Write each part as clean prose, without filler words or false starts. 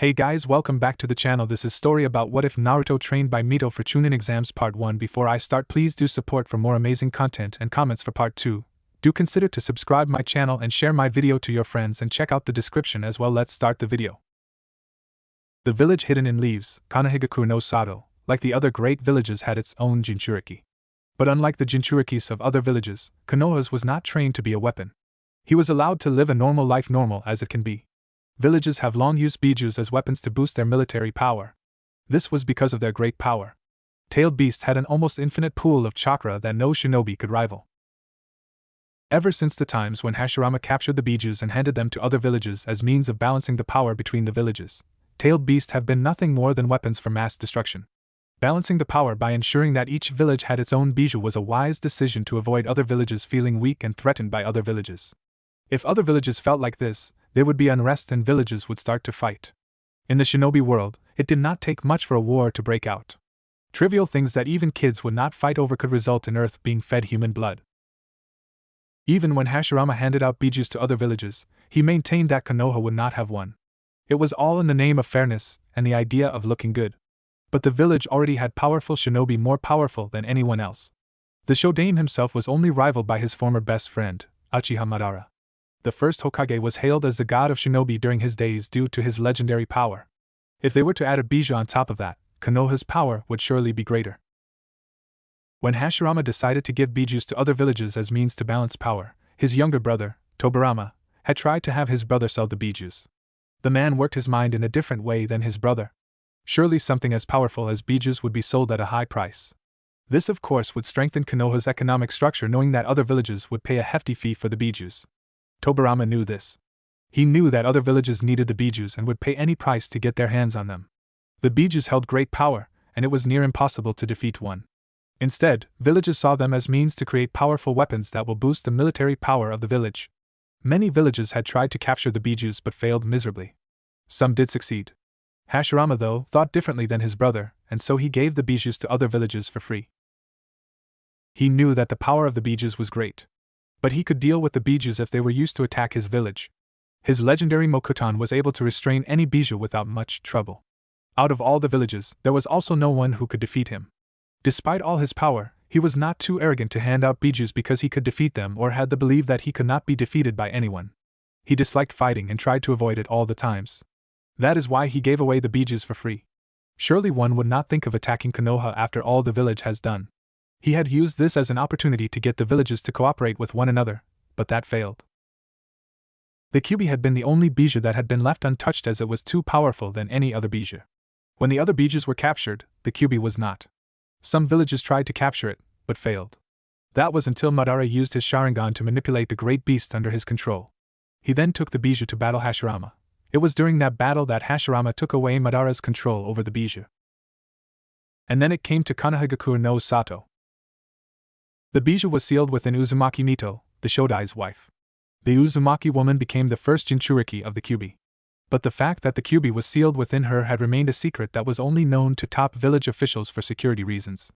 Hey guys, welcome back to the channel. This is story about what if Naruto trained by Mito for Chunin exams part 1. Before I start, please do support for more amazing content and comments for part 2. Do consider to subscribe my channel and share my video to your friends and check out the description as well. Let's start the video. The village hidden in leaves, Konohagakure no Sato, like the other great villages, had its own Jinchuriki. But unlike the Jinchurikis of other villages, Konoha's was not trained to be a weapon. He was allowed to live a normal life, normal as it can be. Villages have long used bijus as weapons to boost their military power. This was because of their great power. Tailed Beast had an almost infinite pool of chakra that no shinobi could rival. Ever since the times when Hashirama captured the bijus and handed them to other villages as means of balancing the power between the villages, Tailed Beast have been nothing more than weapons for mass destruction. Balancing the power by ensuring that each village had its own biju was a wise decision to avoid other villages feeling weak and threatened by other villages. If other villages felt like this, there would be unrest and villages would start to fight. In the shinobi world, it did not take much for a war to break out. Trivial things that even kids would not fight over could result in Earth being fed human blood. Even when Hashirama handed out bijus to other villages, he maintained that Konoha would not have one. It was all in the name of fairness and the idea of looking good. But the village already had powerful shinobi, more powerful than anyone else. The Shodaime himself was only rivaled by his former best friend, Uchiha Madara. The first Hokage was hailed as the god of shinobi during his days due to his legendary power. If they were to add a biju on top of that, Konoha's power would surely be greater. When Hashirama decided to give bijus to other villages as means to balance power, his younger brother, Tobirama, had tried to have his brother sell the bijus. The man worked his mind in a different way than his brother. Surely something as powerful as bijus would be sold at a high price. This of course would strengthen Konoha's economic structure, knowing that other villages would pay a hefty fee for the bijus. Tobirama knew this. He knew that other villages needed the bijus and would pay any price to get their hands on them. The bijus held great power, and it was near impossible to defeat one. Instead, villages saw them as means to create powerful weapons that will boost the military power of the village. Many villages had tried to capture the bijus but failed miserably. Some did succeed. Hashirama, though, thought differently than his brother, and so he gave the bijus to other villages for free. He knew that the power of the bijus was great. But he could deal with the bijus if they were used to attack his village. His legendary Mokuton was able to restrain any biju without much trouble. Out of all the villages, there was also no one who could defeat him. Despite all his power, he was not too arrogant to hand out bijus because he could defeat them or had the belief that he could not be defeated by anyone. He disliked fighting and tried to avoid it all the times. That is why he gave away the bijus for free. Surely one would not think of attacking Konoha after all the village has done. He had used this as an opportunity to get the villages to cooperate with one another, but that failed. The Kyuubi had been the only biju that had been left untouched as it was too powerful than any other biju. When the other bijus were captured, the Kyuubi was not. Some villages tried to capture it, but failed. That was until Madara used his Sharingan to manipulate the great beast under his control. He then took the biju to battle Hashirama. It was during that battle that Hashirama took away Madara's control over the biju. And then it came to Konohagakure no Sato. The biju was sealed within Uzumaki Mito, the Shodai's wife. The Uzumaki woman became the first Jinchuriki of the Kyuubi. But the fact that the Kyuubi was sealed within her had remained a secret that was only known to top village officials for security reasons.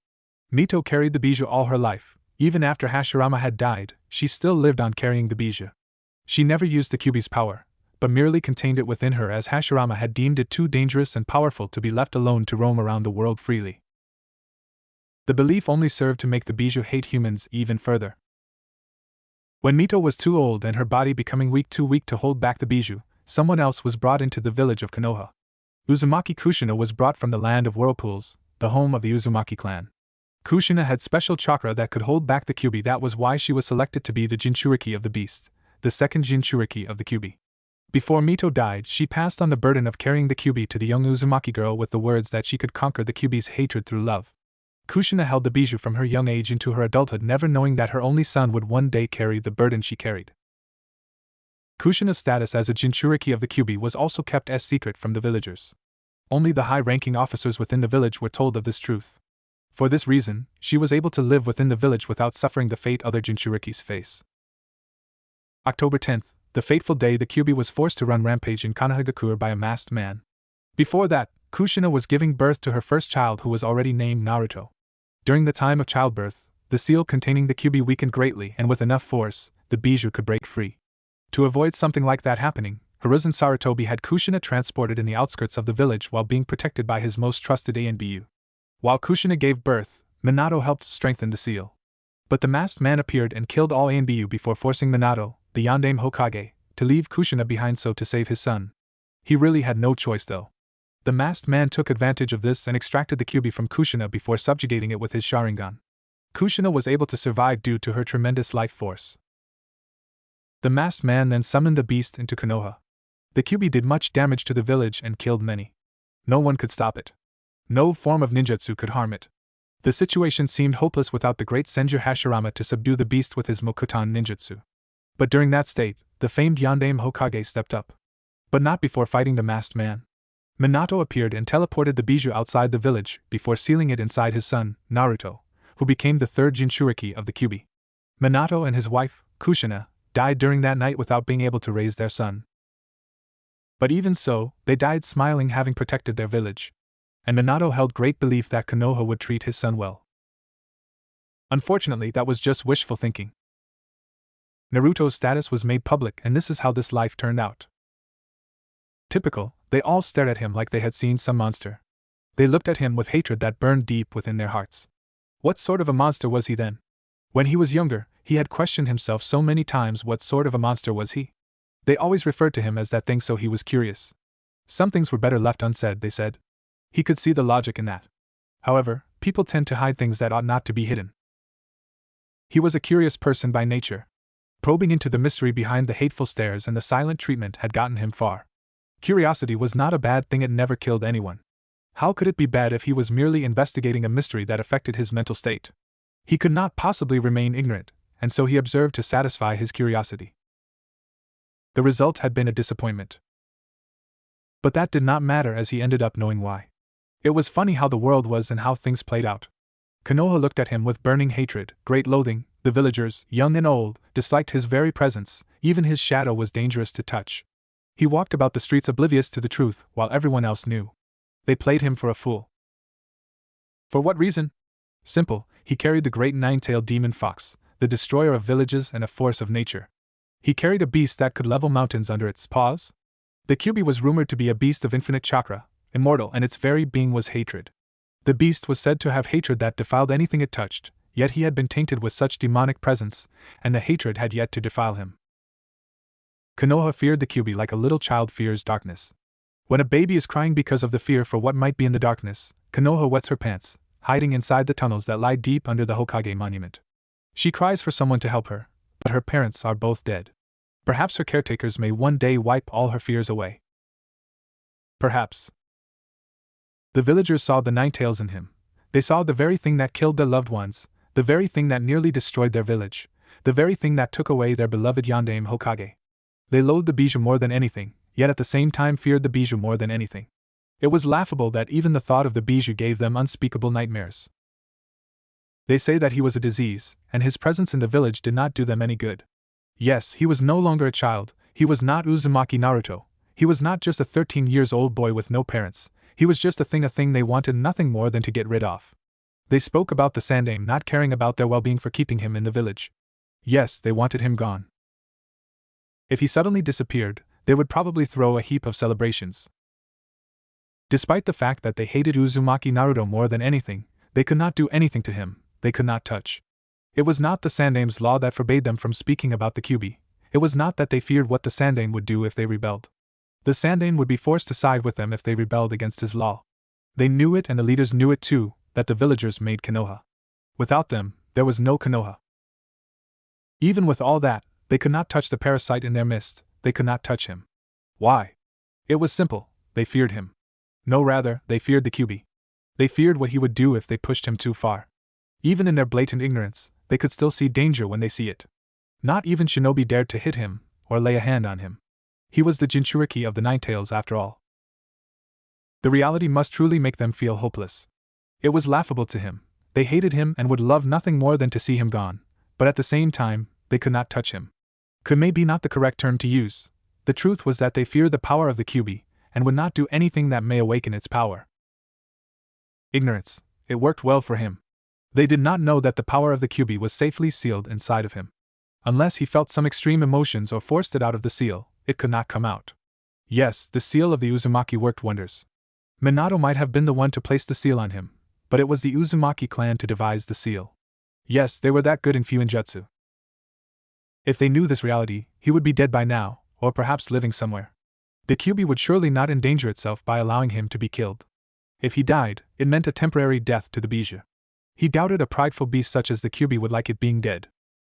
Mito carried the biju all her life. Even after Hashirama had died, she still lived on carrying the biju. She never used the Kyuubi's power, but merely contained it within her as Hashirama had deemed it too dangerous and powerful to be left alone to roam around the world freely. The belief only served to make the biju hate humans even further. When Mito was too old and her body becoming too weak to hold back the biju, someone else was brought into the village of Konoha. Uzumaki Kushina was brought from the land of whirlpools, the home of the Uzumaki clan. Kushina had special chakra that could hold back the Kyuubi. That was why she was selected to be the Jinchuriki of the beast, the second Jinchuriki of the Kyuubi. Before Mito died, she passed on the burden of carrying the Kyuubi to the young Uzumaki girl with the words that she could conquer the Kyuubi's hatred through love. Kushina held the biju from her young age into her adulthood, never knowing that her only son would one day carry the burden she carried. Kushina's status as a Jinchuriki of the Kyuubi was also kept as secret from the villagers. Only the high-ranking officers within the village were told of this truth. For this reason, she was able to live within the village without suffering the fate other Jinchurikis face. October 10th, the fateful day the Kyuubi was forced to run rampage in Konohagakure by a masked man. Before that, Kushina was giving birth to her first child, who was already named Naruto. During the time of childbirth, the seal containing the Kyuubi weakened greatly, and with enough force, the biju could break free. To avoid something like that happening, Hiruzen Sarutobi had Kushina transported in the outskirts of the village while being protected by his most trusted ANBU. While Kushina gave birth, Minato helped strengthen the seal. But the masked man appeared and killed all ANBU before forcing Minato, the Yondaime Hokage, to leave Kushina behind so to save his son. He really had no choice though. The masked man took advantage of this and extracted the Kyuubi from Kushina before subjugating it with his Sharingan. Kushina was able to survive due to her tremendous life force. The masked man then summoned the beast into Konoha. The Kyuubi did much damage to the village and killed many. No one could stop it. No form of ninjutsu could harm it. The situation seemed hopeless without the great Senju Hashirama to subdue the beast with his Mokutan ninjutsu. But during that state, the famed Yondaime Hokage stepped up. But not before fighting the masked man. Minato appeared and teleported the bijou outside the village before sealing it inside his son, Naruto, who became the third Jinchuriki of the Kyuubi. Minato and his wife, Kushina, died during that night without being able to raise their son. But even so, they died smiling, having protected their village. And Minato held great belief that Konoha would treat his son well. Unfortunately, that was just wishful thinking. Naruto's status was made public, and this is how this life turned out. Typical, they all stared at him like they had seen some monster. They looked at him with hatred that burned deep within their hearts. What sort of a monster was he then? When he was younger, he had questioned himself so many times what sort of a monster was he. They always referred to him as that thing, so he was curious. Some things were better left unsaid, they said. He could see the logic in that. However, people tend to hide things that ought not to be hidden. He was a curious person by nature. Probing into the mystery behind the hateful stares and the silent treatment had gotten him far. Curiosity was not a bad thing, it never killed anyone. How could it be bad if he was merely investigating a mystery that affected his mental state? He could not possibly remain ignorant, and so he observed to satisfy his curiosity. The result had been a disappointment. But that did not matter, as he ended up knowing why. It was funny how the world was and how things played out. Konoha looked at him with burning hatred, great loathing. The villagers, young and old, disliked his very presence. Even his shadow was dangerous to touch. He walked about the streets oblivious to the truth, while everyone else knew. They played him for a fool. For what reason? Simple, he carried the great nine-tailed demon fox, the destroyer of villages and a force of nature. He carried a beast that could level mountains under its paws. The Kyuubi was rumored to be a beast of infinite chakra, immortal, and its very being was hatred. The beast was said to have hatred that defiled anything it touched, yet he had been tainted with such demonic presence, and the hatred had yet to defile him. Konoha feared the Kyuubi like a little child fears darkness. When a baby is crying because of the fear for what might be in the darkness, Konoha wets her pants, hiding inside the tunnels that lie deep under the Hokage monument. She cries for someone to help her, but her parents are both dead. Perhaps her caretakers may one day wipe all her fears away. Perhaps. The villagers saw the nine-tails in him. They saw the very thing that killed their loved ones, the very thing that nearly destroyed their village, the very thing that took away their beloved Yondaime Hokage. They loathed the bijou more than anything, yet at the same time feared the bijou more than anything. It was laughable that even the thought of the bijou gave them unspeakable nightmares. They say that he was a disease, and his presence in the village did not do them any good. Yes, he was no longer a child, he was not Uzumaki Naruto, he was not just a 13-year-old boy with no parents, he was just a thing they wanted nothing more than to get rid of. They spoke about the Sandaime not caring about their well-being for keeping him in the village. Yes, they wanted him gone. If he suddenly disappeared, they would probably throw a heap of celebrations. Despite the fact that they hated Uzumaki Naruto more than anything, they could not do anything to him, they could not touch. It was not the Sandaime's law that forbade them from speaking about the Kyuubi. It was not that they feared what the Sandaime would do if they rebelled. The Sandaime would be forced to side with them if they rebelled against his law. They knew it, and the leaders knew it too, that the villagers made Konoha. Without them, there was no Konoha. Even with all that, they could not touch the parasite in their midst, they could not touch him. Why? It was simple, they feared him. No, rather, they feared the Kyuubi. They feared what he would do if they pushed him too far. Even in their blatant ignorance, they could still see danger when they see it. Not even shinobi dared to hit him, or lay a hand on him. He was the Jinchuriki of the Nine-Tails after all. The reality must truly make them feel hopeless. It was laughable to him. They hated him and would love nothing more than to see him gone, but at the same time, they could not touch him. Could may be not the correct term to use. The truth was that they feared the power of the Kyuubi, and would not do anything that may awaken its power. Ignorance. It worked well for him. They did not know that the power of the Kyuubi was safely sealed inside of him. Unless he felt some extreme emotions or forced it out of the seal, it could not come out. Yes, the seal of the Uzumaki worked wonders. Minato might have been the one to place the seal on him, but it was the Uzumaki clan to devise the seal. Yes, they were that good in Fuinjutsu. If they knew this reality, he would be dead by now, or perhaps living somewhere. The Kyuubi would surely not endanger itself by allowing him to be killed. If he died, it meant a temporary death to the Bijou. He doubted a prideful beast such as the Kyuubi would like it being dead.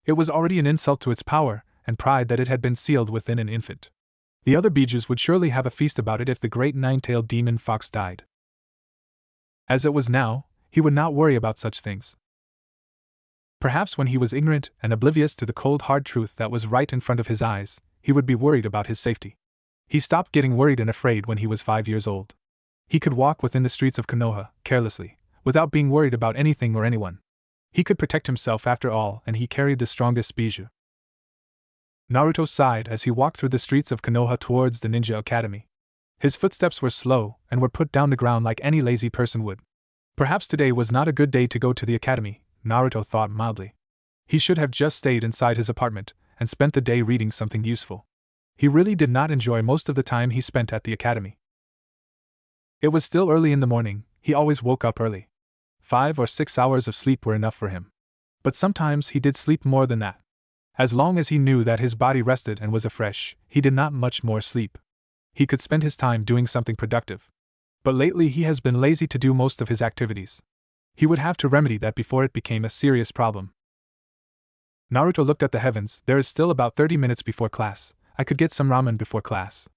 It was already an insult to its power and pride that it had been sealed within an infant. The other Bijous would surely have a feast about it if the great nine-tailed demon fox died. As it was now, he would not worry about such things. Perhaps when he was ignorant and oblivious to the cold hard truth that was right in front of his eyes, he would be worried about his safety. He stopped getting worried and afraid when he was 5 years old. He could walk within the streets of Konoha, carelessly, without being worried about anything or anyone. He could protect himself after all, and he carried the strongest Bijou. Naruto sighed as he walked through the streets of Konoha towards the Ninja Academy. His footsteps were slow and were put down the ground like any lazy person would. Perhaps today was not a good day to go to the academy, Naruto thought mildly. He should have just stayed inside his apartment and spent the day reading something useful. He really did not enjoy most of the time he spent at the academy. It was still early in the morning. He always woke up early. 5 or 6 hours of sleep were enough for him. But sometimes he did sleep more than that. As long as he knew that his body rested and was afresh, he did not much more sleep. He could spend his time doing something productive. But lately he has been lazy to do most of his activities. He would have to remedy that before it became a serious problem. Naruto looked at the heavens. There is still about 30 minutes before class. I could get some ramen before class.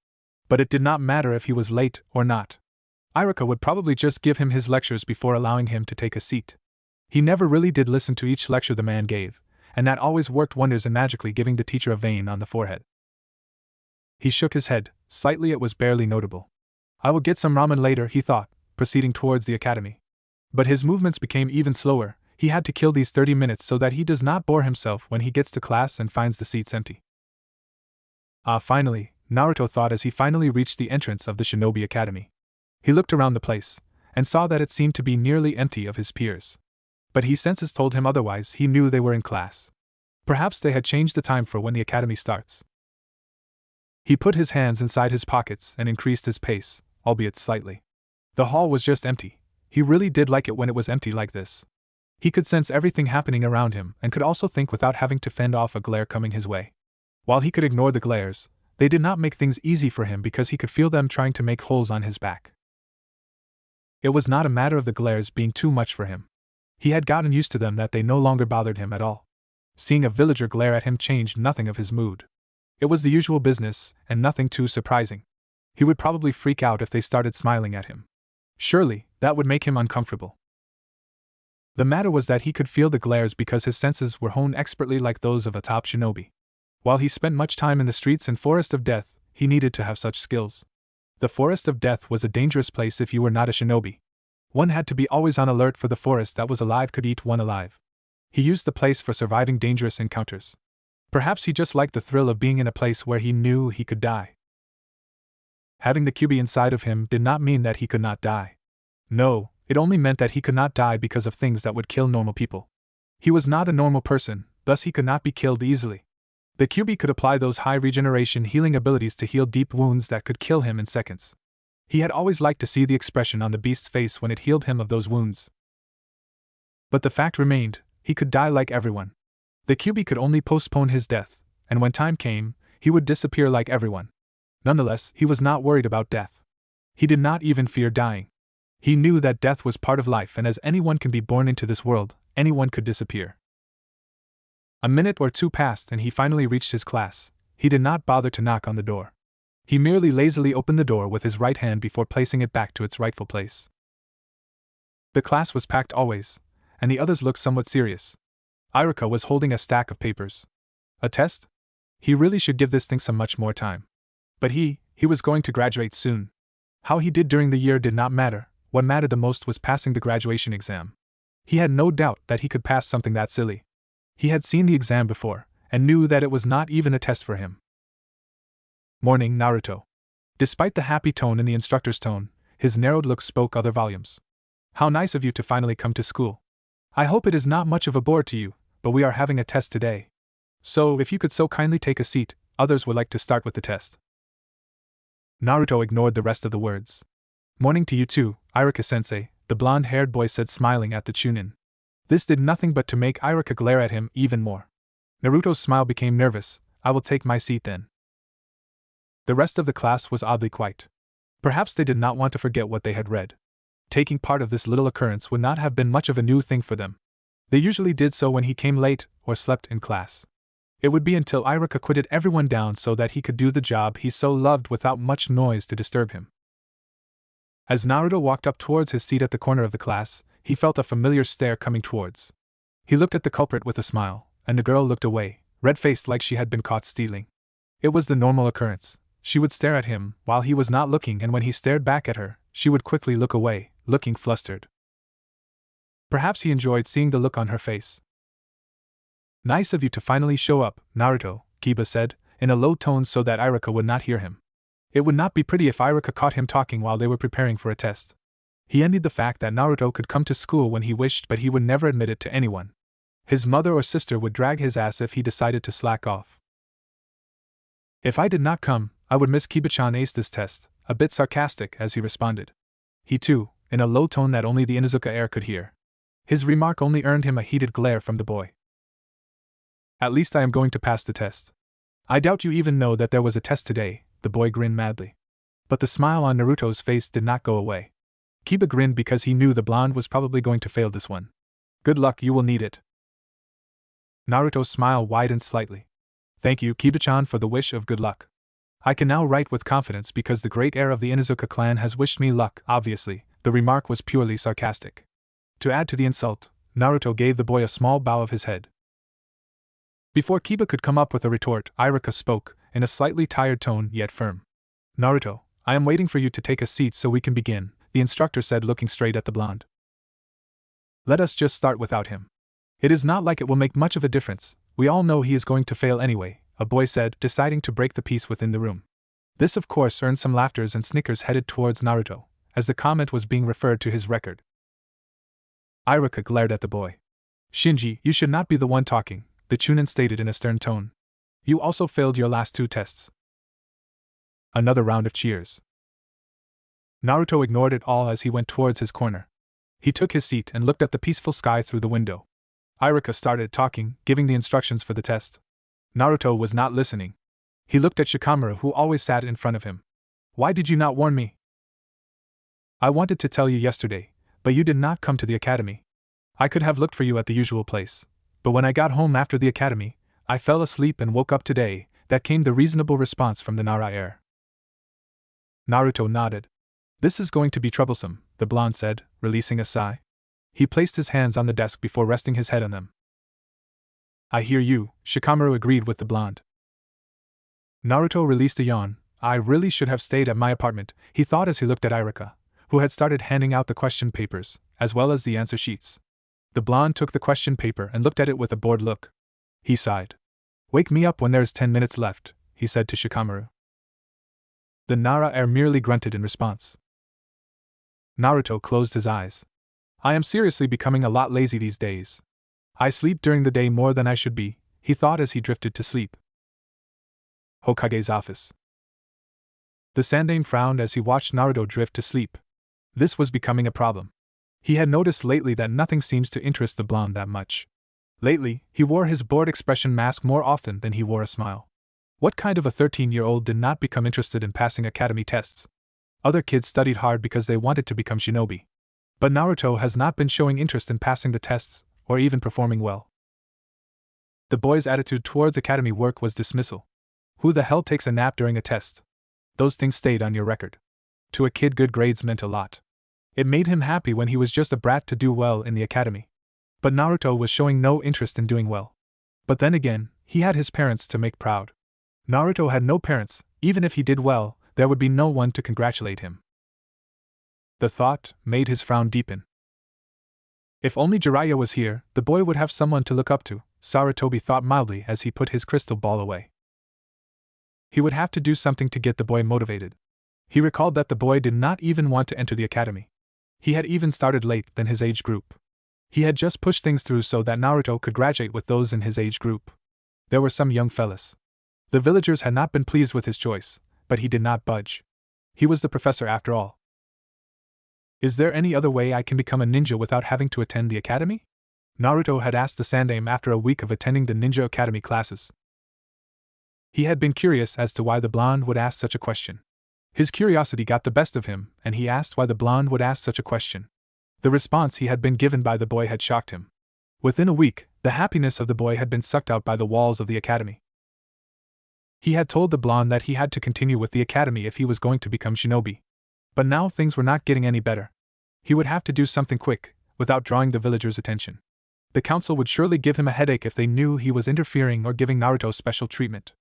But it did not matter if he was late or not. Iruka would probably just give him his lectures before allowing him to take a seat. He never really did listen to each lecture the man gave, and that always worked wonders in magically giving the teacher a vein on the forehead. He shook his head, slightly. It was barely notable. I will get some ramen later, he thought, proceeding towards the academy. But his movements became even slower. He had to kill these 30 minutes so that he does not bore himself when he gets to class and finds the seats empty. Finally, Naruto thought as he finally reached the entrance of the Shinobi Academy. He looked around the place, and saw that it seemed to be nearly empty of his peers. But his senses told him otherwise. He knew they were in class. Perhaps they had changed the time for when the academy starts. He put his hands inside his pockets and increased his pace, albeit slightly. The hall was just empty. He really did like it when it was empty like this. He could sense everything happening around him and could also think without having to fend off a glare coming his way. While he could ignore the glares, they did not make things easy for him because he could feel them trying to make holes on his back. It was not a matter of the glares being too much for him. He had gotten used to them that they no longer bothered him at all. Seeing a villager glare at him changed nothing of his mood. It was the usual business, and nothing too surprising. He would probably freak out if they started smiling at him. Surely, that would make him uncomfortable. The matter was that he could feel the glares because his senses were honed expertly like those of a top shinobi. While he spent much time in the streets and forest of death, he needed to have such skills. The forest of death was a dangerous place if you were not a shinobi. One had to be always on alert, for the forest that was alive could eat one alive. He used the place for surviving dangerous encounters. Perhaps he just liked the thrill of being in a place where he knew he could die. Having the Kyuubi inside of him did not mean that he could not die. No, it only meant that he could not die because of things that would kill normal people. He was not a normal person, thus he could not be killed easily. The Kyuubi could apply those high regeneration healing abilities to heal deep wounds that could kill him in seconds. He had always liked to see the expression on the beast's face when it healed him of those wounds. But the fact remained, he could die like everyone. The Kyuubi could only postpone his death, and when time came, he would disappear like everyone. Nonetheless, he was not worried about death. He did not even fear dying. He knew that death was part of life, and as anyone can be born into this world, anyone could disappear. A minute or two passed and he finally reached his class. He did not bother to knock on the door. He merely lazily opened the door with his right hand before placing it back to its rightful place. The class was packed always, and the others looked somewhat serious. Iruka was holding a stack of papers. A test? He really should give this thing some much more time. But he was going to graduate soon. How he did during the year did not matter. What mattered the most was passing the graduation exam. He had no doubt that he could pass something that silly. He had seen the exam before, and knew that it was not even a test for him. Morning, Naruto. Despite the happy tone in the instructor's tone, his narrowed look spoke other volumes. How nice of you to finally come to school. I hope it is not much of a bore to you, but we are having a test today. So, if you could so kindly take a seat, others would like to start with the test. Naruto ignored the rest of the words. Morning to you too, Iruka-sensei, the blonde-haired boy said, smiling at the Chunin. This did nothing but to make Iruka glare at him even more. Naruto's smile became nervous. I will take my seat then. The rest of the class was oddly quiet. Perhaps they did not want to forget what they had read. Taking part of this little occurrence would not have been much of a new thing for them. They usually did so when he came late or slept in class. It would be until Iruka quieted everyone down so that he could do the job he so loved without much noise to disturb him. As Naruto walked up towards his seat at the corner of the class, he felt a familiar stare coming towards. He looked at the culprit with a smile, and the girl looked away, red-faced like she had been caught stealing. It was the normal occurrence. She would stare at him while he was not looking, and when he stared back at her, she would quickly look away, looking flustered. Perhaps he enjoyed seeing the look on her face. Nice of you to finally show up, Naruto, Kiba said, in a low tone so that Iruka would not hear him. It would not be pretty if Iruka caught him talking while they were preparing for a test. He envied the fact that Naruto could come to school when he wished, but he would never admit it to anyone. His mother or sister would drag his ass if he decided to slack off. If I did not come, I would miss Kiba-chan ace this test, a bit sarcastic as he responded. He too, in a low tone that only the Inuzuka heir could hear. His remark only earned him a heated glare from the boy. At least I am going to pass the test. I doubt you even know that there was a test today, the boy grinned madly. But the smile on Naruto's face did not go away. Kiba grinned because he knew the blonde was probably going to fail this one. Good luck, you will need it. Naruto's smile widened slightly. Thank you, Kiba-chan, for the wish of good luck. I can now write with confidence because the great heir of the Inuzuka clan has wished me luck. Obviously, the remark was purely sarcastic. To add to the insult, Naruto gave the boy a small bow of his head. Before Kiba could come up with a retort, Iruka spoke, in a slightly tired tone yet firm. Naruto, I am waiting for you to take a seat so we can begin, the instructor said, looking straight at the blonde. Let us just start without him. It is not like it will make much of a difference, we all know he is going to fail anyway, a boy said, deciding to break the peace within the room. This of course earned some laughters and snickers headed towards Naruto, as the comment was being referred to his record. Iruka glared at the boy. Shinji, you should not be the one talking, the Chunin stated in a stern tone. You also failed your last 2 tests. Another round of cheers. Naruto ignored it all as he went towards his corner. He took his seat and looked at the peaceful sky through the window. Iruka started talking, giving the instructions for the test. Naruto was not listening. He looked at Shikamaru, who always sat in front of him. Why did you not warn me? I wanted to tell you yesterday, but you did not come to the academy. I could have looked for you at the usual place, but when I got home after the academy, I fell asleep and woke up today. That came the reasonable response from the Nara heir. Naruto nodded. This is going to be troublesome, the blonde said, releasing a sigh. He placed his hands on the desk before resting his head on them. I hear you, Shikamaru agreed with the blonde. Naruto released a yawn. I really should have stayed at my apartment, he thought as he looked at Iruka, who had started handing out the question papers, as well as the answer sheets. The blonde took the question paper and looked at it with a bored look. He sighed. Wake me up when there's 10 minutes left, he said to Shikamaru. The Nara heir merely grunted in response. Naruto closed his eyes. I am seriously becoming a lot lazy these days. I sleep during the day more than I should be, he thought as he drifted to sleep. Hokage's office. The Sandaime frowned as he watched Naruto drift to sleep. This was becoming a problem. He had noticed lately that nothing seems to interest the blonde that much. Lately, he wore his bored expression mask more often than he wore a smile. What kind of a 13-year-old did not become interested in passing academy tests? Other kids studied hard because they wanted to become shinobi. But Naruto has not been showing interest in passing the tests, or even performing well. The boy's attitude towards academy work was dismissal. Who the hell takes a nap during a test? Those things stayed on your record. To a kid, good grades meant a lot. It made him happy when he was just a brat to do well in the academy. But Naruto was showing no interest in doing well. But then again, he had his parents to make proud. Naruto had no parents. Even if he did well, there would be no one to congratulate him. The thought made his frown deepen. If only Jiraiya was here, the boy would have someone to look up to, Sarutobi thought mildly as he put his crystal ball away. He would have to do something to get the boy motivated. He recalled that the boy did not even want to enter the academy. He had even started late than his age group. He had just pushed things through so that Naruto could graduate with those in his age group. There were some young fellas. The villagers had not been pleased with his choice, but he did not budge. He was the professor after all. Is there any other way I can become a ninja without having to attend the academy? Naruto had asked the Sandaime after a week of attending the Ninja Academy classes. He had been curious as to why the blonde would ask such a question. His curiosity got the best of him, and he asked why the blonde would ask such a question. The response he had been given by the boy had shocked him. Within a week, the happiness of the boy had been sucked out by the walls of the academy. He had told the blonde that he had to continue with the academy if he was going to become shinobi. But now things were not getting any better. He would have to do something quick, without drawing the villagers' attention. The council would surely give him a headache if they knew he was interfering or giving Naruto special treatment.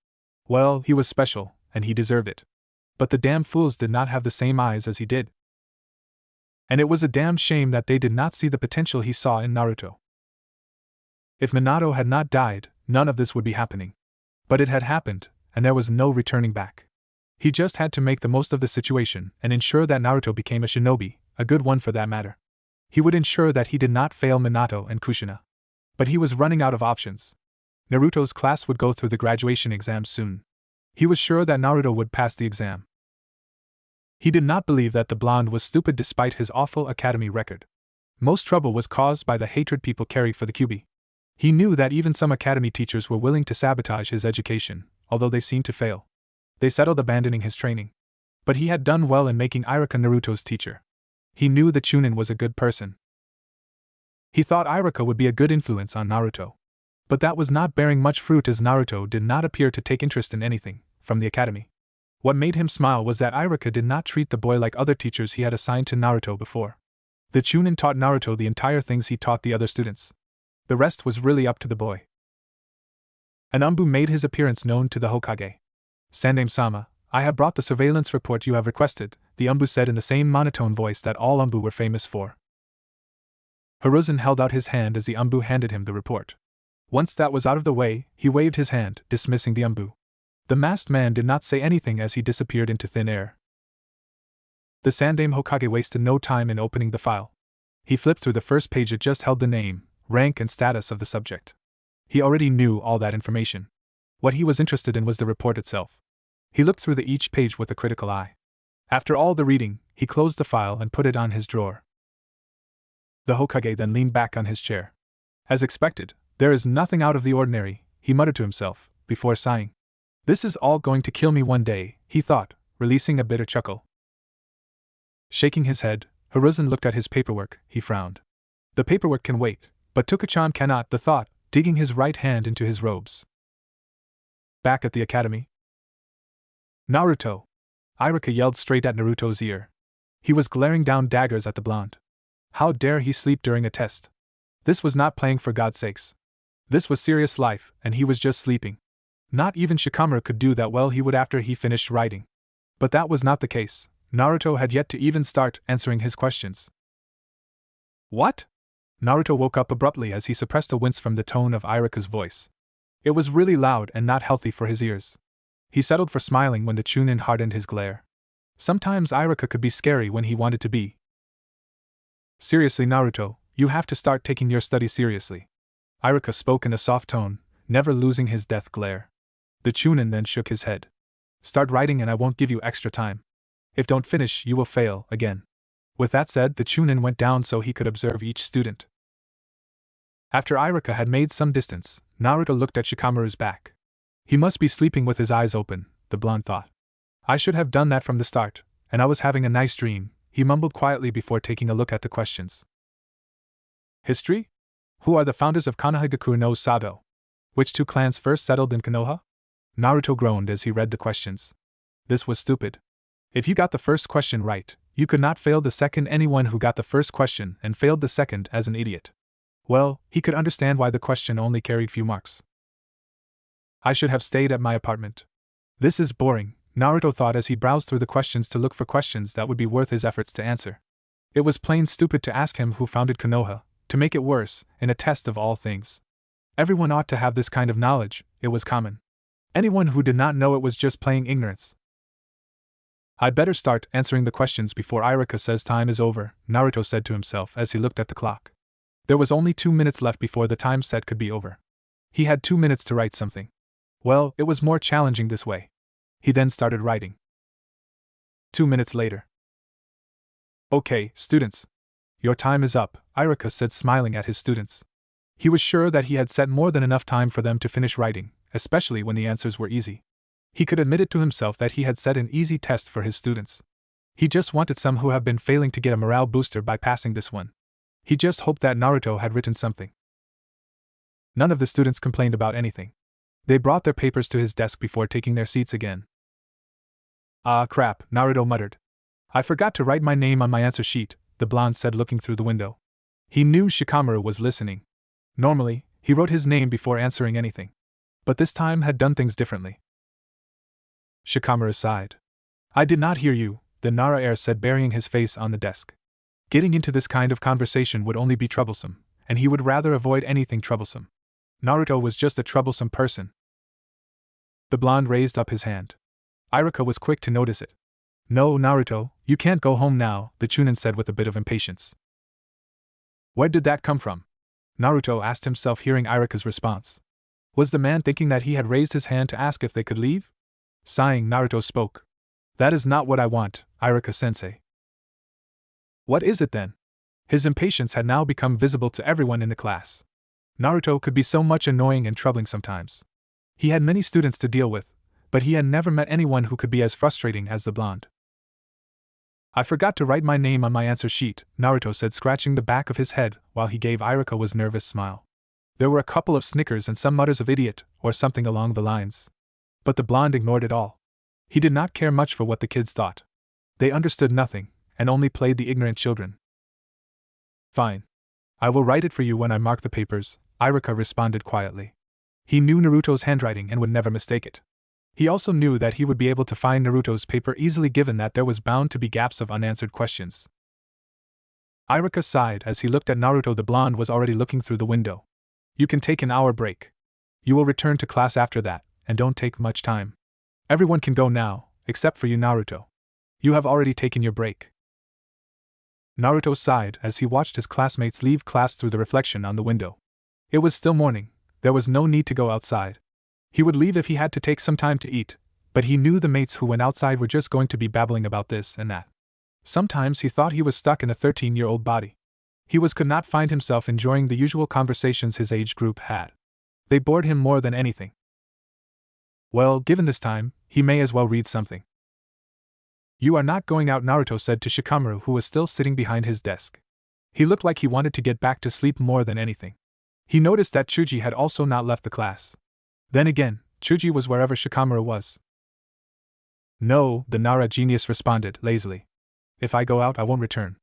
Well, he was special, and he deserved it. But the damn fools did not have the same eyes as he did. And it was a damn shame that they did not see the potential he saw in Naruto. If Minato had not died, none of this would be happening. But it had happened, and there was no returning back. He just had to make the most of the situation and ensure that Naruto became a shinobi, a good one for that matter. He would ensure that he did not fail Minato and Kushina. But he was running out of options. Naruto's class would go through the graduation exam soon. He was sure that Naruto would pass the exam. He did not believe that the blonde was stupid despite his awful academy record. Most trouble was caused by the hatred people carried for the Kyuubi. He knew that even some academy teachers were willing to sabotage his education, although they seemed to fail. They settled abandoning his training. But he had done well in making Iruka Naruto's teacher. He knew the Chunin was a good person. He thought Iruka would be a good influence on Naruto. But that was not bearing much fruit as Naruto did not appear to take interest in anything from the academy. What made him smile was that Iruka did not treat the boy like other teachers he had assigned to Naruto before. The Chunin taught Naruto the entire things he taught the other students. The rest was really up to the boy. An Umbu made his appearance known to the Hokage. Sandaime-sama, I have brought the surveillance report you have requested, the Umbu said in the same monotone voice that all Umbu were famous for. Hiruzen held out his hand as the Umbu handed him the report. Once that was out of the way, he waved his hand, dismissing the Umbu. The masked man did not say anything as he disappeared into thin air. The Sandaime Hokage wasted no time in opening the file. He flipped through the first page. It just held the name, rank and status of the subject. He already knew all that information. What he was interested in was the report itself. He looked through each page with a critical eye. After all the reading, he closed the file and put it on his drawer. The Hokage then leaned back on his chair. As expected, there is nothing out of the ordinary, he muttered to himself, before sighing. This is all going to kill me one day, he thought, releasing a bitter chuckle. Shaking his head, Hiruzen looked at his paperwork. He frowned. The paperwork can wait, but Tuka-chan cannot, the thought, digging his right hand into his robes. Back at the academy. Naruto! Iruka yelled straight at Naruto's ear. He was glaring down daggers at the blonde. How dare he sleep during a test? This was not playing, for God's sakes. This was serious life, and he was just sleeping. Not even Shikamaru could do that. Well, he would after he finished writing. But that was not the case. Naruto had yet to even start answering his questions. What? Naruto woke up abruptly as he suppressed a wince from the tone of Iruka's voice. It was really loud and not healthy for his ears. He settled for smiling when the Chunin hardened his glare. Sometimes Iruka could be scary when he wanted to be. Seriously, Naruto, you have to start taking your study seriously. Iruka spoke in a soft tone, never losing his death glare. The Chunin then shook his head. Start writing and I won't give you extra time. If don't finish, you will fail again. With that said, the Chunin went down so he could observe each student. After Iruka had made some distance, Naruto looked at Shikamaru's back. He must be sleeping with his eyes open, the blonde thought. I should have done that from the start, and I was having a nice dream, he mumbled quietly before taking a look at the questions. History? Who are the founders of Konohagakure no Sado? Which two clans first settled in Konoha? Naruto groaned as he read the questions. This was stupid. If you got the first question right, you could not fail the second. Anyone who got the first question and failed the second as an idiot. Well, he could understand why the question only carried few marks. I should have stayed at my apartment. This is boring, Naruto thought as he browsed through the questions to look for questions that would be worth his efforts to answer. It was plain stupid to ask him who founded Konoha, to make it worse, in a test of all things. Everyone ought to have this kind of knowledge, it was common. Anyone who did not know it was just plain ignorance. I'd better start answering the questions before Iruka says time is over, Naruto said to himself as he looked at the clock. There was only 2 minutes left before the time set could be over. He had 2 minutes to write something. Well, it was more challenging this way. He then started writing. 2 minutes later. Okay, students. Your time is up, Irika said, smiling at his students. He was sure that he had set more than enough time for them to finish writing, especially when the answers were easy. He could admit it to himself that he had set an easy test for his students. He just wanted some who have been failing to get a morale booster by passing this one. He just hoped that Naruto had written something. None of the students complained about anything. They brought their papers to his desk before taking their seats again. Ah crap, Naruto muttered. I forgot to write my name on my answer sheet, the blonde said, looking through the window. He knew Shikamaru was listening. Normally, he wrote his name before answering anything. But this time had done things differently. Shikamaru sighed. I did not hear you, the Nara heir said, burying his face on the desk. Getting into this kind of conversation would only be troublesome, and he would rather avoid anything troublesome. Naruto was just a troublesome person. The blonde raised up his hand. Irika was quick to notice it. No, Naruto, you can't go home now, the Chunin said with a bit of impatience. Where did that come from? Naruto asked himself, hearing Irika's response. Was the man thinking that he had raised his hand to ask if they could leave? Sighing, Naruto spoke. That is not what I want, Irika-sensei. What is it then? His impatience had now become visible to everyone in the class. Naruto could be so much annoying and troubling sometimes. He had many students to deal with, but he had never met anyone who could be as frustrating as the blonde. I forgot to write my name on my answer sheet, Naruto said, scratching the back of his head while he gave Irika's nervous smile. There were a couple of snickers and some mutters of idiot or something along the lines. But the blonde ignored it all. He did not care much for what the kids thought. They understood nothing, and only played the ignorant children. Fine. I will write it for you when I mark the papers, Irika responded quietly. He knew Naruto's handwriting and would never mistake it. He also knew that he would be able to find Naruto's paper easily, given that there was bound to be gaps of unanswered questions. Irika sighed as he looked at Naruto. The blonde was already looking through the window. You can take an hour break. You will return to class after that, and don't take much time. Everyone can go now, except for you, Naruto. You have already taken your break. Naruto sighed as he watched his classmates leave class through the reflection on the window. It was still morning. There was no need to go outside. He would leave if he had to take some time to eat, but he knew the mates who went outside were just going to be babbling about this and that. Sometimes he thought he was stuck in a 13-year-old body. He could not find himself enjoying the usual conversations his age group had. They bored him more than anything. Well, given this time, he may as well read something. You are not going out, Naruto said to Shikamaru, who was still sitting behind his desk. He looked like he wanted to get back to sleep more than anything. He noticed that Chuji had also not left the class. Then again, Chuji was wherever Shikamaru was. No, the Nara genius responded lazily. If I go out, I won't return.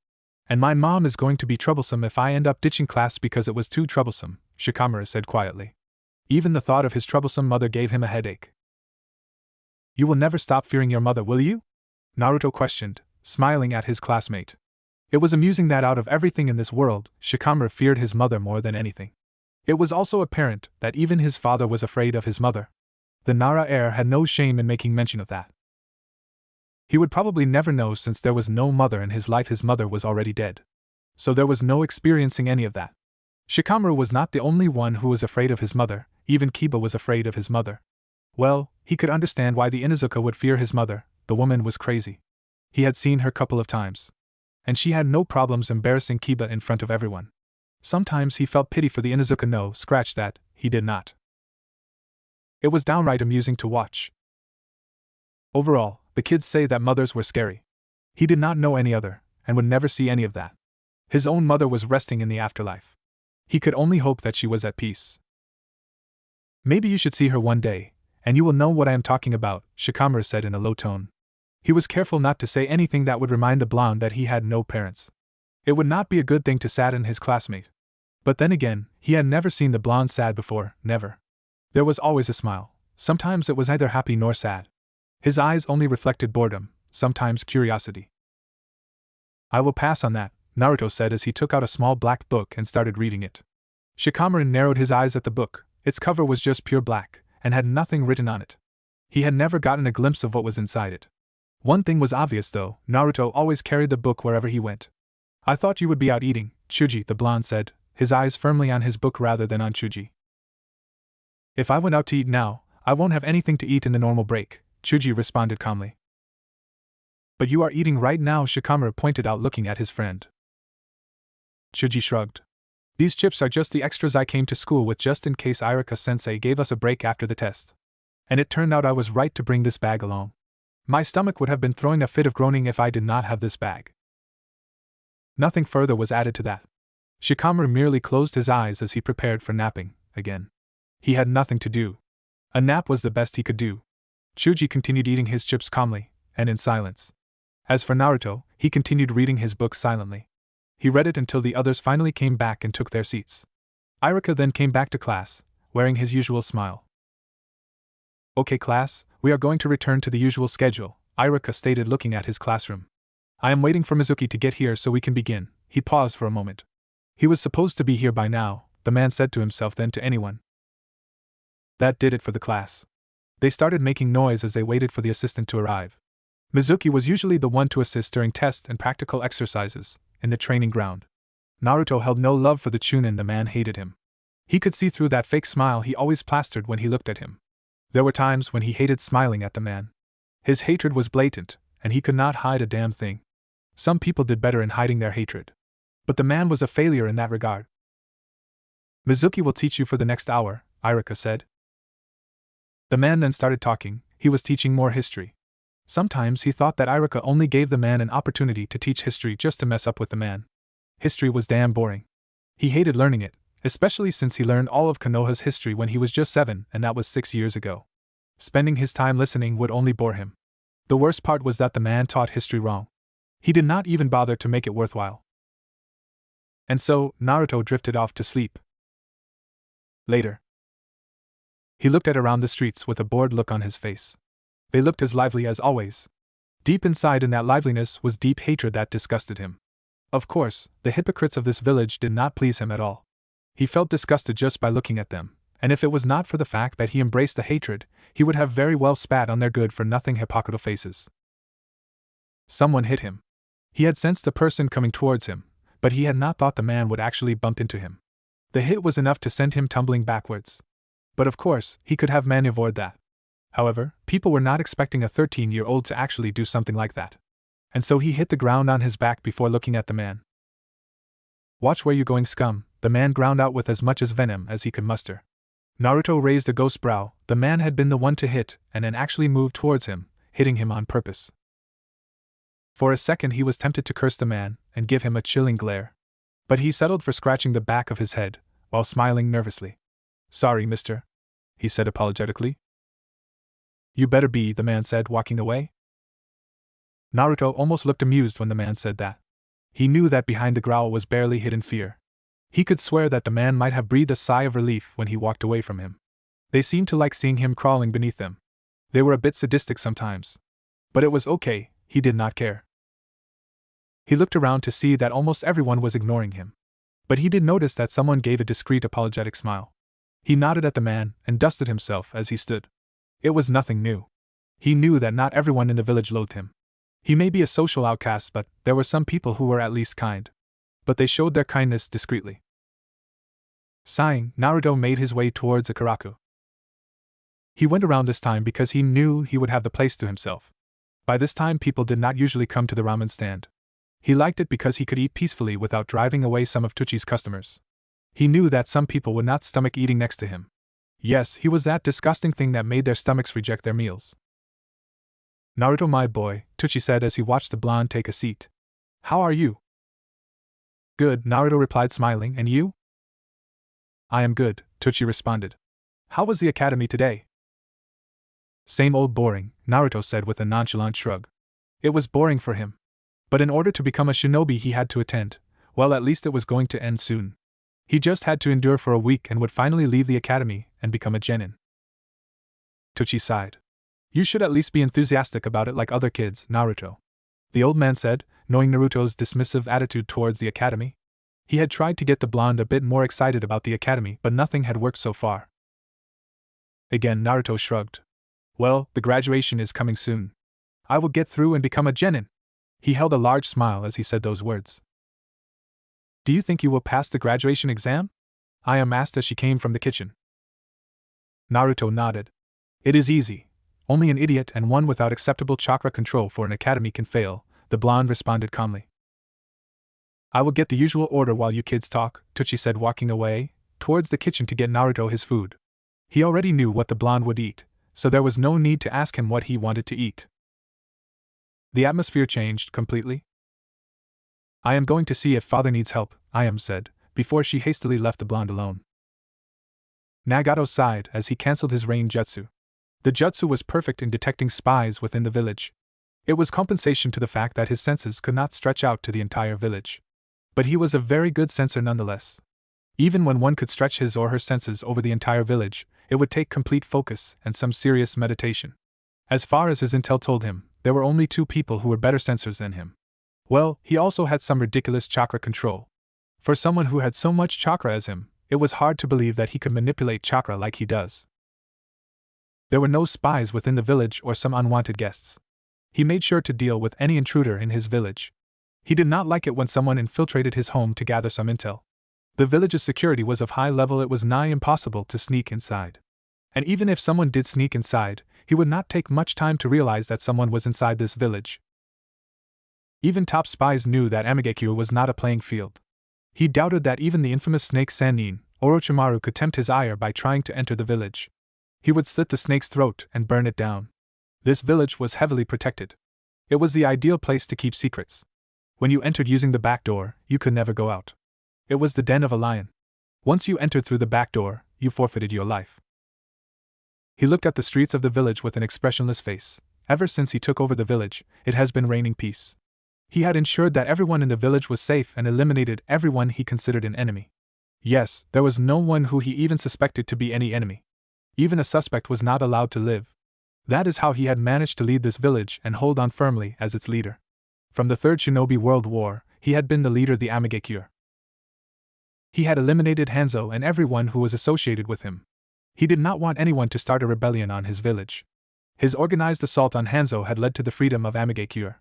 And my mom is going to be troublesome if I end up ditching class because it was too troublesome, Shikamaru said quietly. Even the thought of his troublesome mother gave him a headache. You will never stop fearing your mother, will you? Naruto questioned, smiling at his classmate. It was amusing that out of everything in this world, Shikamaru feared his mother more than anything. It was also apparent that even his father was afraid of his mother. The Nara heir had no shame in making mention of that. He would probably never know, since there was no mother in his life. His mother was already dead. So there was no experiencing any of that. Shikamaru was not the only one who was afraid of his mother. Even Kiba was afraid of his mother. Well, he could understand why the Inuzuka would fear his mother. The woman was crazy. He had seen her couple of times. And she had no problems embarrassing Kiba in front of everyone. Sometimes he felt pity for the Inuzuka. No, scratch that, he did not. It was downright amusing to watch. Overall, the kids say that mothers were scary. He did not know any other, and would never see any of that. His own mother was resting in the afterlife. He could only hope that she was at peace. Maybe you should see her one day, and you will know what I am talking about, Shikamaru said in a low tone. He was careful not to say anything that would remind the blonde that he had no parents. It would not be a good thing to sadden his classmate. But then again, he had never seen the blonde sad before, never. There was always a smile. Sometimes it was neither happy nor sad. His eyes only reflected boredom, sometimes curiosity. I will pass on that, Naruto said as he took out a small black book and started reading it. Shikamaru narrowed his eyes at the book. Its cover was just pure black, and had nothing written on it. He had never gotten a glimpse of what was inside it. One thing was obvious though, Naruto always carried the book wherever he went. I thought you would be out eating, Chuji, the blonde said, his eyes firmly on his book rather than on Chuji. If I went out to eat now, I won't have anything to eat in the normal break, Chuji responded calmly. But you are eating right now, Shikamaru pointed out, looking at his friend. Chuji shrugged. These chips are just the extras I came to school with just in case Irika-sensei gave us a break after the test. And it turned out I was right to bring this bag along. My stomach would have been throwing a fit of groaning if I did not have this bag. Nothing further was added to that. Shikamaru merely closed his eyes as he prepared for napping again. He had nothing to do. A nap was the best he could do. Chuji continued eating his chips calmly, and in silence. As for Naruto, he continued reading his book silently. He read it until the others finally came back and took their seats. Irika then came back to class, wearing his usual smile. Okay class, we are going to return to the usual schedule, Irika stated, looking at his classroom. I am waiting for Mizuki to get here so we can begin. He paused for a moment. He was supposed to be here by now, the man said to himself, then to anyone. That did it for the class. They started making noise as they waited for the assistant to arrive. Mizuki was usually the one to assist during tests and practical exercises in the training ground. Naruto held no love for the Chunin. The man hated him. He could see through that fake smile he always plastered when he looked at him. There were times when he hated smiling at the man. His hatred was blatant, and he could not hide a damn thing. Some people did better in hiding their hatred. But the man was a failure in that regard. Mizuki will teach you for the next hour, Irika said. The man then started talking. He was teaching more history. Sometimes he thought that Irika only gave the man an opportunity to teach history just to mess up with the man. History was damn boring. He hated learning it, especially since he learned all of Konoha's history when he was just 7, and that was 6 years ago. Spending his time listening would only bore him. The worst part was that the man taught history wrong. He did not even bother to make it worthwhile. And so, Naruto drifted off to sleep. Later, he looked around the streets with a bored look on his face. They looked as lively as always. Deep inside in that liveliness was deep hatred that disgusted him. Of course, the hypocrites of this village did not please him at all. He felt disgusted just by looking at them, and if it was not for the fact that he embraced the hatred, he would have very well spat on their good-for-nothing hypocritical faces. Someone hit him. He had sensed a person coming towards him, but he had not thought the man would actually bump into him. The hit was enough to send him tumbling backwards. But of course, he could have maneuvered that. However, people were not expecting a 13-year-old to actually do something like that. And so he hit the ground on his back before looking at the man. Watch where you're going, scum, the man ground out with as much as venom as he could muster. Naruto raised a ghost brow. The man had been the one to hit, and then actually moved towards him, hitting him on purpose. For a second he was tempted to curse the man, and give him a chilling glare. But he settled for scratching the back of his head, while smiling nervously. Sorry, mister, he said apologetically. You better be, the man said, walking away. Naruto almost looked amused when the man said that. He knew that behind the growl was barely hidden fear. He could swear that the man might have breathed a sigh of relief when he walked away from him. They seemed to like seeing him crawling beneath them. They were a bit sadistic sometimes. But it was okay, he did not care. He looked around to see that almost everyone was ignoring him. But he did notice that someone gave a discreet apologetic smile. He nodded at the man and dusted himself as he stood. It was nothing new. He knew that not everyone in the village loathed him. He may be a social outcast, but there were some people who were at least kind. But they showed their kindness discreetly. Sighing, Naruto made his way towards a karaku. He went around this time because he knew he would have the place to himself. By this time people did not usually come to the ramen stand. He liked it because he could eat peacefully without driving away some of Tuchi's customers. He knew that some people would not stomach eating next to him. Yes, he was that disgusting thing that made their stomachs reject their meals. Naruto, my boy, Tuchi said as he watched the blonde take a seat. How are you? Good, Naruto replied smiling, and you? I am good, Tuchi responded. How was the academy today? Same old boring, Naruto said with a nonchalant shrug. It was boring for him. But in order to become a shinobi he had to attend. Well, at least it was going to end soon. He just had to endure for a week and would finally leave the academy and become a genin. Tuchi sighed. You should at least be enthusiastic about it like other kids, Naruto. The old man said, knowing Naruto's dismissive attitude towards the academy. He had tried to get the blonde a bit more excited about the academy, but nothing had worked so far. Again Naruto shrugged. Well, the graduation is coming soon. I will get through and become a genin. He held a large smile as he said those words. Do you think you will pass the graduation exam? Ayame asked as she came from the kitchen. Naruto nodded. It is easy. Only an idiot and one without acceptable chakra control for an academy can fail, the blonde responded calmly. I will get the usual order while you kids talk, Tochi said, walking away towards the kitchen to get Naruto his food. He already knew what the blonde would eat, so there was no need to ask him what he wanted to eat. The atmosphere changed completely. I am going to see if father needs help, Ayam said, before she hastily left the blonde alone. Nagato sighed as he cancelled his rain jutsu. The jutsu was perfect in detecting spies within the village. It was compensation to the fact that his senses could not stretch out to the entire village. But he was a very good sensor nonetheless. Even when one could stretch his or her senses over the entire village, it would take complete focus and some serious meditation. As far as his intel told him, there were only 2 people who were better sensors than him. Well, he also had some ridiculous chakra control. For someone who had so much chakra as him, it was hard to believe that he could manipulate chakra like he does. There were no spies within the village or some unwanted guests. He made sure to deal with any intruder in his village. He did not like it when someone infiltrated his home to gather some intel. The village's security was of high level, it was nigh impossible to sneak inside. And even if someone did sneak inside, he would not take much time to realize that someone was inside this village. Even top spies knew that Amagekyo was not a playing field. He doubted that even the infamous snake Sannin, Orochimaru, could tempt his ire by trying to enter the village. He would slit the snake's throat and burn it down. This village was heavily protected. It was the ideal place to keep secrets. When you entered using the back door, you could never go out. It was the den of a lion. Once you entered through the back door, you forfeited your life. He looked at the streets of the village with an expressionless face. Ever since he took over the village, it has been raining peace. He had ensured that everyone in the village was safe and eliminated everyone he considered an enemy. Yes, there was no one who he even suspected to be any enemy. Even a suspect was not allowed to live. That is how he had managed to lead this village and hold on firmly as its leader. From the Third Shinobi World War, he had been the leader of the Amagekyo. He had eliminated Hanzo and everyone who was associated with him. He did not want anyone to start a rebellion on his village. His organized assault on Hanzo had led to the freedom of Amagekyo.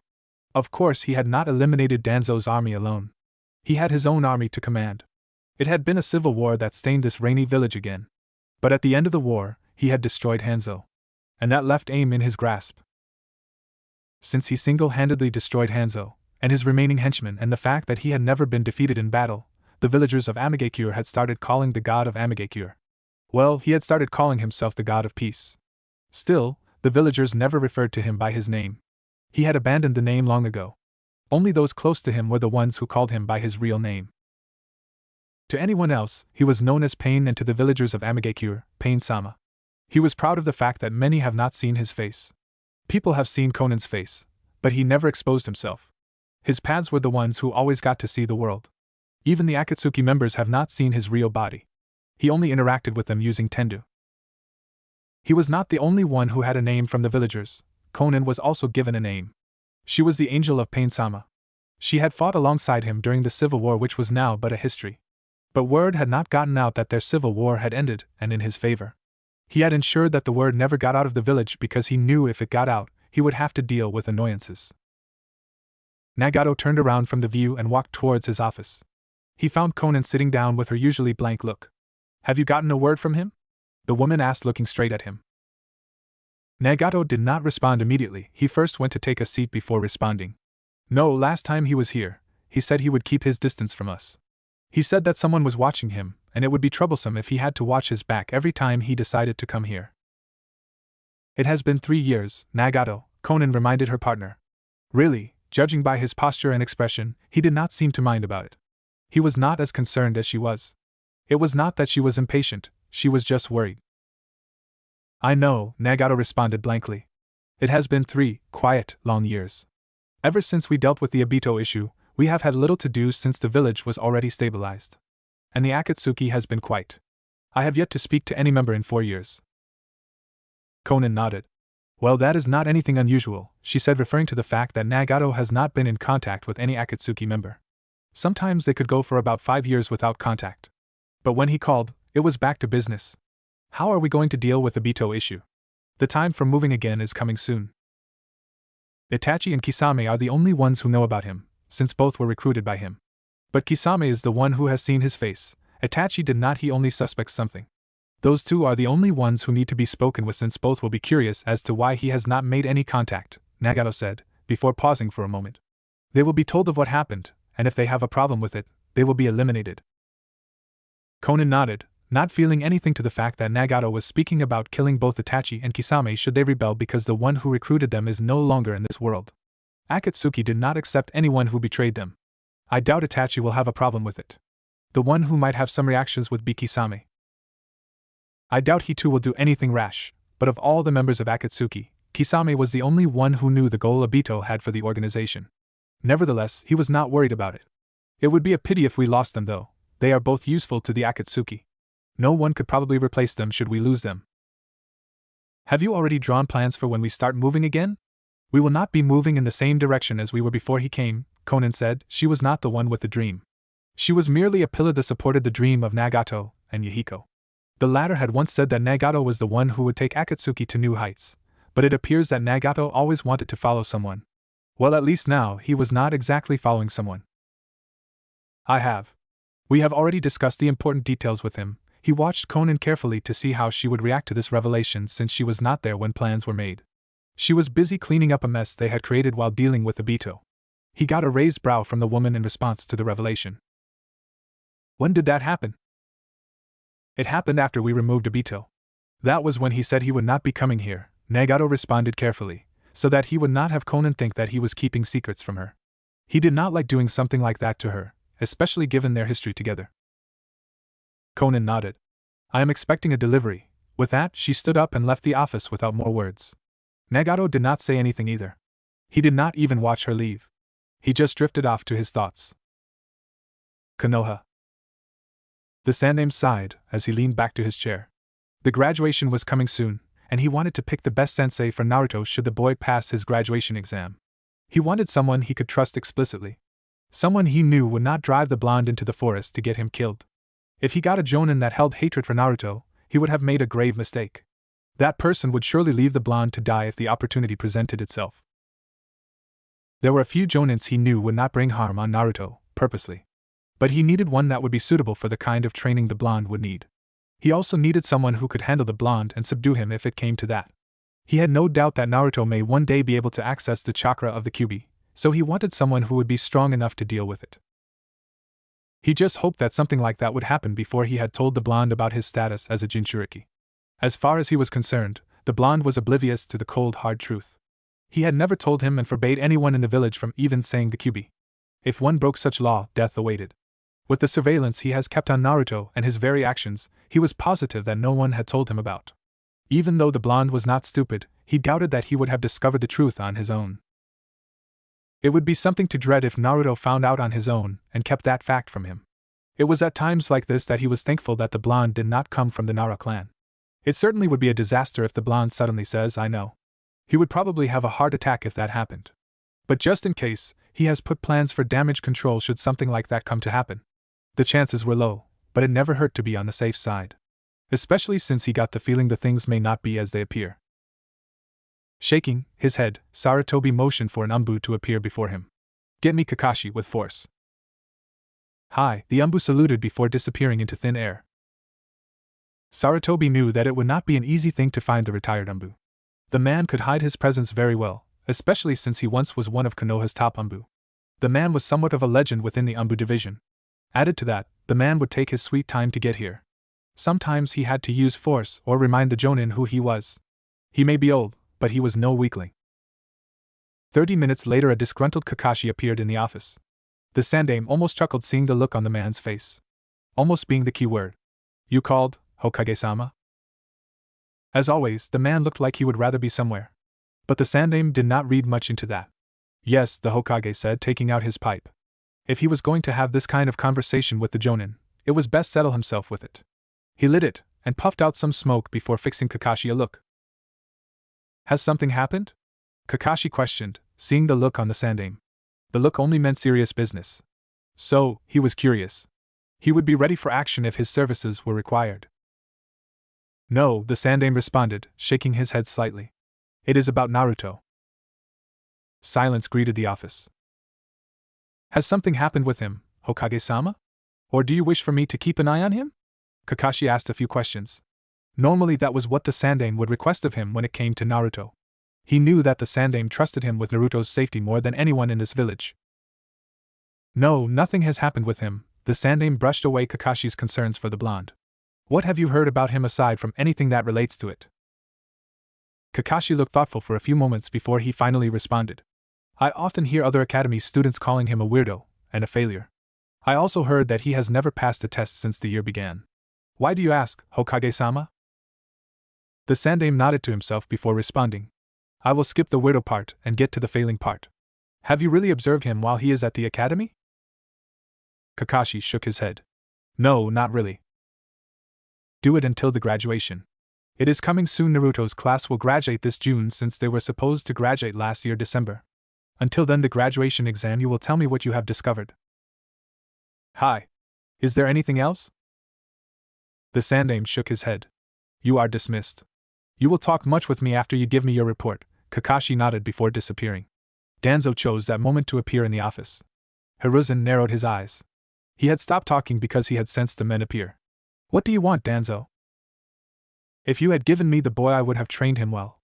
Of course, he had not eliminated Danzo's army alone. He had his own army to command. It had been a civil war that stained this rainy village again. But at the end of the war, he had destroyed Hanzo. And that left aim in his grasp. Since he single-handedly destroyed Hanzo, and his remaining henchmen, and the fact that he had never been defeated in battle, the villagers of Amagekyo had started calling the god of Amagekyo. Well, he had started calling himself the god of peace. Still, the villagers never referred to him by his name. He had abandoned the name long ago. Only those close to him were the ones who called him by his real name. To anyone else, he was known as Pain, and to the villagers of Amagekyo, Pain-sama. He was proud of the fact that many have not seen his face. People have seen Conan's face, but he never exposed himself. His pads were the ones who always got to see the world. Even the Akatsuki members have not seen his real body. He only interacted with them using Tendu. He was not the only one who had a name from the villagers. Conan was also given a name. She was the Angel of Pain-sama. She had fought alongside him during the civil war, which was now but a history. But word had not gotten out that their civil war had ended, and in his favor. He had ensured that the word never got out of the village because he knew if it got out, he would have to deal with annoyances. Nagato turned around from the view and walked towards his office. He found Conan sitting down with her usually blank look. "Have you gotten a word from him?" the woman asked, looking straight at him. Nagato did not respond immediately. He first went to take a seat before responding. "No, last time he was here, he said he would keep his distance from us. He said that someone was watching him, and it would be troublesome if he had to watch his back every time he decided to come here." "It has been 3 years, Nagato," Conan reminded her partner. Really, judging by his posture and expression, he did not seem to mind about it. He was not as concerned as she was. It was not that she was impatient, she was just worried. "I know," Nagato responded blankly. "It has been 3 quiet, long years. Ever since we dealt with the Obito issue, we have had little to do since the village was already stabilized. And the Akatsuki has been quiet. I have yet to speak to any member in 4 years." Conan nodded. "Well, that is not anything unusual," she said, referring to the fact that Nagato has not been in contact with any Akatsuki member. Sometimes they could go for about 5 years without contact. But when he called, it was back to business. "How are we going to deal with the Obito issue? The time for moving again is coming soon." Itachi and Kisame are the only ones who know about him, since both were recruited by him. But Kisame is the one who has seen his face. Itachi did not, he only suspects something. Those two are the only ones who need to be spoken with since both will be curious as to why he has not made any contact, Nagato said, before pausing for a moment. They will be told of what happened, and if they have a problem with it, they will be eliminated. Conan nodded, not feeling anything to the fact that Nagato was speaking about killing both Itachi and Kisame should they rebel because the one who recruited them is no longer in this world. Akatsuki did not accept anyone who betrayed them. I doubt Itachi will have a problem with it. The one who might have some reactions would be Kisame. I doubt he too will do anything rash, but of all the members of Akatsuki, Kisame was the only one who knew the goal Obito had for the organization. Nevertheless, he was not worried about it. It would be a pity if we lost them though. They are both useful to the Akatsuki. No one could probably replace them should we lose them. Have you already drawn plans for when we start moving again? We will not be moving in the same direction as we were before he came, Conan said. She was not the one with the dream. She was merely a pillar that supported the dream of Nagato and Yahiko. The latter had once said that Nagato was the one who would take Akatsuki to new heights, but it appears that Nagato always wanted to follow someone. Well, at least now he was not exactly following someone. I have. We have already discussed the important details with him. He watched Conan carefully to see how she would react to this revelation since she was not there when plans were made. She was busy cleaning up a mess they had created while dealing with Obito. He got a raised brow from the woman in response to the revelation. When did that happen? It happened after we removed Obito. That was when he said he would not be coming here, Nagato responded carefully, so that he would not have Conan think that he was keeping secrets from her. He did not like doing something like that to her, especially given their history together. Conan nodded. I am expecting a delivery. With that, she stood up and left the office without more words. Nagato did not say anything either. He did not even watch her leave. He just drifted off to his thoughts. Konoha. The Sandaime sighed as he leaned back to his chair. The graduation was coming soon, and he wanted to pick the best sensei for Naruto should the boy pass his graduation exam. He wanted someone he could trust explicitly. Someone he knew would not drive the blonde into the forest to get him killed. If he got a jonin that held hatred for Naruto, he would have made a grave mistake. That person would surely leave the blonde to die if the opportunity presented itself. There were a few jonins he knew would not bring harm on Naruto, purposely. But he needed one that would be suitable for the kind of training the blonde would need. He also needed someone who could handle the blonde and subdue him if it came to that. He had no doubt that Naruto may one day be able to access the chakra of the Kyuubi, so he wanted someone who would be strong enough to deal with it. He just hoped that something like that would happen before he had told the blonde about his status as a Jinchuriki. As far as he was concerned, the blonde was oblivious to the cold hard truth. He had never told him and forbade anyone in the village from even saying the Kyuubi. If one broke such law, death awaited. With the surveillance he has kept on Naruto and his very actions, he was positive that no one had told him about. Even though the blonde was not stupid, he doubted that he would have discovered the truth on his own. It would be something to dread if Naruto found out on his own and kept that fact from him. It was at times like this that he was thankful that the blonde did not come from the Nara clan. It certainly would be a disaster if the blonde suddenly says, I know. He would probably have a heart attack if that happened. But just in case, he has put plans for damage control should something like that come to happen. The chances were low, but it never hurt to be on the safe side. Especially since he got the feeling the things may not be as they appear. Shaking his head, Sarutobi motioned for an Umbu to appear before him. Get me Kakashi with force. Hi, the Umbu saluted before disappearing into thin air. Sarutobi knew that it would not be an easy thing to find the retired Umbu. The man could hide his presence very well, especially since he once was one of Konoha's top Umbu. The man was somewhat of a legend within the Umbu division. Added to that, the man would take his sweet time to get here. Sometimes he had to use force or remind the Jonin who he was. He may be old, but he was no weakling. 30 minutes later a disgruntled Kakashi appeared in the office. The Sandaime almost chuckled seeing the look on the man's face. Almost being the key word. You called, Hokage-sama? As always, the man looked like he would rather be somewhere. But the Sandaime did not read much into that. Yes, the Hokage said, taking out his pipe. If he was going to have this kind of conversation with the Jonin, it was best settle himself with it. He lit it, and puffed out some smoke before fixing Kakashi a look. Has something happened? Kakashi questioned, seeing the look on the Sandaime. The look only meant serious business. So, he was curious. He would be ready for action if his services were required. No, the Sandaime responded, shaking his head slightly. It is about Naruto. Silence greeted the office. Has something happened with him, Hokage-sama? Or do you wish for me to keep an eye on him? Kakashi asked a few questions. Normally that was what the Sandaime would request of him when it came to Naruto. He knew that the Sandaime trusted him with Naruto's safety more than anyone in this village. No, nothing has happened with him, the Sandaime brushed away Kakashi's concerns for the blonde. What have you heard about him aside from anything that relates to it? Kakashi looked thoughtful for a few moments before he finally responded. I often hear other academy students calling him a weirdo and a failure. I also heard that he has never passed a test since the year began. Why do you ask, Hokage-sama? The Sandaime nodded to himself before responding. I will skip the weirdo part and get to the failing part. Have you really observed him while he is at the academy? Kakashi shook his head. No, not really. Do it until the graduation. It is coming soon. Naruto's class will graduate this June since they were supposed to graduate last year December. Until then, the graduation exam, you will tell me what you have discovered. Hi. Is there anything else? The Sandaime shook his head. You are dismissed. You will talk much with me after you give me your report. Kakashi nodded before disappearing. Danzo chose that moment to appear in the office. Hiruzen narrowed his eyes. He had stopped talking because he had sensed the men appear. What do you want, Danzo? If you had given me the boy, I would have trained him well.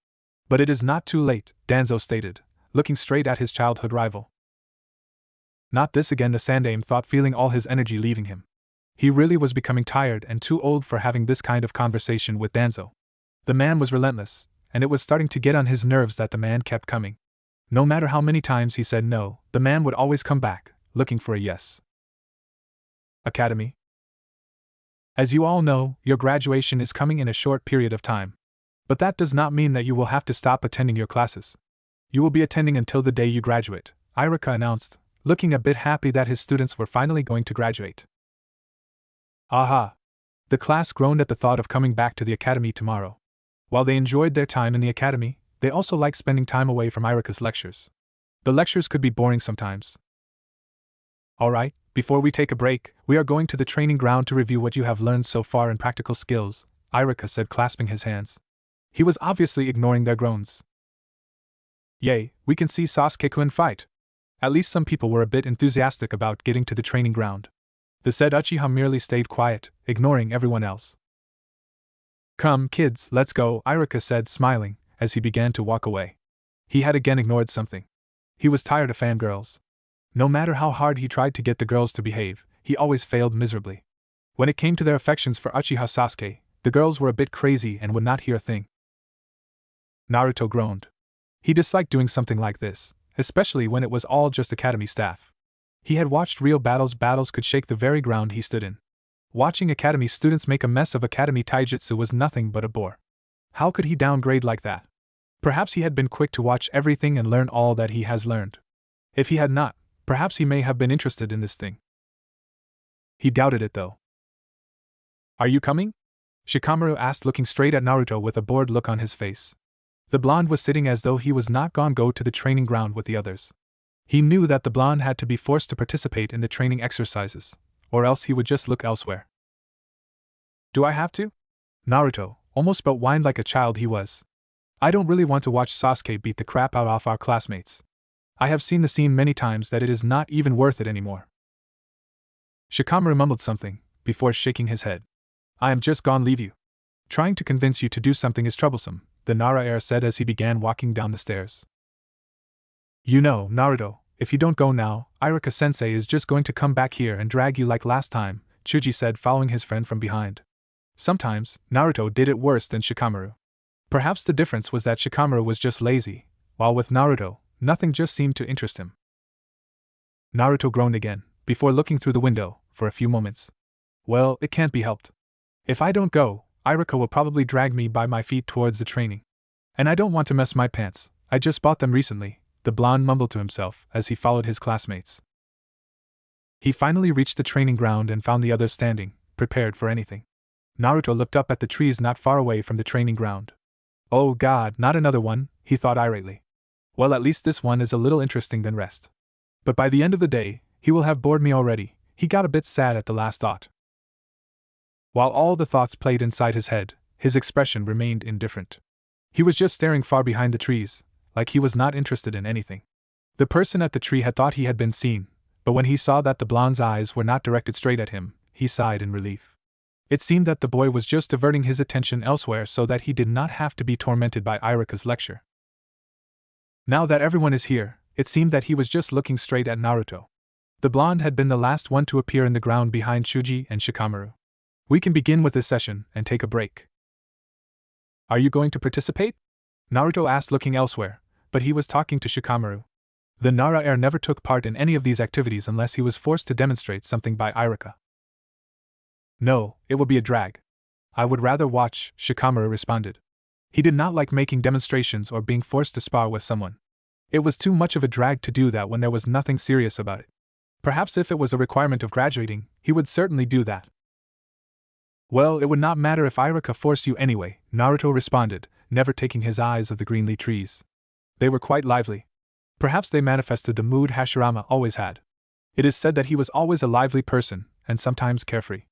But it is not too late, Danzo stated, looking straight at his childhood rival. Not this again, the Sandaime thought, feeling all his energy leaving him. He really was becoming tired and too old for having this kind of conversation with Danzo. The man was relentless, and it was starting to get on his nerves that the man kept coming. No matter how many times he said no, the man would always come back, looking for a yes. Academy. As you all know, your graduation is coming in a short period of time. But that does not mean that you will have to stop attending your classes. You will be attending until the day you graduate, Irika announced, looking a bit happy that his students were finally going to graduate. Aha! The class groaned at the thought of coming back to the academy tomorrow. While they enjoyed their time in the academy, they also liked spending time away from Irika's lectures. The lectures could be boring sometimes. Alright, before we take a break, we are going to the training ground to review what you have learned so far in practical skills, Irika said, clasping his hands. He was obviously ignoring their groans. Yay, we can see Sasuke-kun fight. At least some people were a bit enthusiastic about getting to the training ground. The said Uchiha merely stayed quiet, ignoring everyone else. Come, kids, let's go, Irika said, smiling, as he began to walk away. He had again ignored something. He was tired of fangirls. No matter how hard he tried to get the girls to behave, he always failed miserably. When it came to their affections for Uchiha Sasuke, the girls were a bit crazy and would not hear a thing. Naruto groaned. He disliked doing something like this, especially when it was all just academy staff. He had watched real battles could shake the very ground he stood in. Watching academy students make a mess of academy taijutsu was nothing but a bore. How could he downgrade like that? Perhaps he had been quick to watch everything and learn all that he has learned. If he had not, perhaps he may have been interested in this thing. He doubted it though. Are you coming? Shikamaru asked, looking straight at Naruto with a bored look on his face. The blonde was sitting as though he was not gone go to the training ground with the others. He knew that the blonde had to be forced to participate in the training exercises, or else he would just look elsewhere. Do I have to? Naruto, almost but whined like a child he was. I don't really want to watch Sasuke beat the crap out of our classmates. I have seen the scene many times that it is not even worth it anymore. Shikamaru mumbled something, before shaking his head. I am just gonna leave you. Trying to convince you to do something is troublesome, the Nara heir said as he began walking down the stairs. You know, Naruto, if you don't go now, Irika-sensei is just going to come back here and drag you like last time, Chuji said, following his friend from behind. Sometimes, Naruto did it worse than Shikamaru. Perhaps the difference was that Shikamaru was just lazy, while with Naruto, nothing just seemed to interest him. Naruto groaned again, before looking through the window, for a few moments. Well, it can't be helped. If I don't go, Irika will probably drag me by my feet towards the training. And I don't want to mess my pants, I just bought them recently, the blonde mumbled to himself as he followed his classmates. He finally reached the training ground and found the others standing, prepared for anything. Naruto looked up at the trees not far away from the training ground. Oh god, not another one, he thought irately. Well, at least this one is a little interesting than rest. But by the end of the day, he will have bored me already, he got a bit sad at the last thought. While all the thoughts played inside his head, his expression remained indifferent. He was just staring far behind the trees, like he was not interested in anything. The person at the tree had thought he had been seen, but when he saw that the blonde's eyes were not directed straight at him, he sighed in relief. It seemed that the boy was just diverting his attention elsewhere so that he did not have to be tormented by Irika's lecture. Now that everyone is here, it seemed that he was just looking straight at Naruto. The blonde had been the last one to appear in the ground behind Shuji and Shikamaru. We can begin with this session and take a break. Are you going to participate? Naruto asked, looking elsewhere, but he was talking to Shikamaru. The Nara heir never took part in any of these activities unless he was forced to demonstrate something by Irika. No, it will be a drag. I would rather watch, Shikamaru responded. He did not like making demonstrations or being forced to spar with someone. It was too much of a drag to do that when there was nothing serious about it. Perhaps if it was a requirement of graduating, he would certainly do that. Well, it would not matter if Irika forced you anyway, Naruto responded, never taking his eyes off the greenly trees. They were quite lively. Perhaps they manifested the mood Hashirama always had. It is said that he was always a lively person, and sometimes carefree.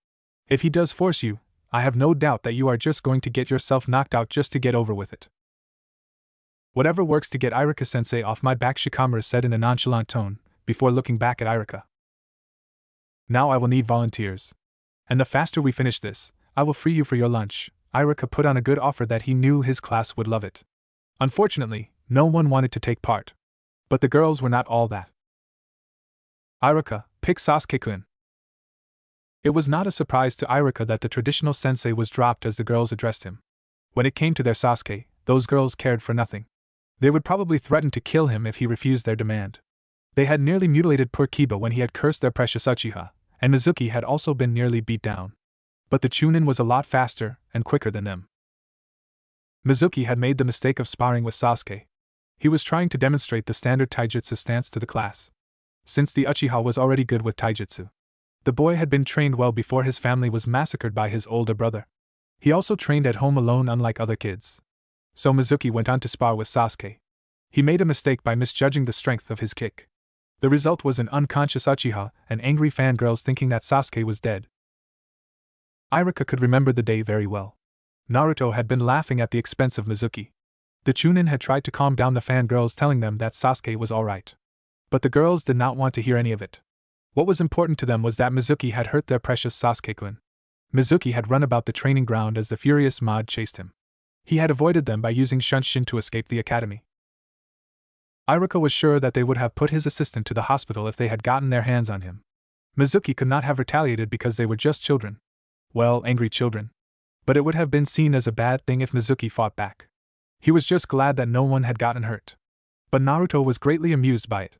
If he does force you, I have no doubt that you are just going to get yourself knocked out just to get over with it. Whatever works to get Irika-sensei off my back, Shikamaru said in a nonchalant tone, before looking back at Irika. Now I will need volunteers. And the faster we finish this, I will free you for your lunch. Irika put on a good offer that he knew his class would love it. Unfortunately, no one wanted to take part. But the girls were not all that. Irika, pick Sasuke-kun. It was not a surprise to Irika that the traditional sensei was dropped as the girls addressed him. When it came to their Sasuke, those girls cared for nothing. They would probably threaten to kill him if he refused their demand. They had nearly mutilated poor Kiba when he had cursed their precious Uchiha, and Mizuki had also been nearly beat down. But the Chunin was a lot faster and quicker than them. Mizuki had made the mistake of sparring with Sasuke. He was trying to demonstrate the standard taijutsu stance to the class. Since the Uchiha was already good with taijutsu, the boy had been trained well before his family was massacred by his older brother. He also trained at home alone, unlike other kids. So Mizuki went on to spar with Sasuke. He made a mistake by misjudging the strength of his kick. The result was an unconscious Uchiha and angry fangirls thinking that Sasuke was dead. Irika could remember the day very well. Naruto had been laughing at the expense of Mizuki. The Chunin had tried to calm down the fangirls, telling them that Sasuke was alright. But the girls did not want to hear any of it. What was important to them was that Mizuki had hurt their precious Sasuke-kun. Mizuki had run about the training ground as the furious mob chased him. He had avoided them by using Shunshin to escape the academy. Irika was sure that they would have put his assistant to the hospital if they had gotten their hands on him. Mizuki could not have retaliated because they were just children. Well, angry children. But it would have been seen as a bad thing if Mizuki fought back. He was just glad that no one had gotten hurt. But Naruto was greatly amused by it.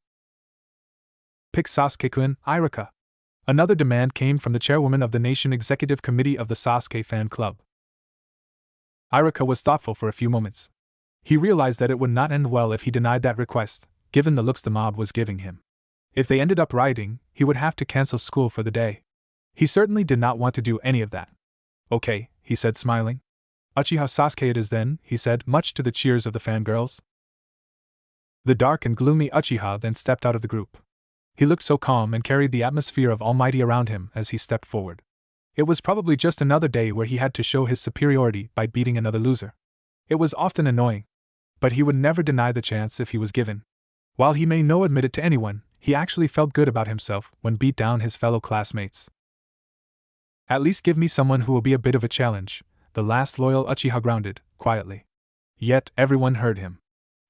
Pick Sasuke-kun, Irika. Another demand came from the chairwoman of the Nation Executive Committee of the Sasuke Fan Club. Irika was thoughtful for a few moments. He realized that it would not end well if he denied that request, given the looks the mob was giving him. If they ended up rioting, he would have to cancel school for the day. He certainly did not want to do any of that. Okay, he said, smiling. Uchiha Sasuke it is then, he said, much to the cheers of the fangirls. The dark and gloomy Uchiha then stepped out of the group. He looked so calm and carried the atmosphere of almighty around him as he stepped forward. It was probably just another day where he had to show his superiority by beating another loser. It was often annoying. But he would never deny the chance if he was given. While he may not admit it to anyone, he actually felt good about himself when beat down his fellow classmates. At least give me someone who will be a bit of a challenge, the last loyal Uchiha grounded, quietly. Yet everyone heard him.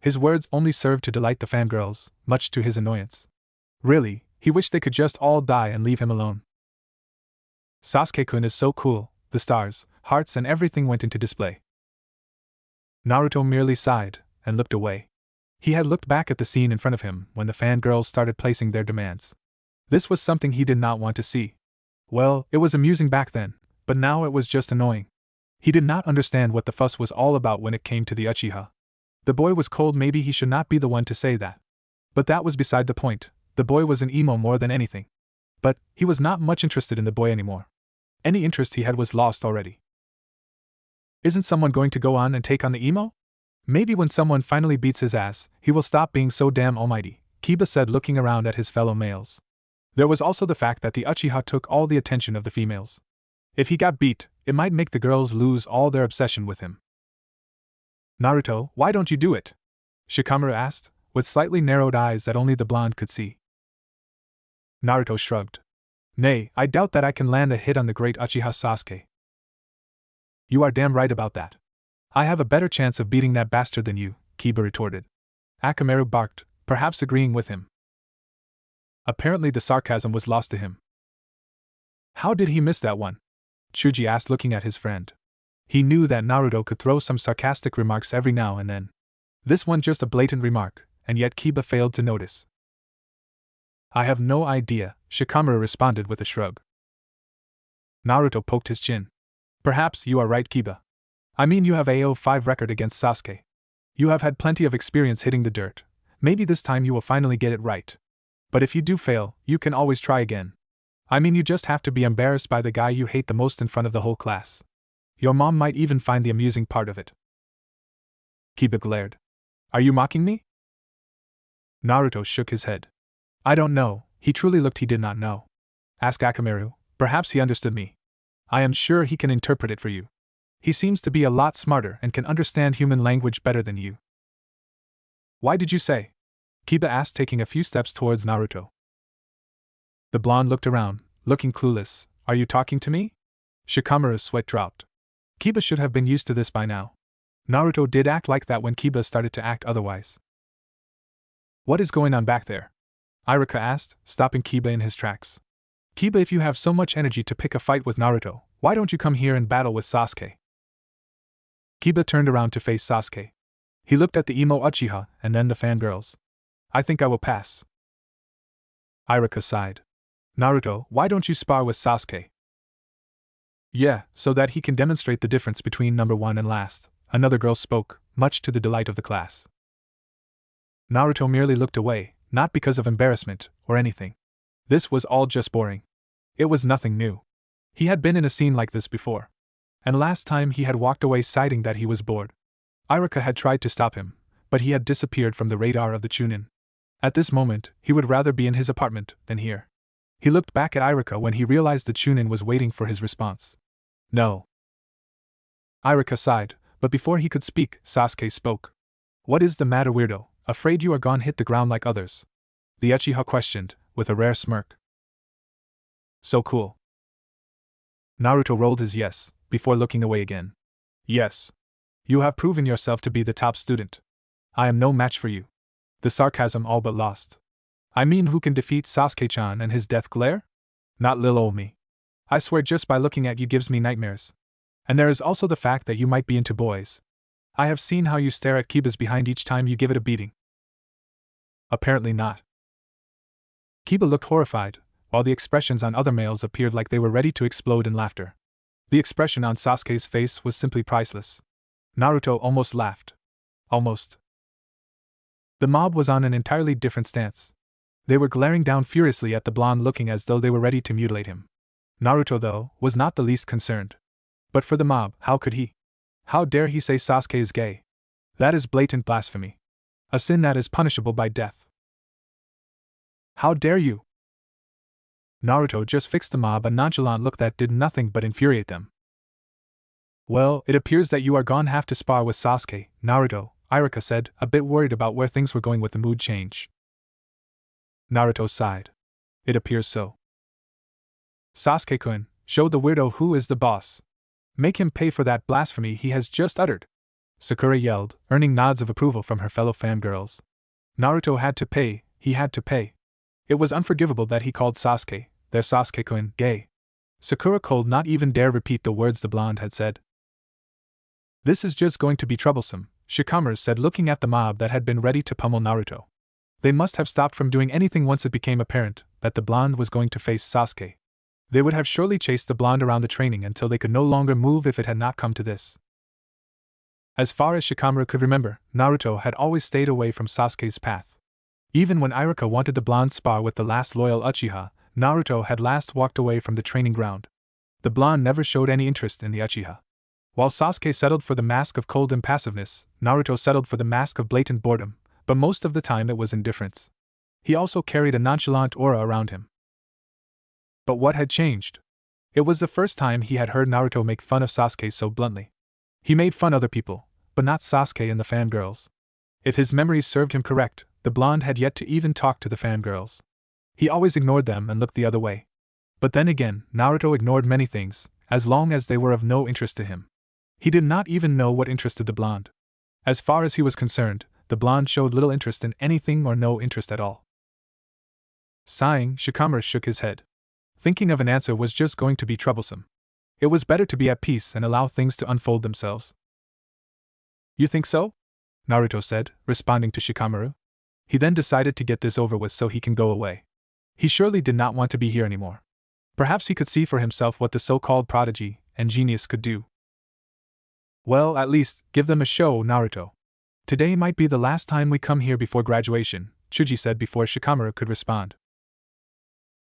His words only served to delight the fangirls, much to his annoyance. Really, he wished they could just all die and leave him alone. Sasuke-kun is so cool, the stars, hearts and everything went into display. Naruto merely sighed and looked away. He had looked back at the scene in front of him when the fangirls started placing their demands. This was something he did not want to see. Well, it was amusing back then, but now it was just annoying. He did not understand what the fuss was all about when it came to the Uchiha. The boy was cold, maybe he should not be the one to say that. But that was beside the point. The boy was an emo more than anything. But he was not much interested in the boy anymore. Any interest he had was lost already. Isn't someone going to go on and take on the emo? Maybe when someone finally beats his ass, he will stop being so damn almighty, Kiba said, looking around at his fellow males. There was also the fact that the Uchiha took all the attention of the females. If he got beat, it might make the girls lose all their obsession with him. Naruto, why don't you do it? Shikamaru asked, with slightly narrowed eyes that only the blonde could see. Naruto shrugged. Nay, I doubt that I can land a hit on the great Uchiha Sasuke. You are damn right about that. I have a better chance of beating that bastard than you, Kiba retorted. Akamaru barked, perhaps agreeing with him. Apparently the sarcasm was lost to him. How did he miss that one? Chuji asked, looking at his friend. He knew that Naruto could throw some sarcastic remarks every now and then. This one just a blatant remark, and yet Kiba failed to notice. I have no idea, Shikamaru responded with a shrug. Naruto poked his chin. Perhaps you are right, Kiba. I mean, you have a 0-5 record against Sasuke. You have had plenty of experience hitting the dirt. Maybe this time you will finally get it right. But if you do fail, you can always try again. I mean, you just have to be embarrassed by the guy you hate the most in front of the whole class. Your mom might even find the amusing part of it. Kiba glared. Are you mocking me? Naruto shook his head. I don't know, he truly looked he did not know. Ask Akamaru, perhaps he understood me. I am sure he can interpret it for you. He seems to be a lot smarter and can understand human language better than you. Why did you say? Kiba asked, taking a few steps towards Naruto. The blonde looked around, looking clueless. Are you talking to me? Shikamaru's sweat dropped. Kiba should have been used to this by now. Naruto did act like that when Kiba started to act otherwise. What is going on back there? Iruka asked, stopping Kiba in his tracks. Kiba, if you have so much energy to pick a fight with Naruto, why don't you come here and battle with Sasuke? Kiba turned around to face Sasuke. He looked at the emo Uchiha and then the fangirls. I think I will pass. Iruka sighed. Naruto, why don't you spar with Sasuke? Yeah, so that he can demonstrate the difference between number one and last, another girl spoke, much to the delight of the class. Naruto merely looked away, not because of embarrassment or anything. This was all just boring. It was nothing new. He had been in a scene like this before. And last time he had walked away citing that he was bored. Iruka had tried to stop him, but he had disappeared from the radar of the Chunin. At this moment, he would rather be in his apartment than here. He looked back at Iruka when he realized the Chunin was waiting for his response. No. Iruka sighed, but before he could speak, Sasuke spoke. What is the matter, weirdo? Afraid you are gone hit the ground like others? The Uchiha questioned, with a rare smirk. So cool. Naruto rolled his yes, before looking away again. Yes. You have proven yourself to be the top student. I am no match for you. The sarcasm all but lost. I mean, who can defeat Sasuke-chan and his death glare? Not lil ol' me. I swear just by looking at you gives me nightmares. And there is also the fact that you might be into boys. I have seen how you stare at Kiba's behind each time you give it a beating. Apparently not. Kiba looked horrified, while the expressions on other males appeared like they were ready to explode in laughter. The expression on Sasuke's face was simply priceless. Naruto almost laughed. Almost. The mob was on an entirely different stance. They were glaring down furiously at the blonde, looking as though they were ready to mutilate him. Naruto, though, was not the least concerned. But for the mob, how could he? How dare he say Sasuke is gay? That is blatant blasphemy. A sin that is punishable by death. How dare you? Naruto just fixed the mob a nonchalant look that did nothing but infuriate them. Well, it appears that you are gonna have to spar with Sasuke, Naruto, Iruka said, a bit worried about where things were going with the mood change. Naruto sighed. It appears so. Sasuke-kun, show the weirdo who is the boss. Make him pay for that blasphemy he has just uttered. Sakura yelled, earning nods of approval from her fellow fangirls. Naruto had to pay, he had to pay. It was unforgivable that he called Sasuke, their Sasuke-kun, gay. Sakura could not even dare repeat the words the blonde had said. This is just going to be troublesome, Shikamaru said, looking at the mob that had been ready to pummel Naruto. They must have stopped from doing anything once it became apparent that the blonde was going to face Sasuke. They would have surely chased the blonde around the training until they could no longer move if it had not come to this. As far as Shikamaru could remember, Naruto had always stayed away from Sasuke's path. Even when Iruka wanted the blonde spar with the last loyal Uchiha, Naruto had last walked away from the training ground. The blonde never showed any interest in the Uchiha. While Sasuke settled for the mask of cold impassiveness, Naruto settled for the mask of blatant boredom, but most of the time it was indifference. He also carried a nonchalant aura around him. But what had changed? It was the first time he had heard Naruto make fun of Sasuke so bluntly. He made fun of other people, but not Sasuke and the fangirls. If his memories served him correct, the blonde had yet to even talk to the fangirls. He always ignored them and looked the other way. But then again, Naruto ignored many things, as long as they were of no interest to him. He did not even know what interested the blonde. As far as he was concerned, the blonde showed little interest in anything or no interest at all. Sighing, Shikamaru shook his head. Thinking of an answer was just going to be troublesome. It was better to be at peace and allow things to unfold themselves. You think so? Naruto said, responding to Shikamaru. He then decided to get this over with so he can go away. He surely did not want to be here anymore. Perhaps he could see for himself what the so-called prodigy and genius could do. Well, at least, give them a show, Naruto. Today might be the last time we come here before graduation, Chuji said before Shikamaru could respond.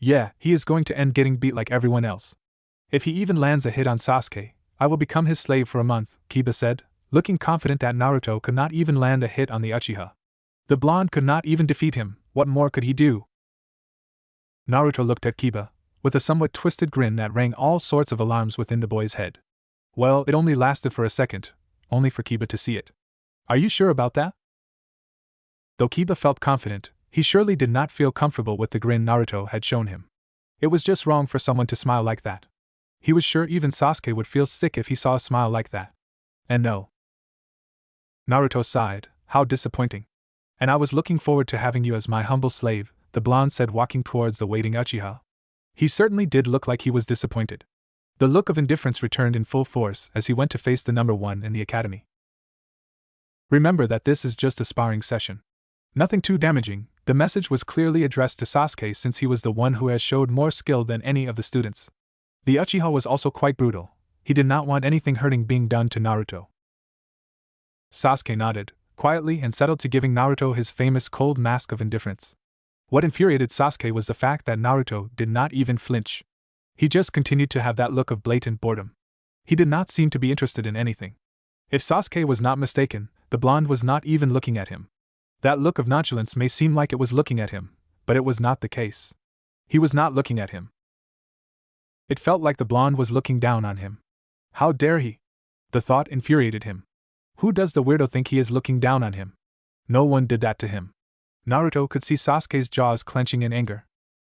Yeah, he is going to end getting beat like everyone else. If he even lands a hit on Sasuke, I will become his slave for a month, Kiba said, looking confident that Naruto could not even land a hit on the Uchiha. The blonde could not even defeat him, what more could he do? Naruto looked at Kiba, with a somewhat twisted grin that rang all sorts of alarms within the boy's head. Well, it only lasted for a second, only for Kiba to see it. Are you sure about that? Though Kiba felt confident, he surely did not feel comfortable with the grin Naruto had shown him. It was just wrong for someone to smile like that. He was sure even Sasuke would feel sick if he saw a smile like that. And no. Naruto sighed, how disappointing. And I was looking forward to having you as my humble slave, the blonde said walking towards the waiting Uchiha. He certainly did look like he was disappointed. The look of indifference returned in full force as he went to face the number one in the academy. Remember that this is just a sparring session. Nothing too damaging. The message was clearly addressed to Sasuke since he was the one who has showed more skill than any of the students. The Uchiha was also quite brutal. He did not want anything hurting being done to Naruto. Sasuke nodded, quietly and settled to giving Naruto his famous cold mask of indifference. What infuriated Sasuke was the fact that Naruto did not even flinch. He just continued to have that look of blatant boredom. He did not seem to be interested in anything. If Sasuke was not mistaken, the blonde was not even looking at him. That look of nonchalance may seem like it was looking at him, but it was not the case. He was not looking at him. It felt like the blonde was looking down on him. How dare he? The thought infuriated him. Who does the weirdo think he is looking down on him? No one did that to him. Naruto could see Sasuke's jaws clenching in anger.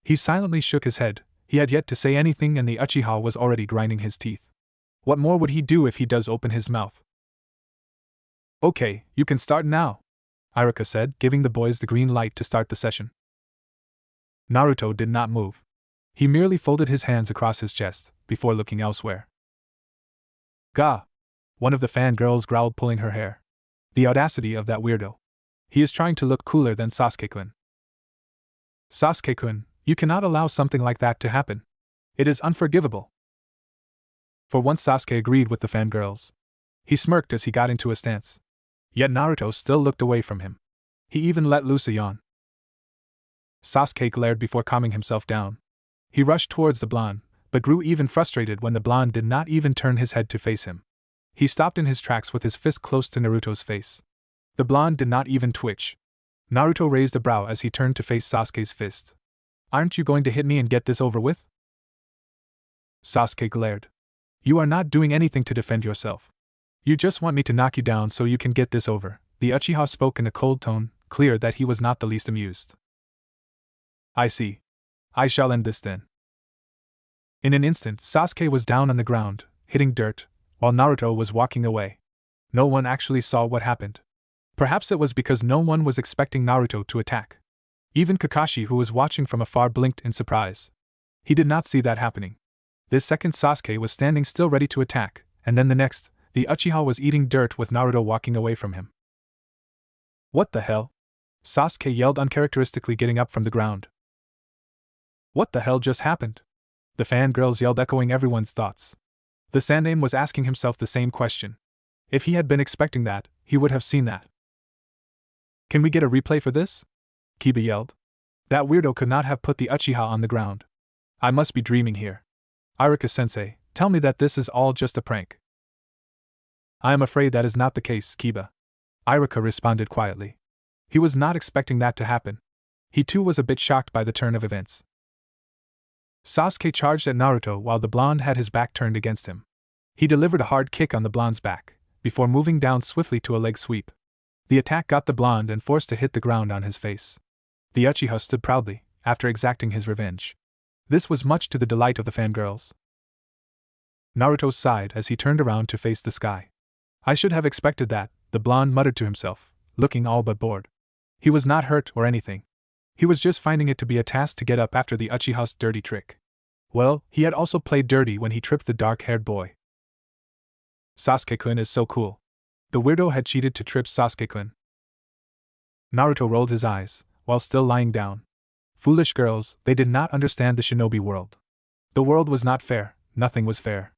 He silently shook his head. He had yet to say anything and the Uchiha was already grinding his teeth. What more would he do if he does open his mouth? Okay, you can start now, Iruka said, giving the boys the green light to start the session. Naruto did not move. He merely folded his hands across his chest, before looking elsewhere. Gah! One of the fangirls growled, pulling her hair. The audacity of that weirdo. He is trying to look cooler than Sasuke-kun. Sasuke-kun, you cannot allow something like that to happen. It is unforgivable. For once Sasuke agreed with the fangirls. He smirked as he got into a stance. Yet Naruto still looked away from him. He even let loose a yawn. Sasuke glared before calming himself down. He rushed towards the blonde, but grew even frustrated when the blonde did not even turn his head to face him. He stopped in his tracks with his fist close to Naruto's face. The blonde did not even twitch. Naruto raised a brow as he turned to face Sasuke's fist. Aren't you going to hit me and get this over with? Sasuke glared. You are not doing anything to defend yourself. You just want me to knock you down so you can get this over. The Uchiha spoke in a cold tone, clear that he was not the least amused. I see. I shall end this then. In an instant, Sasuke was down on the ground, hitting dirt, while Naruto was walking away. No one actually saw what happened. Perhaps it was because no one was expecting Naruto to attack. Even Kakashi, who was watching from afar, blinked in surprise. He did not see that happening. This second, Sasuke was standing still ready to attack, and then the next, the Uchiha was eating dirt with Naruto walking away from him. What the hell? Sasuke yelled uncharacteristically, getting up from the ground. What the hell just happened? The fangirls yelled, echoing everyone's thoughts. The Sandaime was asking himself the same question. If he had been expecting that, he would have seen that. Can we get a replay for this? Kiba yelled. That weirdo could not have put the Uchiha on the ground. I must be dreaming here. Iruka-sensei, tell me that this is all just a prank. I am afraid that is not the case, Kiba. Iruka responded quietly. He was not expecting that to happen. He too was a bit shocked by the turn of events. Sasuke charged at Naruto while the blonde had his back turned against him. He delivered a hard kick on the blonde's back, before moving down swiftly to a leg sweep. The attack got the blonde and forced to hit the ground on his face. The Uchiha stood proudly, after exacting his revenge. This was much to the delight of the fangirls. Naruto sighed as he turned around to face the sky. I should have expected that, the blonde muttered to himself, looking all but bored. He was not hurt or anything. He was just finding it to be a task to get up after the Uchiha's dirty trick. Well, he had also played dirty when he tripped the dark-haired boy. Sasuke-kun is so cool. The weirdo had cheated to trip Sasuke-kun. Naruto rolled his eyes, while still lying down. Foolish girls, they did not understand the shinobi world. The world was not fair, nothing was fair.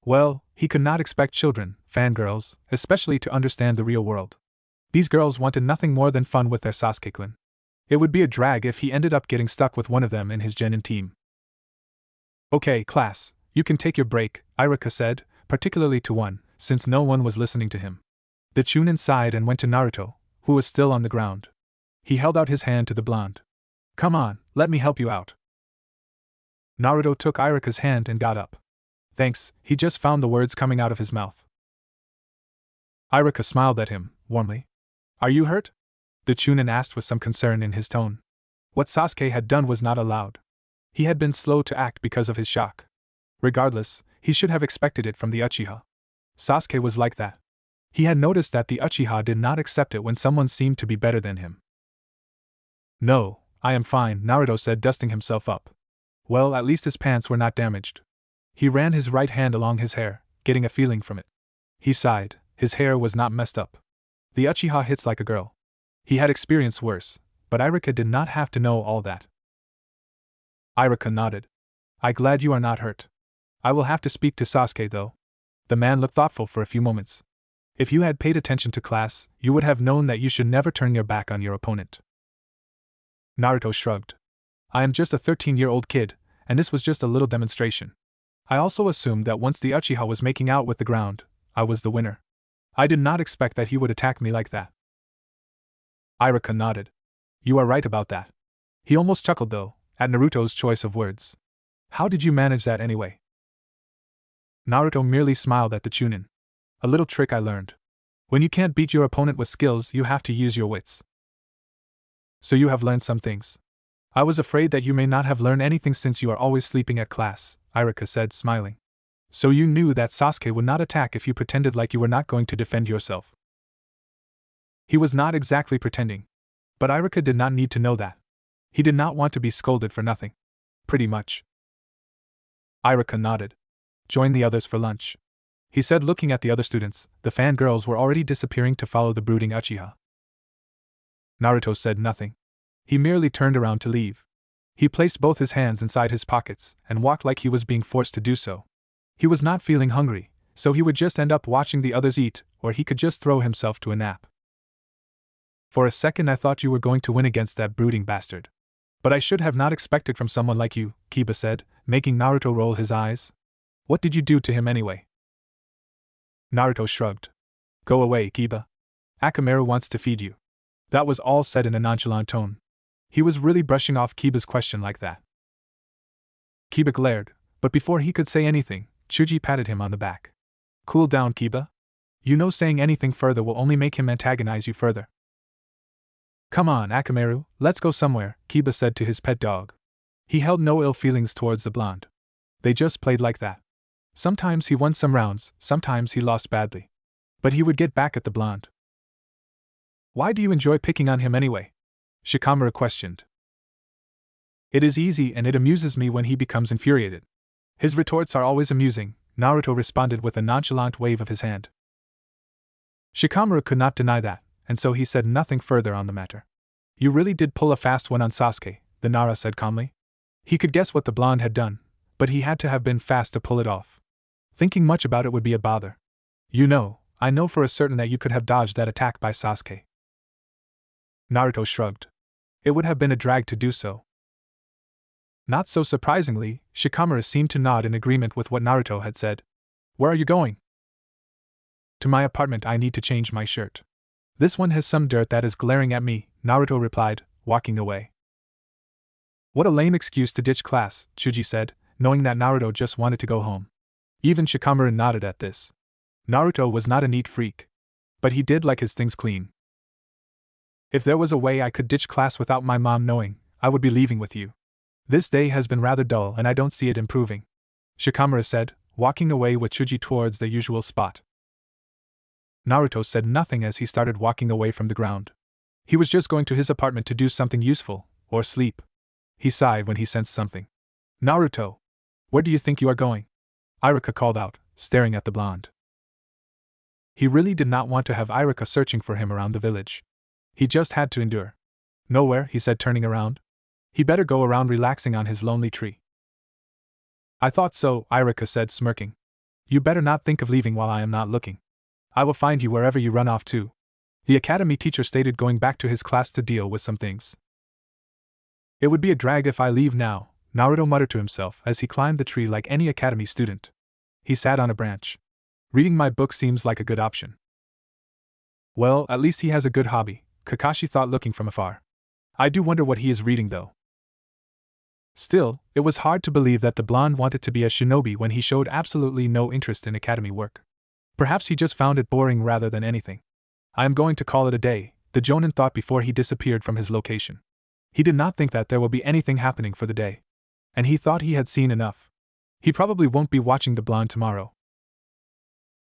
Well, he could not expect children, fangirls, especially to understand the real world. These girls wanted nothing more than fun with their Sasuke-kun. It would be a drag if he ended up getting stuck with one of them in his genin team. Okay, class, you can take your break, Iruka said, particularly to one, since no one was listening to him. The Chunin sighed and went to Naruto, who was still on the ground. He held out his hand to the blonde. Come on, let me help you out. Naruto took Iruka's hand and got up. Thanks, he just found the words coming out of his mouth. Iruka smiled at him, warmly. Are you hurt? The Chunin asked with some concern in his tone. What Sasuke had done was not allowed. He had been slow to act because of his shock. Regardless, he should have expected it from the Uchiha. Sasuke was like that. He had noticed that the Uchiha did not accept it when someone seemed to be better than him. No, I am fine, Naruto said, dusting himself up. Well, at least his pants were not damaged. He ran his right hand along his hair, getting a feeling from it. He sighed, his hair was not messed up. The Uchiha hits like a girl. He had experienced worse, but Iruka did not have to know all that. Iruka nodded. I'm glad you are not hurt. I will have to speak to Sasuke though. The man looked thoughtful for a few moments. If you had paid attention to class, you would have known that you should never turn your back on your opponent. Naruto shrugged. I am just a 13-year-old kid, and this was just a little demonstration. I also assumed that once the Uchiha was making out with the ground, I was the winner. I did not expect that he would attack me like that. Iruka nodded. You are right about that. He almost chuckled though, at Naruto's choice of words. How did you manage that anyway? Naruto merely smiled at the Chunin. A little trick I learned. When you can't beat your opponent with skills, you have to use your wits. So you have learned some things. I was afraid that you may not have learned anything since you are always sleeping at class, Iruka said, smiling. So you knew that Sasuke would not attack if you pretended like you were not going to defend yourself. He was not exactly pretending. But Iruka did not need to know that. He did not want to be scolded for nothing. Pretty much. Iruka nodded. Join the others for lunch. He said, looking at the other students. The fangirls were already disappearing to follow the brooding Uchiha. Naruto said nothing. He merely turned around to leave. He placed both his hands inside his pockets and walked like he was being forced to do so. He was not feeling hungry, so he would just end up watching the others eat, or he could just throw himself to a nap. For a second I thought you were going to win against that brooding bastard. But I should have not expected from someone like you, Kiba said, making Naruto roll his eyes. What did you do to him anyway? Naruto shrugged. Go away, Kiba. Akamaru wants to feed you. That was all said in a nonchalant tone. He was really brushing off Kiba's question like that. Kiba glared, but before he could say anything, Chuji patted him on the back. Cool down, Kiba. You know saying anything further will only make him antagonize you further. Come on, Akamaru, let's go somewhere, Kiba said to his pet dog. He held no ill feelings towards the blonde. They just played like that. Sometimes he won some rounds, sometimes he lost badly. But he would get back at the blonde. Why do you enjoy picking on him anyway? Shikamaru questioned. It is easy and it amuses me when he becomes infuriated. His retorts are always amusing, Naruto responded with a nonchalant wave of his hand. Shikamaru could not deny that, and so he said nothing further on the matter. You really did pull a fast one on Sasuke, the Nara said calmly. He could guess what the blonde had done, but he had to have been fast to pull it off. Thinking much about it would be a bother. You know, I know for a certain that you could have dodged that attack by Sasuke. Naruto shrugged. It would have been a drag to do so. Not so surprisingly, Shikamaru seemed to nod in agreement with what Naruto had said. Where are you going? To my apartment. I need to change my shirt. This one has some dirt that is glaring at me, Naruto replied, walking away. What a lame excuse to ditch class, Chuji said, knowing that Naruto just wanted to go home. Even Shikamaru nodded at this. Naruto was not a neat freak. But he did like his things clean. If there was a way I could ditch class without my mom knowing, I would be leaving with you. This day has been rather dull and I don't see it improving. Shikamaru said, walking away with Chuji towards their usual spot. Naruto said nothing as he started walking away from the ground. He was just going to his apartment to do something useful, or sleep. He sighed when he sensed something. Naruto! Where do you think you are going? Iruka called out, staring at the blonde. He really did not want to have Iruka searching for him around the village. He just had to endure. Nowhere, he said, turning around. He better go around relaxing on his lonely tree. I thought so, Iruka said, smirking. You better not think of leaving while I am not looking. I will find you wherever you run off to. The academy teacher stated, going back to his class to deal with some things. It would be a drag if I leave now, Naruto muttered to himself as he climbed the tree like any academy student. He sat on a branch. Reading my book seems like a good option. Well, at least he has a good hobby, Kakashi thought, looking from afar. I do wonder what he is reading though. Still, it was hard to believe that the blonde wanted to be a shinobi when he showed absolutely no interest in academy work. Perhaps he just found it boring rather than anything. I am going to call it a day, the Jonin thought before he disappeared from his location. He did not think that there will be anything happening for the day. And he thought he had seen enough. He probably won't be watching the blonde tomorrow.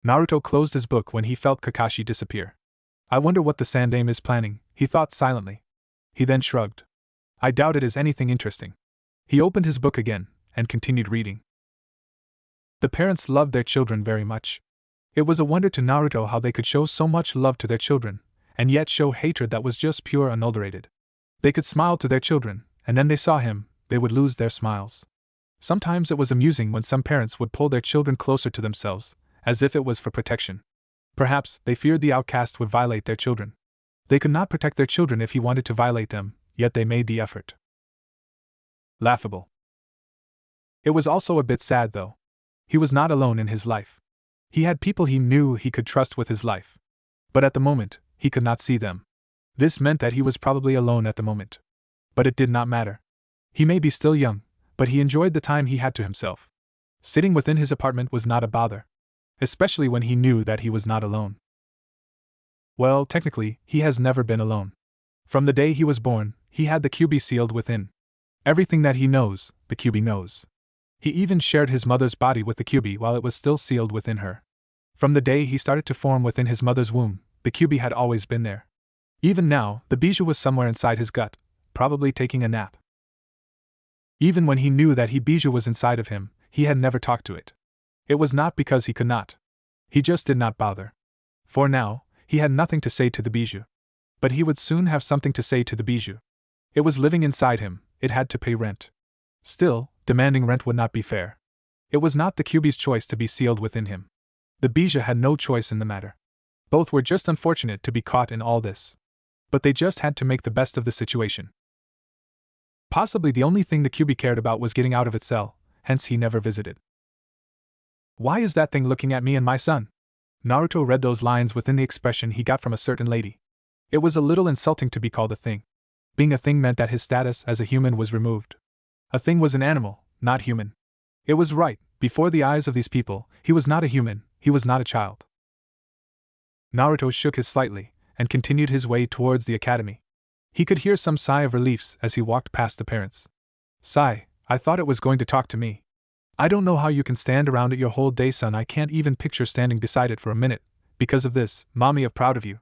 Naruto closed his book when he felt Kakashi disappear. I wonder what the Sandaime is planning, he thought silently. He then shrugged. I doubt it is anything interesting. He opened his book again, and continued reading. The parents loved their children very much. It was a wonder to Naruto how they could show so much love to their children, and yet show hatred that was just pure unadulterated. They could smile to their children, and then they saw him, they would lose their smiles. Sometimes it was amusing when some parents would pull their children closer to themselves, as if it was for protection. Perhaps they feared the outcast would violate their children. They could not protect their children if he wanted to violate them, yet they made the effort. Laughable. It was also a bit sad though. He was not alone in his life. He had people he knew he could trust with his life. But at the moment, he could not see them. This meant that he was probably alone at the moment. But it did not matter. He may be still young, but he enjoyed the time he had to himself. Sitting within his apartment was not a bother. Especially when he knew that he was not alone. Well, technically, he has never been alone. From the day he was born, he had the QB sealed within. Everything that he knows, the QB knows. He even shared his mother's body with the QB while it was still sealed within her. From the day he started to form within his mother's womb, the QB had always been there. Even now, the bijou was somewhere inside his gut, probably taking a nap. Even when he knew that bijou was inside of him, he had never talked to it. It was not because he could not. He just did not bother. For now, he had nothing to say to the bijou. But he would soon have something to say to the bijou. It was living inside him, it had to pay rent. Still, demanding rent would not be fair. It was not the QB's choice to be sealed within him. The bijou had no choice in the matter. Both were just unfortunate to be caught in all this. But they just had to make the best of the situation. Possibly the only thing the QB cared about was getting out of its cell, hence he never visited. Why is that thing looking at me and my son? Naruto read those lines within the expression he got from a certain lady. It was a little insulting to be called a thing. Being a thing meant that his status as a human was removed. A thing was an animal, not human. It was right, before the eyes of these people, he was not a human, he was not a child. Naruto shook his slightly, and continued his way towards the academy. He could hear some sigh of relief as he walked past the parents. Sigh, I thought it was going to talk to me. I don't know how you can stand around it your whole day, son. I can't even picture standing beside it for a minute. Because of this, mommy, I'm proud of you.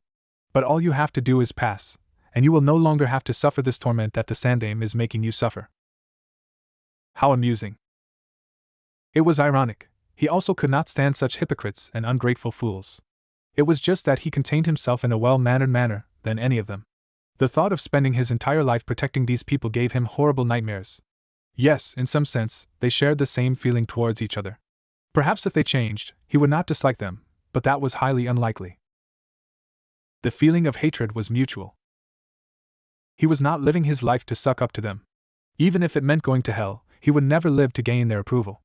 But all you have to do is pass, and you will no longer have to suffer this torment that the Sandaime is making you suffer. How amusing. It was ironic. He also could not stand such hypocrites and ungrateful fools. It was just that he contained himself in a well-mannered manner than any of them. The thought of spending his entire life protecting these people gave him horrible nightmares. Yes, in some sense, they shared the same feeling towards each other. Perhaps if they changed, he would not dislike them, but that was highly unlikely. The feeling of hatred was mutual. He was not living his life to suck up to them. Even if it meant going to hell, he would never live to gain their approval.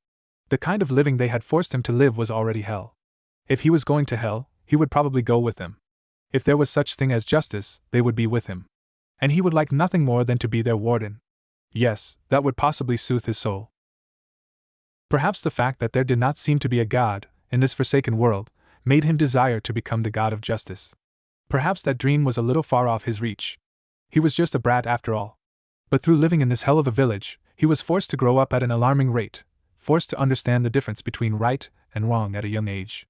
The kind of living they had forced him to live was already hell. If he was going to hell, he would probably go with them. If there was such thing as justice, they would be with him. And he would like nothing more than to be their warden. Yes, that would possibly soothe his soul. Perhaps the fact that there did not seem to be a god, in this forsaken world, made him desire to become the god of justice. Perhaps that dream was a little far off his reach. He was just a brat after all. But through living in this hell of a village, he was forced to grow up at an alarming rate, forced to understand the difference between right and wrong at a young age.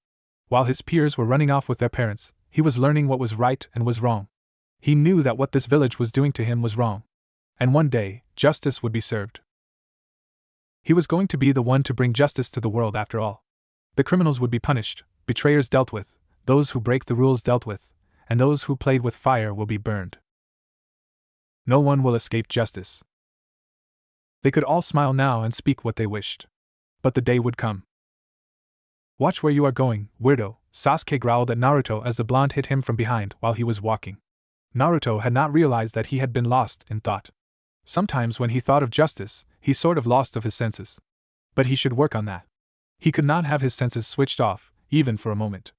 While his peers were running off with their parents, he was learning what was right and was wrong. He knew that what this village was doing to him was wrong. And one day, justice would be served. He was going to be the one to bring justice to the world after all. The criminals would be punished, betrayers dealt with, those who break the rules dealt with, and those who played with fire will be burned. No one will escape justice. They could all smile now and speak what they wished. But the day would come. Watch where you are going, weirdo, Sasuke growled at Naruto as the blonde hit him from behind while he was walking. Naruto had not realized that he had been lost in thought. Sometimes when he thought of justice, he sort of lost of his senses. But he should work on that. He could not have his senses switched off, even for a moment.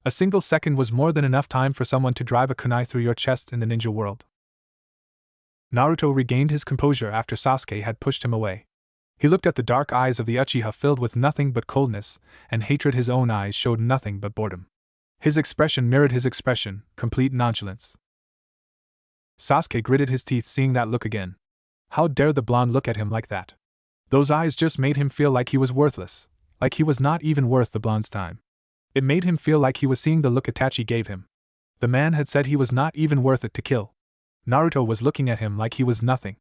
A single second was more than enough time for someone to drive a kunai through your chest in the ninja world. Naruto regained his composure after Sasuke had pushed him away. He looked at the dark eyes of the Uchiha filled with nothing but coldness and hatred. His own eyes showed nothing but boredom. His expression mirrored his expression, complete nonchalance. Sasuke gritted his teeth seeing that look again. How dare the blonde look at him like that? Those eyes just made him feel like he was worthless, like he was not even worth the blonde's time. It made him feel like he was seeing the look Itachi gave him. The man had said he was not even worth it to kill. Naruto was looking at him like he was nothing.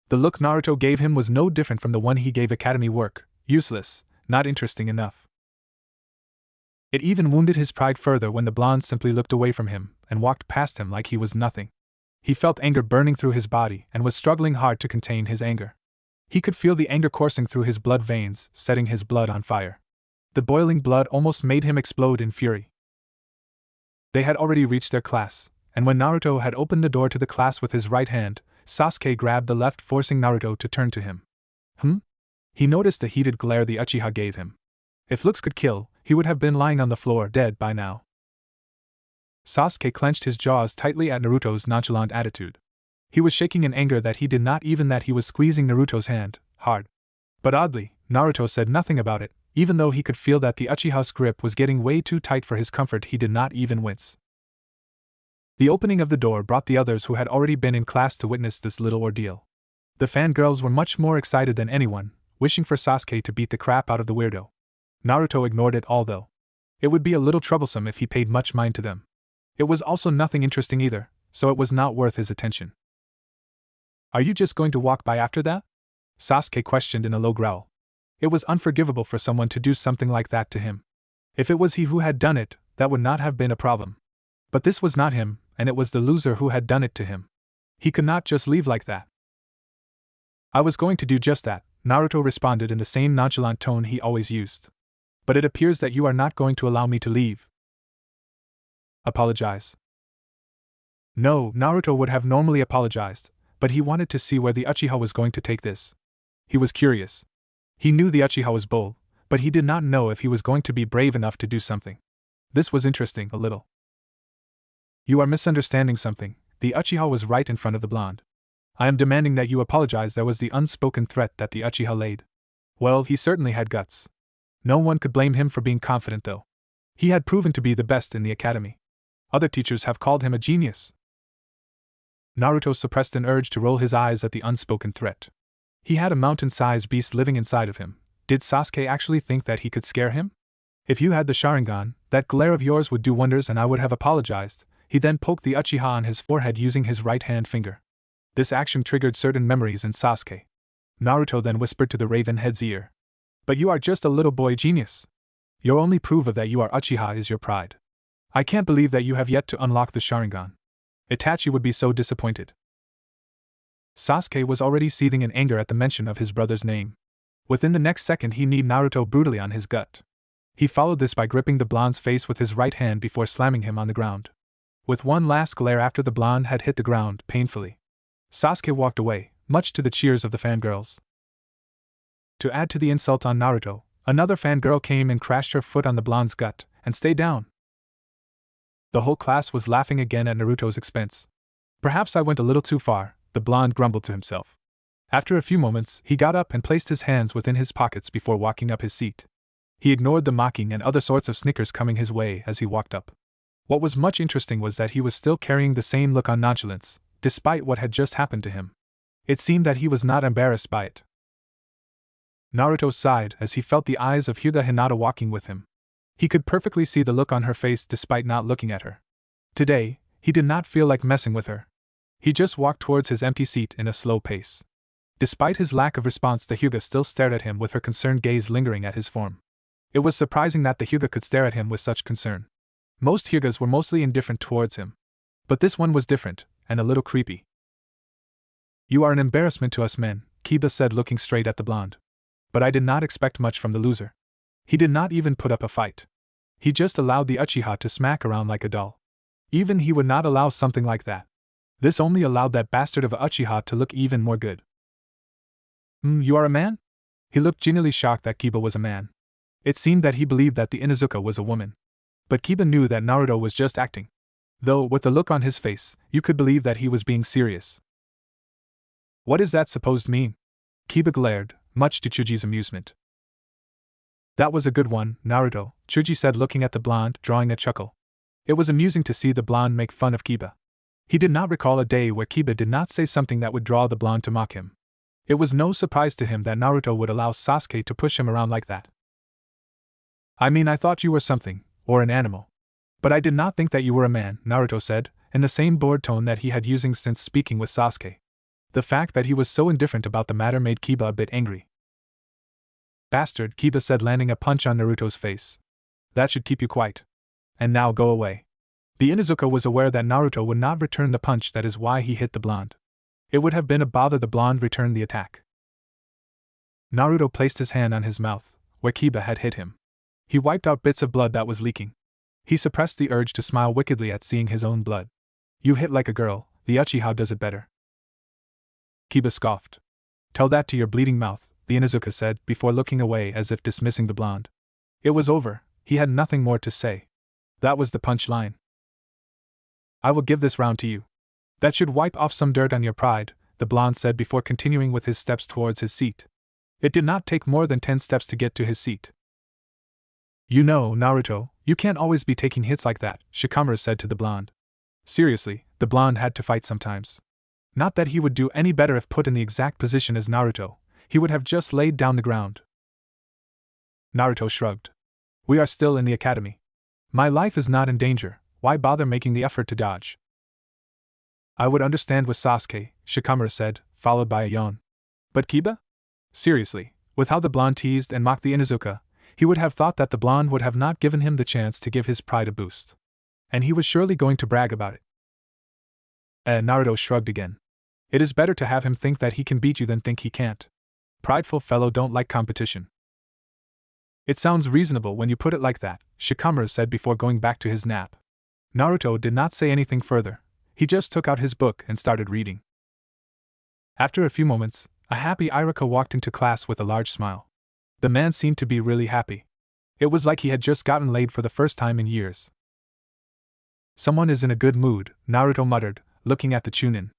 The look Naruto gave him was no different from the one he gave Academy work, useless, not interesting enough. It even wounded his pride further when the blonde simply looked away from him and walked past him like he was nothing. He felt anger burning through his body and was struggling hard to contain his anger. He could feel the anger coursing through his blood veins, setting his blood on fire. The boiling blood almost made him explode in fury. They had already reached their class, and when Naruto had opened the door to the class with his right hand, Sasuke grabbed the left, forcing Naruto to turn to him. He noticed the heated glare the Uchiha gave him. If looks could kill, he would have been lying on the floor dead by now. Sasuke clenched his jaws tightly at Naruto's nonchalant attitude. He was shaking in anger that he was squeezing Naruto's hand, hard. But oddly, Naruto said nothing about it, even though he could feel that the Uchiha's grip was getting way too tight for his comfort. He did not even wince. The opening of the door brought the others who had already been in class to witness this little ordeal. The fangirls were much more excited than anyone, wishing for Sasuke to beat the crap out of the weirdo. Naruto ignored it all though. It would be a little troublesome if he paid much mind to them. It was also nothing interesting either, so it was not worth his attention. Are you just going to walk by after that? Sasuke questioned in a low growl. It was unforgivable for someone to do something like that to him. If it was he who had done it, that would not have been a problem. But this was not him, and it was the loser who had done it to him. He could not just leave like that. I was going to do just that, Naruto responded in the same nonchalant tone he always used. But it appears that you are not going to allow me to leave. Apologize. No, Naruto would have normally apologized, but he wanted to see where the Uchiha was going to take this. He was curious. He knew the Uchiha was bold, but he did not know if he was going to be brave enough to do something. This was interesting, a little. You are misunderstanding something. The Uchiha was right in front of the blonde. I am demanding that you apologize. That was the unspoken threat that the Uchiha laid. Well, he certainly had guts. No one could blame him for being confident though. He had proven to be the best in the academy. Other teachers have called him a genius. Naruto suppressed an urge to roll his eyes at the unspoken threat. He had a mountain-sized beast living inside of him. Did Sasuke actually think that he could scare him? If you had the Sharingan, that glare of yours would do wonders and I would have apologized. He then poked the Uchiha on his forehead using his right hand finger. This action triggered certain memories in Sasuke. Naruto then whispered to the raven head's ear. But you are just a little boy genius. Your only proof of that you are Uchiha is your pride. I can't believe that you have yet to unlock the Sharingan. Itachi would be so disappointed. Sasuke was already seething in anger at the mention of his brother's name. Within the next second he kneed Naruto brutally on his gut. He followed this by gripping the blonde's face with his right hand before slamming him on the ground. With one last glare after the blonde had hit the ground, painfully, Sasuke walked away, much to the cheers of the fangirls. To add to the insult on Naruto, another fangirl came and crashed her foot on the blonde's gut, and stay down. The whole class was laughing again at Naruto's expense. Perhaps I went a little too far, the blonde grumbled to himself. After a few moments, he got up and placed his hands within his pockets before walking up his seat. He ignored the mocking and other sorts of snickers coming his way as he walked up. What was much interesting was that he was still carrying the same look on nonchalance, despite what had just happened to him. It seemed that he was not embarrassed by it. Naruto sighed as he felt the eyes of Hyuga Hinata walking with him. He could perfectly see the look on her face despite not looking at her. Today, he did not feel like messing with her. He just walked towards his empty seat in a slow pace. Despite his lack of response, the Hyuga still stared at him with her concerned gaze lingering at his form. It was surprising that the Hyuga could stare at him with such concern. Most Hyugas were mostly indifferent towards him. But this one was different, and a little creepy. "You are an embarrassment to us men," Kiba said, looking straight at the blonde. "But I did not expect much from the loser. He did not even put up a fight. He just allowed the Uchiha to smack around like a doll. Even he would not allow something like that. This only allowed that bastard of a Uchiha to look even more good." You are a man?" He looked genuinely shocked that Kiba was a man. It seemed that he believed that the Inuzuka was a woman. But Kiba knew that Naruto was just acting. Though, with the look on his face, you could believe that he was being serious. "What is that supposed to mean?" Kiba glared, much to Chuji's amusement. "That was a good one, Naruto," Chuji said, looking at the blonde, drawing a chuckle. It was amusing to see the blonde make fun of Kiba. He did not recall a day where Kiba did not say something that would draw the blonde to mock him. It was no surprise to him that Naruto would allow Sasuke to push him around like that. "I mean, I thought you were something, or an animal. But I did not think that you were a man," Naruto said, in the same bored tone that he had using since speaking with Sasuke. The fact that he was so indifferent about the matter made Kiba a bit angry. "Bastard," Kiba said, landing a punch on Naruto's face. "That should keep you quiet. And now go away." The Inuzuka was aware that Naruto would not return the punch, that is why he hit the blonde. It would have been a bother the blonde returned the attack. Naruto placed his hand on his mouth, where Kiba had hit him. He wiped out bits of blood that was leaking. He suppressed the urge to smile wickedly at seeing his own blood. "You hit like a girl, the Uchiha does it better." Kiba scoffed. "Tell that to your bleeding mouth," the Inuzuka said, before looking away as if dismissing the blonde. It was over, he had nothing more to say. That was the punch line. "I will give this round to you. That should wipe off some dirt on your pride," the blonde said before continuing with his steps towards his seat. It did not take more than 10 steps to get to his seat. "You know, Naruto, you can't always be taking hits like that," Shikamaru said to the blonde. Seriously, the blonde had to fight sometimes. Not that he would do any better if put in the exact position as Naruto, he would have just laid down the ground. Naruto shrugged. "We are still in the academy. My life is not in danger, why bother making the effort to dodge?" "I would understand with Sasuke," Shikamaru said, followed by a yawn. But Kiba? Seriously, with how the blonde teased and mocked the Inuzuka, he would have thought that the blonde would have not given him the chance to give his pride a boost. And he was surely going to brag about it. Naruto shrugged again. "It is better to have him think that he can beat you than think he can't. Prideful fellow don't like competition." "It sounds reasonable when you put it like that," Shikamaru said before going back to his nap. Naruto did not say anything further. He just took out his book and started reading. After a few moments, a happy Irika walked into class with a large smile. The man seemed to be really happy. It was like he had just gotten laid for the first time in years. "Someone is in a good mood," Naruto muttered, looking at the Chunin.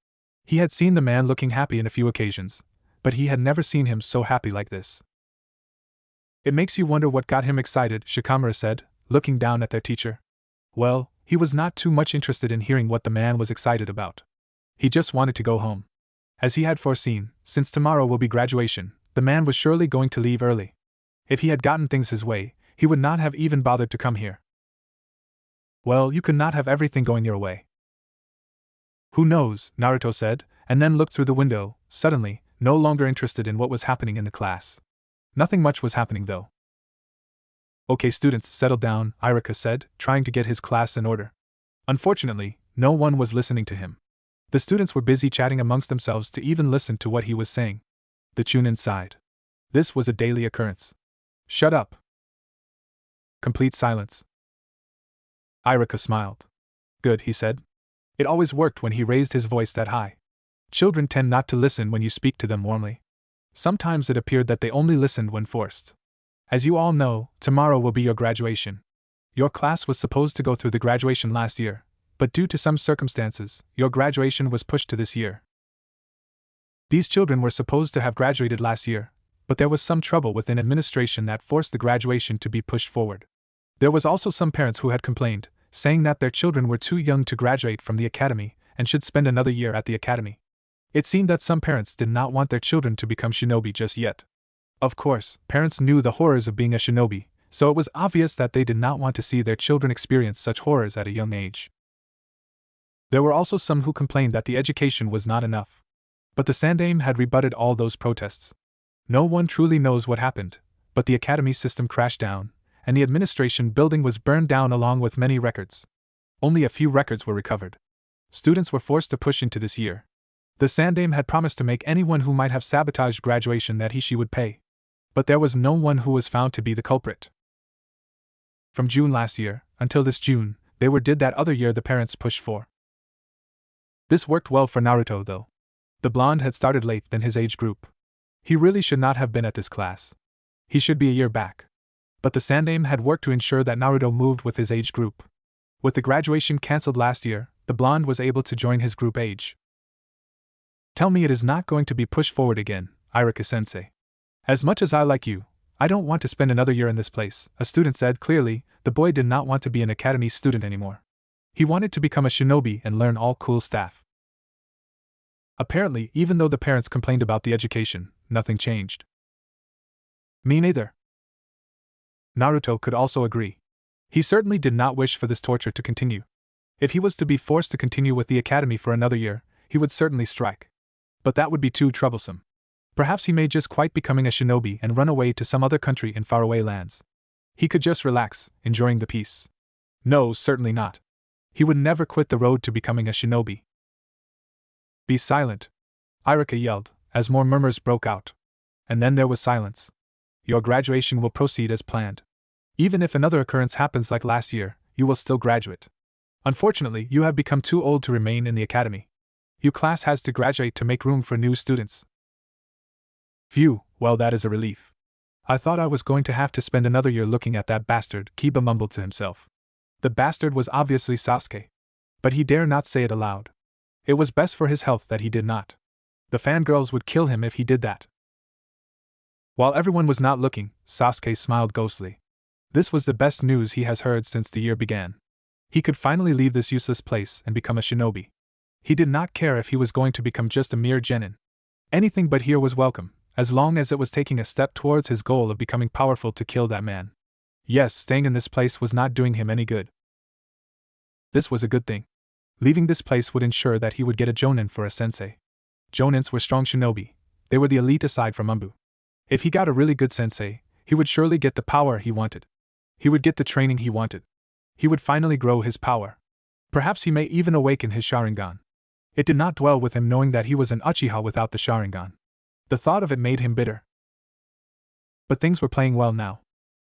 He had seen the man looking happy in a few occasions, but he had never seen him so happy like this. "It makes you wonder what got him excited," Shikamaru said, looking down at their teacher. Well, he was not too much interested in hearing what the man was excited about. He just wanted to go home. As he had foreseen, since tomorrow will be graduation, the man was surely going to leave early. If he had gotten things his way, he would not have even bothered to come here. Well, you could not have everything going your way. "Who knows," Naruto said, and then looked through the window, suddenly, no longer interested in what was happening in the class. Nothing much was happening though. "Okay students, settle down," Irika said, trying to get his class in order. Unfortunately, no one was listening to him. The students were busy chatting amongst themselves to even listen to what he was saying. The Chunin sighed. This was a daily occurrence. "Shut up." Complete silence. Irika smiled. "Good," he said. It always worked when he raised his voice that high. Children tend not to listen when you speak to them warmly. Sometimes it appeared that they only listened when forced. As you all know, tomorrow will be your graduation. Your class was supposed to go through the graduation last year, but due to some circumstances, your graduation was pushed to this year. These children were supposed to have graduated last year, but there was some trouble within administration that forced the graduation to be pushed forward. There was also some parents who had complained, saying that their children were too young to graduate from the academy and should spend another year at the academy. It seemed that some parents did not want their children to become shinobi just yet. Of course, parents knew the horrors of being a shinobi, so it was obvious that they did not want to see their children experience such horrors at a young age. There were also some who complained that the education was not enough. But the Sandaime had rebutted all those protests. No one truly knows what happened, but the academy system crashed down, and the administration building was burned down along with many records. Only a few records were recovered. Students were forced to push into this year. The Sandaime had promised to make anyone who might have sabotaged graduation that she would pay. But there was no one who was found to be the culprit. From June last year, until this June, they did that other year the parents pushed for. This worked well for Naruto though. The blonde had started late than his age group. He really should not have been at this class. He should be a year back. But the Sandaime had worked to ensure that Naruto moved with his age group. With the graduation cancelled last year, the blonde was able to join his group age. Tell me it is not going to be pushed forward again, Irika-sensei. As much as I like you, I don't want to spend another year in this place, a student said clearly. The boy did not want to be an academy student anymore. He wanted to become a shinobi and learn all cool stuff. Apparently, even though the parents complained about the education, nothing changed. Me neither. Naruto could also agree. He certainly did not wish for this torture to continue. If he was to be forced to continue with the academy for another year, he would certainly strike. But that would be too troublesome. Perhaps he may just quit becoming a shinobi and run away to some other country in faraway lands. He could just relax, enjoying the peace. No, certainly not. He would never quit the road to becoming a shinobi. Be silent, Irika yelled, as more murmurs broke out. And then there was silence. Your graduation will proceed as planned. Even if another occurrence happens like last year, you will still graduate. Unfortunately, you have become too old to remain in the academy. Your class has to graduate to make room for new students. Phew, well that is a relief. I thought I was going to have to spend another year looking at that bastard, Kiba mumbled to himself. The bastard was obviously Sasuke. But he dare not say it aloud. It was best for his health that he did not. The fangirls would kill him if he did that. While everyone was not looking, Sasuke smiled ghostly. This was the best news he has heard since the year began. He could finally leave this useless place and become a shinobi. He did not care if he was going to become just a mere genin. Anything but here was welcome, as long as it was taking a step towards his goal of becoming powerful to kill that man. Yes, staying in this place was not doing him any good. This was a good thing. Leaving this place would ensure that he would get a jonin for a sensei. Jonins were strong shinobi. They were the elite aside from Umbu. If he got a really good sensei, he would surely get the power he wanted. He would get the training he wanted. He would finally grow his power. Perhaps he may even awaken his Sharingan. It did not dwell with him knowing that he was an Uchiha without the Sharingan. The thought of it made him bitter. But things were playing well now.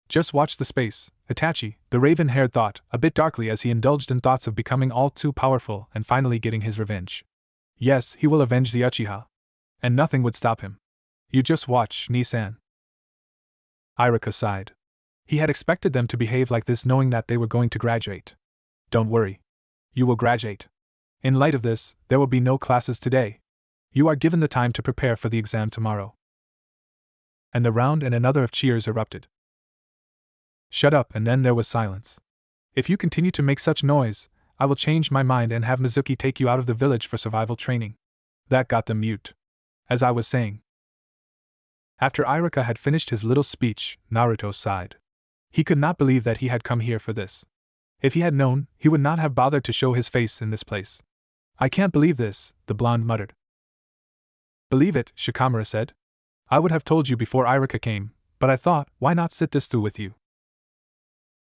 Just watch the space, Itachi, the raven-haired thought, a bit darkly as he indulged in thoughts of becoming all too powerful and finally getting his revenge. Yes, he will avenge the Uchiha. And nothing would stop him. You just watch, Nisan. Irika sighed. He had expected them to behave like this knowing that they were going to graduate. Don't worry. You will graduate. In light of this, there will be no classes today. You are given the time to prepare for the exam tomorrow. And the round and another of cheers erupted. Shut up, and then there was silence. If you continue to make such noise, I will change my mind and have Mizuki take you out of the village for survival training. That got them mute. As I was saying. After Irika had finished his little speech, Naruto sighed. He could not believe that he had come here for this. If he had known, he would not have bothered to show his face in this place. I can't believe this, the blonde muttered. Believe it, Shikamaru said. I would have told you before Irika came, but I thought, why not sit this through with you?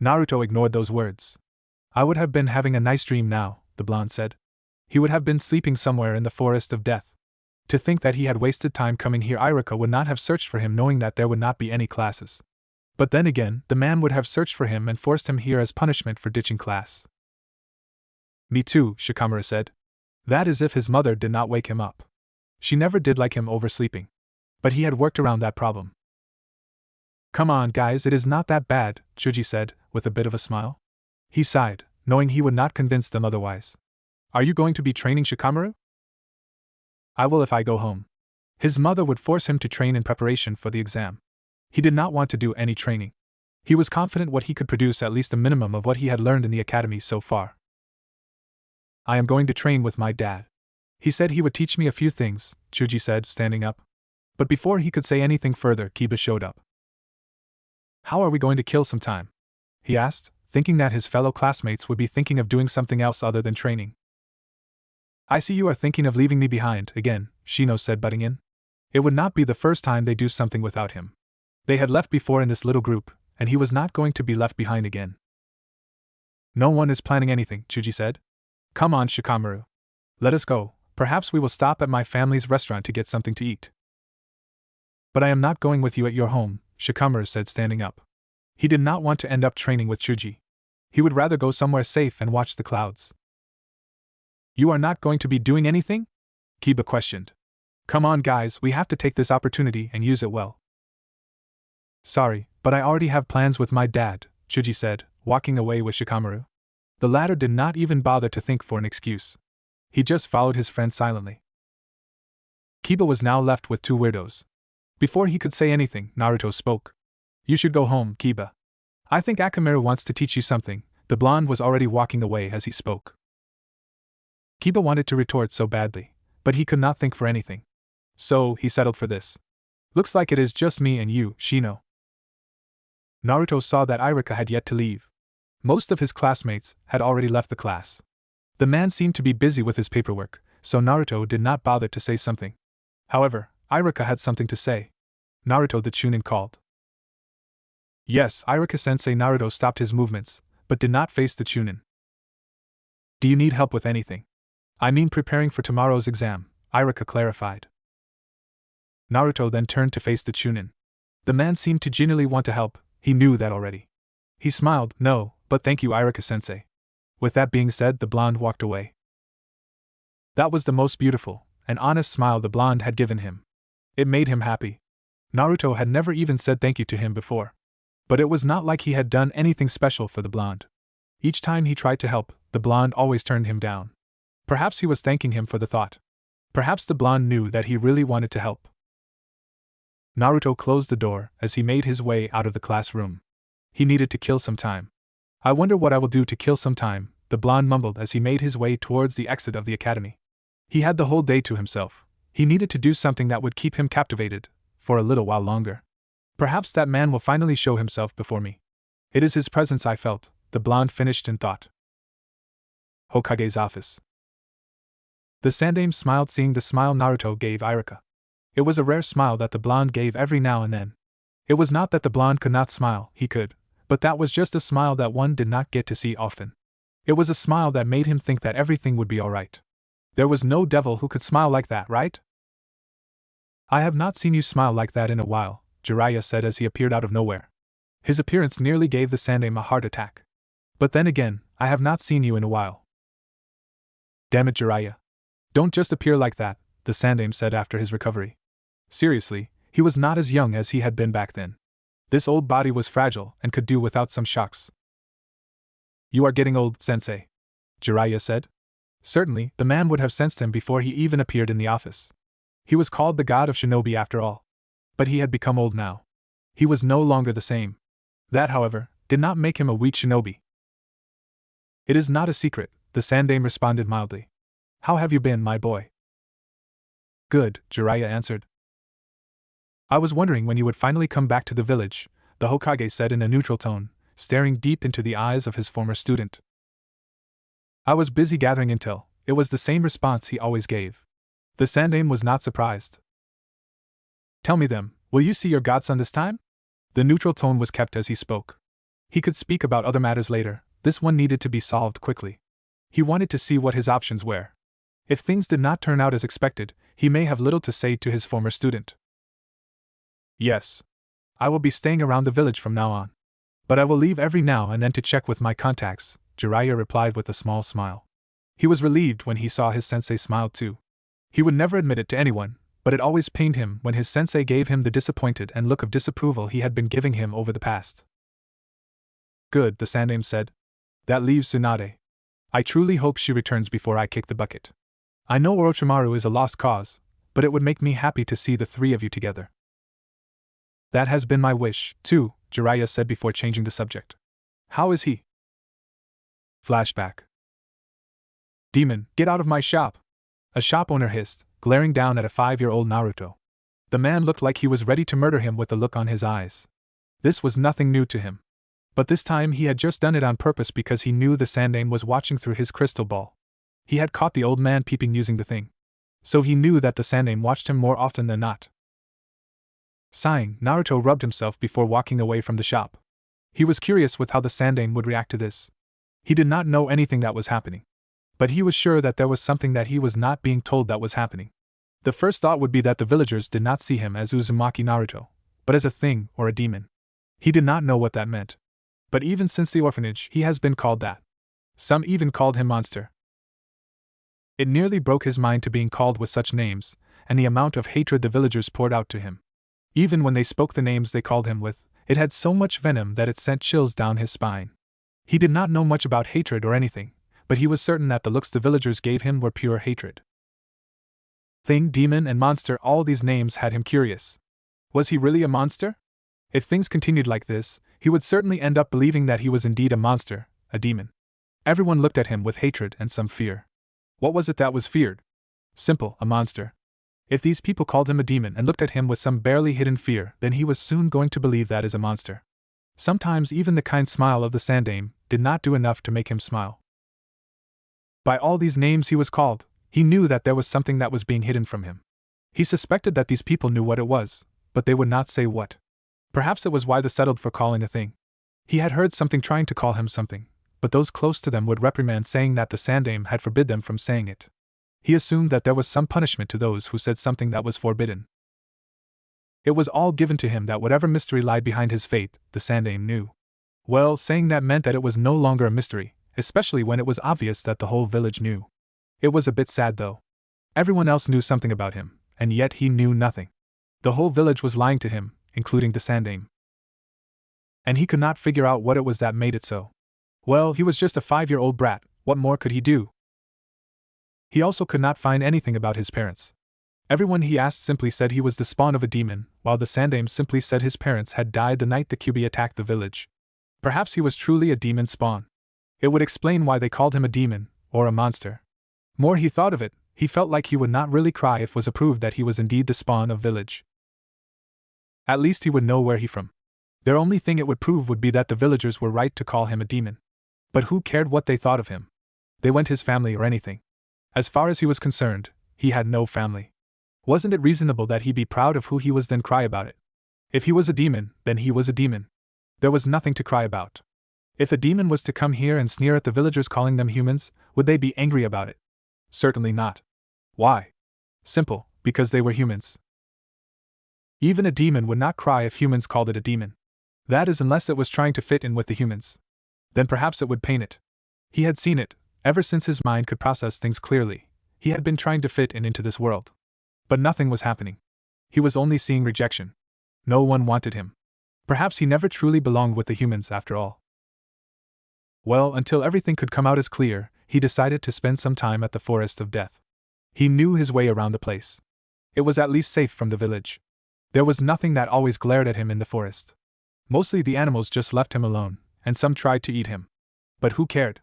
Naruto ignored those words. I would have been having a nice dream now, the blonde said. He would have been sleeping somewhere in the forest of death. To think that he had wasted time coming here, Irika would not have searched for him knowing that there would not be any classes. But then again, the man would have searched for him and forced him here as punishment for ditching class. Me too, Shikamaru said. That is if his mother did not wake him up. She never did like him oversleeping. But he had worked around that problem. Come on, guys, it is not that bad, Chuji said, with a bit of a smile. He sighed, knowing he would not convince them otherwise. Are you going to be training Shikamaru? I will if I go home. His mother would force him to train in preparation for the exam. He did not want to do any training. He was confident what he could produce at least a minimum of what he had learned in the academy so far. I am going to train with my dad. He said he would teach me a few things, Chuji said, standing up. But before he could say anything further, Kiba showed up. How are we going to kill some time? He asked, thinking that his fellow classmates would be thinking of doing something else other than training. I see you are thinking of leaving me behind, again, Shino said, butting in. It would not be the first time they do something without him. They had left before in this little group, and he was not going to be left behind again. No one is planning anything, Chuji said. Come on, Shikamaru. Let us go. Perhaps we will stop at my family's restaurant to get something to eat. But I am not going with you at your home, Shikamaru said, standing up. He did not want to end up training with Chuji. He would rather go somewhere safe and watch the clouds. You are not going to be doing anything? Kiba questioned. Come on, guys, we have to take this opportunity and use it well. Sorry, but I already have plans with my dad, Chuji said, walking away with Shikamaru. The latter did not even bother to think for an excuse. He just followed his friend silently. Kiba was now left with two weirdos. Before he could say anything, Naruto spoke. You should go home, Kiba. I think Akamaru wants to teach you something. The blonde was already walking away as he spoke. Kiba wanted to retort so badly, but he could not think for anything. So, he settled for this. Looks like it is just me and you, Shino. Naruto saw that Irika had yet to leave. Most of his classmates had already left the class. The man seemed to be busy with his paperwork, so Naruto did not bother to say something. However, Irika had something to say. Naruto, the Chunin called. Yes, Irika-sensei. Naruto stopped his movements, but did not face the Chunin. Do you need help with anything? I mean preparing for tomorrow's exam, Irika clarified. Naruto then turned to face the Chunin. The man seemed to genuinely want to help, he knew that already. He smiled, no, but thank you, Irika-sensei. With that being said, the blonde walked away. That was the most beautiful and honest smile the blonde had given him. It made him happy. Naruto had never even said thank you to him before. But it was not like he had done anything special for the blonde. Each time he tried to help, the blonde always turned him down. Perhaps he was thanking him for the thought. Perhaps the blonde knew that he really wanted to help. Naruto closed the door as he made his way out of the classroom. He needed to kill some time. I wonder what I will do to kill some time, the blonde mumbled as he made his way towards the exit of the academy. He had the whole day to himself. He needed to do something that would keep him captivated, for a little while longer. Perhaps that man will finally show himself before me. It is his presence I felt, the blonde finished in thought. Hokage's office. The Sandaime smiled, seeing the smile Naruto gave Irika. It was a rare smile that the blonde gave every now and then. It was not that the blonde could not smile, he could, but that was just a smile that one did not get to see often. It was a smile that made him think that everything would be alright. There was no devil who could smile like that, right? I have not seen you smile like that in a while, Jiraiya said as he appeared out of nowhere. His appearance nearly gave the Sandaime a heart attack. But then again, I have not seen you in a while. Damn it, Jiraiya. Don't just appear like that, the Sandaime said after his recovery. Seriously, he was not as young as he had been back then. This old body was fragile and could do without some shocks. You are getting old, sensei, Jiraiya said. Certainly, the man would have sensed him before he even appeared in the office. He was called the god of shinobi after all. But he had become old now. He was no longer the same. That, however, did not make him a weak shinobi. It is not a secret, the Sandaime responded mildly. How have you been, my boy? Good, Jiraiya answered. I was wondering when you would finally come back to the village, the Hokage said in a neutral tone, staring deep into the eyes of his former student. I was busy gathering intel, it was the same response he always gave. The Sandaime was not surprised. Tell me then, will you see your godson this time? The neutral tone was kept as he spoke. He could speak about other matters later, this one needed to be solved quickly. He wanted to see what his options were. If things did not turn out as expected, he may have little to say to his former student. Yes. I will be staying around the village from now on. But I will leave every now and then to check with my contacts, Jiraiya replied with a small smile. He was relieved when he saw his sensei smile too. He would never admit it to anyone, but it always pained him when his sensei gave him the disappointed and look of disapproval he had been giving him over the past. Good, the Sandaime said. That leaves Tsunade. I truly hope she returns before I kick the bucket. I know Orochimaru is a lost cause, but it would make me happy to see the three of you together. That has been my wish, too, Jiraiya said before changing the subject. How is he? Flashback. Demon, get out of my shop! A shop owner hissed, glaring down at a 5-year-old Naruto. The man looked like he was ready to murder him with the look on his eyes. This was nothing new to him. But this time he had just done it on purpose because he knew the Sandaime was watching through his crystal ball. He had caught the old man peeping using the thing. So he knew that the Sandaime watched him more often than not. Sighing, Naruto rubbed himself before walking away from the shop. He was curious with how the Sandaime would react to this. He did not know anything that was happening. But he was sure that there was something that he was not being told that was happening. The first thought would be that the villagers did not see him as Uzumaki Naruto, but as a thing or a demon. He did not know what that meant. But even since the orphanage, he has been called that. Some even called him monster. It nearly broke his mind to being called with such names, and the amount of hatred the villagers poured out to him. Even when they spoke the names they called him with, it had so much venom that it sent chills down his spine. He did not know much about hatred or anything, but he was certain that the looks the villagers gave him were pure hatred. Thing, demon, and monster, all these names had him curious. Was he really a monster? If things continued like this, he would certainly end up believing that he was indeed a monster, a demon. Everyone looked at him with hatred and some fear. What was it that was feared? Simple, a monster. If these people called him a demon and looked at him with some barely hidden fear, then he was soon going to believe that is a monster. Sometimes even the kind smile of the Sandaime did not do enough to make him smile. By all these names he was called, he knew that there was something that was being hidden from him. He suspected that these people knew what it was, but they would not say what. Perhaps it was why they settled for calling a thing. He had heard something trying to call him something, but those close to them would reprimand saying that the Sandaime had forbid them from saying it. He assumed that there was some punishment to those who said something that was forbidden. It was all given to him that whatever mystery lied behind his fate, the Sandaime knew. Well, saying that meant that it was no longer a mystery, especially when it was obvious that the whole village knew. It was a bit sad though. Everyone else knew something about him, and yet he knew nothing. The whole village was lying to him, including the Sandaime. And he could not figure out what it was that made it so. Well, he was just a 5-year-old brat, what more could he do? He also could not find anything about his parents. Everyone he asked simply said he was the spawn of a demon, while the Sandaime simply said his parents had died the night the Kyuubi attacked the village. Perhaps he was truly a demon spawn. It would explain why they called him a demon, or a monster. More he thought of it, he felt like he would not really cry if it was approved that he was indeed the spawn of village. At least he would know where he from. Their only thing it would prove would be that the villagers were right to call him a demon. But who cared what they thought of him? They weren't his family or anything. As far as he was concerned, he had no family. Wasn't it reasonable that he be proud of who he was then cry about it? If he was a demon, then he was a demon. There was nothing to cry about. If a demon was to come here and sneer at the villagers calling them humans, would they be angry about it? Certainly not. Why? Simple, because they were humans. Even a demon would not cry if humans called it a demon. That is, unless it was trying to fit in with the humans. Then perhaps it would pain it. He had seen it, ever since his mind could process things clearly. He had been trying to fit in into this world. But nothing was happening. He was only seeing rejection. No one wanted him. Perhaps he never truly belonged with the humans after all. Well, until everything could come out as clear, he decided to spend some time at the Forest of Death. He knew his way around the place. It was at least safe from the village. There was nothing that always glared at him in the forest. Mostly the animals just left him alone, and some tried to eat him. But who cared?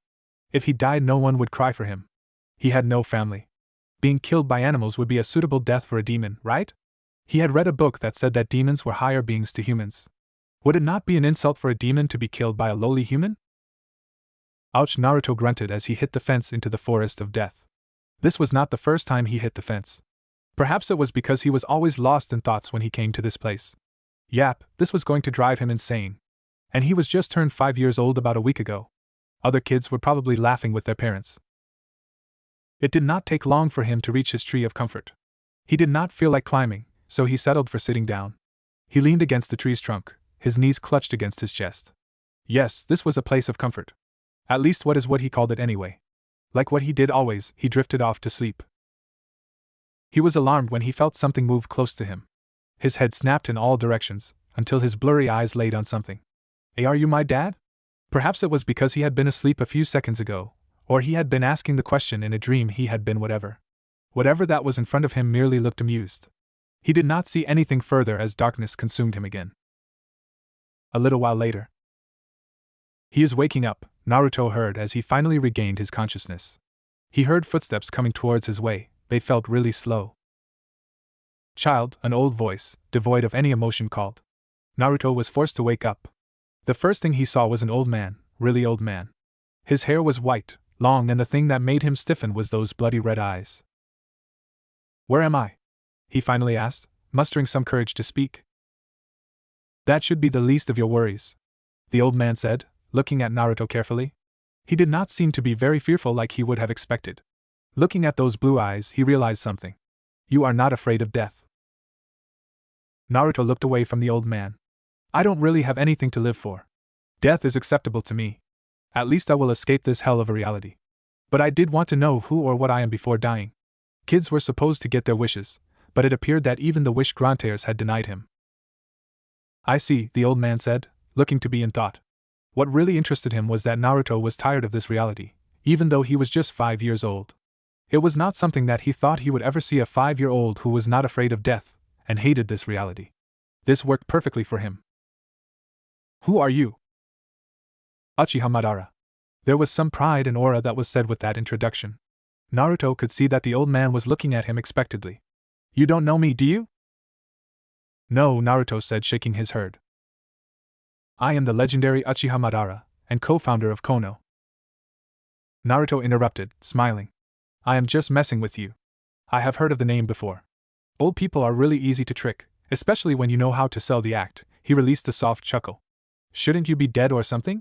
If he died, no one would cry for him. He had no family. Being killed by animals would be a suitable death for a demon, right? He had read a book that said that demons were higher beings to humans. Would it not be an insult for a demon to be killed by a lowly human? Ouch! Naruto grunted as he hit the fence into the Forest of Death. This was not the first time he hit the fence. Perhaps it was because he was always lost in thoughts when he came to this place. Yap, this was going to drive him insane. And he was just turned 5 years old about a week ago. Other kids were probably laughing with their parents. It did not take long for him to reach his tree of comfort. He did not feel like climbing, so he settled for sitting down. He leaned against the tree's trunk, his knees clutched against his chest. Yes, this was a place of comfort. At least what is what he called it anyway. Like what he did always, he drifted off to sleep. He was alarmed when he felt something move close to him. His head snapped in all directions, until his blurry eyes laid on something. Hey, are you my dad? Perhaps it was because he had been asleep a few seconds ago, or he had been asking the question in a dream. He had been whatever. Whatever that was in front of him merely looked amused. He did not see anything further as darkness consumed him again. A little while later. He is waking up, Naruto heard as he finally regained his consciousness. He heard footsteps coming towards his way. They felt really slow. Child, an old voice, devoid of any emotion called. Naruto was forced to wake up. The first thing he saw was an old man, really old man. His hair was white, long, and the thing that made him stiffen was those bloody red eyes. Where am I? He finally asked, mustering some courage to speak. That should be the least of your worries, the old man said, looking at Naruto carefully. He did not seem to be very fearful like he would have expected. Looking at those blue eyes, he realized something. You are not afraid of death. Naruto looked away from the old man. I don't really have anything to live for. Death is acceptable to me. At least I will escape this hell of a reality. But I did want to know who or what I am before dying. Kids were supposed to get their wishes, but it appeared that even the wish granters had denied him. I see, the old man said, looking to be in thought. What really interested him was that Naruto was tired of this reality, even though he was just 5 years old. It was not something that he thought he would ever see, a 5-year-old who was not afraid of death, and hated this reality. This worked perfectly for him. Who are you? Uchiha Madara. There was some pride and aura that was said with that introduction. Naruto could see that the old man was looking at him expectantly. You don't know me, do you? No, Naruto said, shaking his head. I am the legendary Uchiha Madara, and co-founder of Kono. Naruto interrupted, smiling. I am just messing with you. I have heard of the name before. Old people are really easy to trick, especially when you know how to sell the act. He released a soft chuckle. Shouldn't you be dead or something?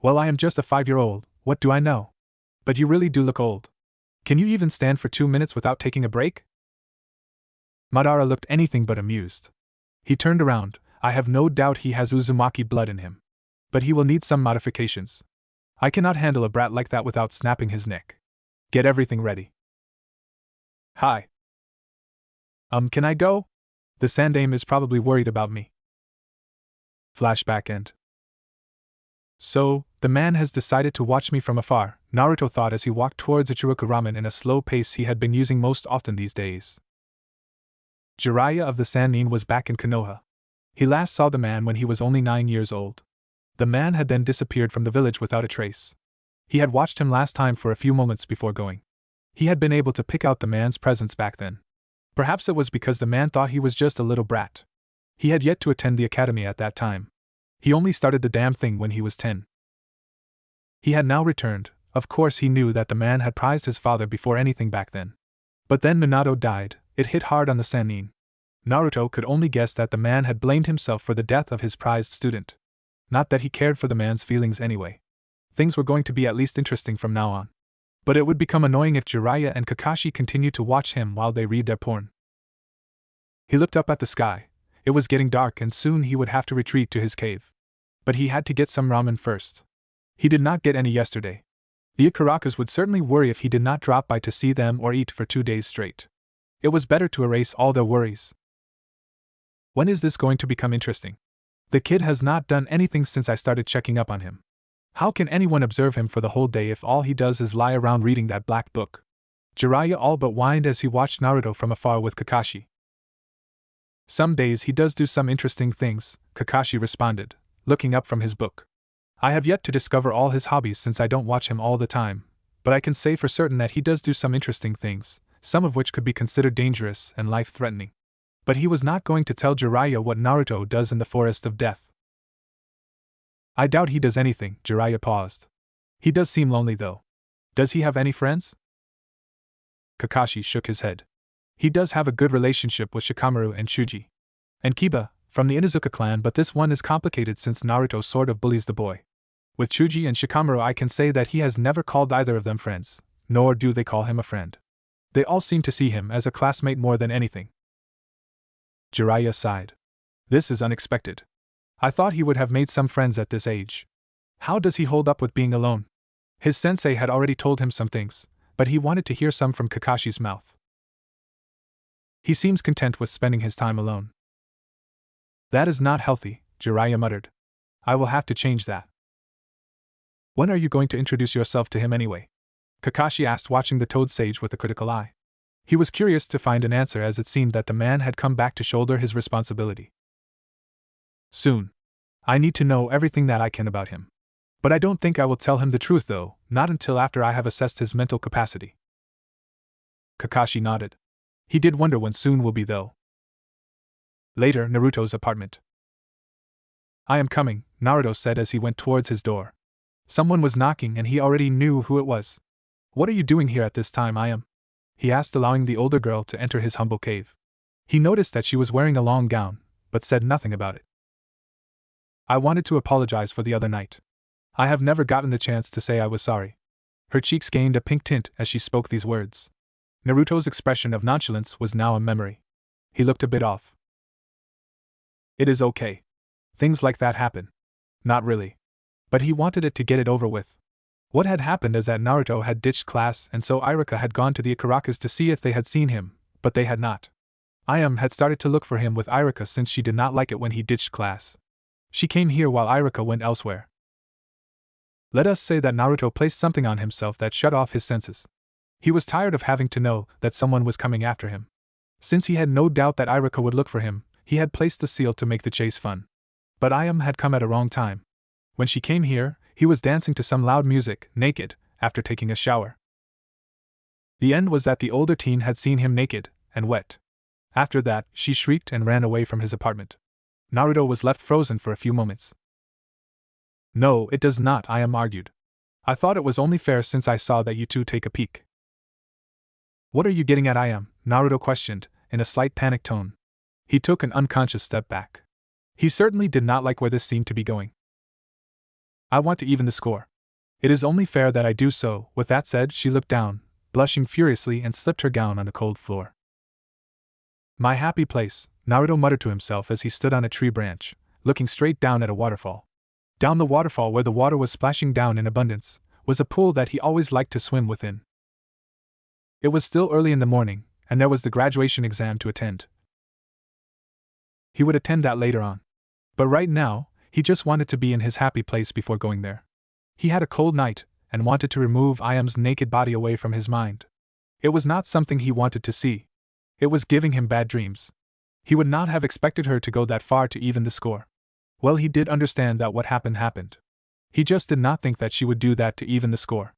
Well, I am just a 5-year-old, what do I know? But you really do look old. Can you even stand for 2 minutes without taking a break? Madara looked anything but amused. He turned around. I have no doubt he has Uzumaki blood in him. But he will need some modifications. I cannot handle a brat like that without snapping his neck. Get everything ready. Hi. Can I go? The Sandaime is probably worried about me. Flashback end. So, the man has decided to watch me from afar, Naruto thought as he walked towards Ichiroku Ramen in a slow pace he had been using most often these days. Jiraiya of the Sannin was back in Konoha. He last saw the man when he was only 9 years old. The man had then disappeared from the village without a trace. He had watched him last time for a few moments before going. He had been able to pick out the man's presence back then. Perhaps it was because the man thought he was just a little brat. He had yet to attend the academy at that time. He only started the damn thing when he was 10. He had now returned. Of course he knew that the man had prized his father before anything back then. But then Minato died. It hit hard on the Sannin. Naruto could only guess that the man had blamed himself for the death of his prized student. Not that he cared for the man's feelings anyway. Things were going to be at least interesting from now on. But it would become annoying if Jiraiya and Kakashi continued to watch him while they read their porn. He looked up at the sky. It was getting dark and soon he would have to retreat to his cave. But he had to get some ramen first. He did not get any yesterday. The Ikarakas would certainly worry if he did not drop by to see them or eat for 2 days straight. It was better to erase all their worries. When is this going to become interesting? The kid has not done anything since I started checking up on him. How can anyone observe him for the whole day if all he does is lie around reading that black book? Jiraiya all but whined as he watched Naruto from afar with Kakashi. Some days he does do some interesting things, Kakashi responded, looking up from his book. I have yet to discover all his hobbies since I don't watch him all the time, but I can say for certain that he does do some interesting things, some of which could be considered dangerous and life-threatening. But he was not going to tell Jiraiya what Naruto does in the Forest of Death. I doubt he does anything, Jiraiya paused. He does seem lonely though. Does he have any friends? Kakashi shook his head. He does have a good relationship with Shikamaru and Chuji. And Kiba, from the Inuzuka clan, but this one is complicated since Naruto sort of bullies the boy. With Chuji and Shikamaru I can say that he has never called either of them friends, nor do they call him a friend. They all seem to see him as a classmate more than anything. Jiraiya sighed. This is unexpected. I thought he would have made some friends at this age. How does he hold up with being alone? His sensei had already told him some things, but he wanted to hear some from Kakashi's mouth. He seems content with spending his time alone. That is not healthy, Jiraiya muttered. I will have to change that. When are you going to introduce yourself to him anyway? Kakashi asked, watching the Toad Sage with a critical eye. He was curious to find an answer as it seemed that the man had come back to shoulder his responsibility. Soon. I need to know everything that I can about him. But I don't think I will tell him the truth though, not until after I have assessed his mental capacity. Kakashi nodded. He did wonder when soon will be though. Later, Naruto's apartment. I am coming, Naruto said as he went towards his door. Someone was knocking and he already knew who it was. What are you doing here at this time, I am? He asked, allowing the older girl to enter his humble cave. He noticed that she was wearing a long gown, but said nothing about it. I wanted to apologize for the other night. I have never gotten the chance to say I was sorry. Her cheeks gained a pink tint as she spoke these words. Naruto's expression of nonchalance was now a memory. He looked a bit off. It is okay. Things like that happen. Not really. But he wanted it to get it over with. What had happened is that Naruto had ditched class and so Irika had gone to the Ikarakas to see if they had seen him, but they had not. Ayam had started to look for him with Irika since she did not like it when he ditched class. She came here while Irika went elsewhere. Let us say that Naruto placed something on himself that shut off his senses. He was tired of having to know that someone was coming after him. Since he had no doubt that Irika would look for him, he had placed the seal to make the chase fun. But Ayam had come at a wrong time. When she came here, he was dancing to some loud music, naked, after taking a shower. The end was that the older teen had seen him naked, and wet. After that, she shrieked and ran away from his apartment. Naruto was left frozen for a few moments. No, it does not, Ayam argued. I thought it was only fair since I saw that you two take a peek. What are you getting at, Ayam? Naruto questioned, in a slight panic tone. He took an unconscious step back. He certainly did not like where this seemed to be going. I want to even the score. It is only fair that I do so. With that said, she looked down, blushing furiously, and slipped her gown on the cold floor. My happy place, Naruto muttered to himself as he stood on a tree branch, looking straight down at a waterfall. Down the waterfall, where the water was splashing down in abundance, was a pool that he always liked to swim within. It was still early in the morning, and there was the graduation exam to attend. He would attend that later on. But right now, he just wanted to be in his happy place before going there. He had a cold night, and wanted to remove Ayam's naked body away from his mind. It was not something he wanted to see. It was giving him bad dreams. He would not have expected her to go that far to even the score. Well, he did understand that what happened. He just did not think that she would do that to even the score.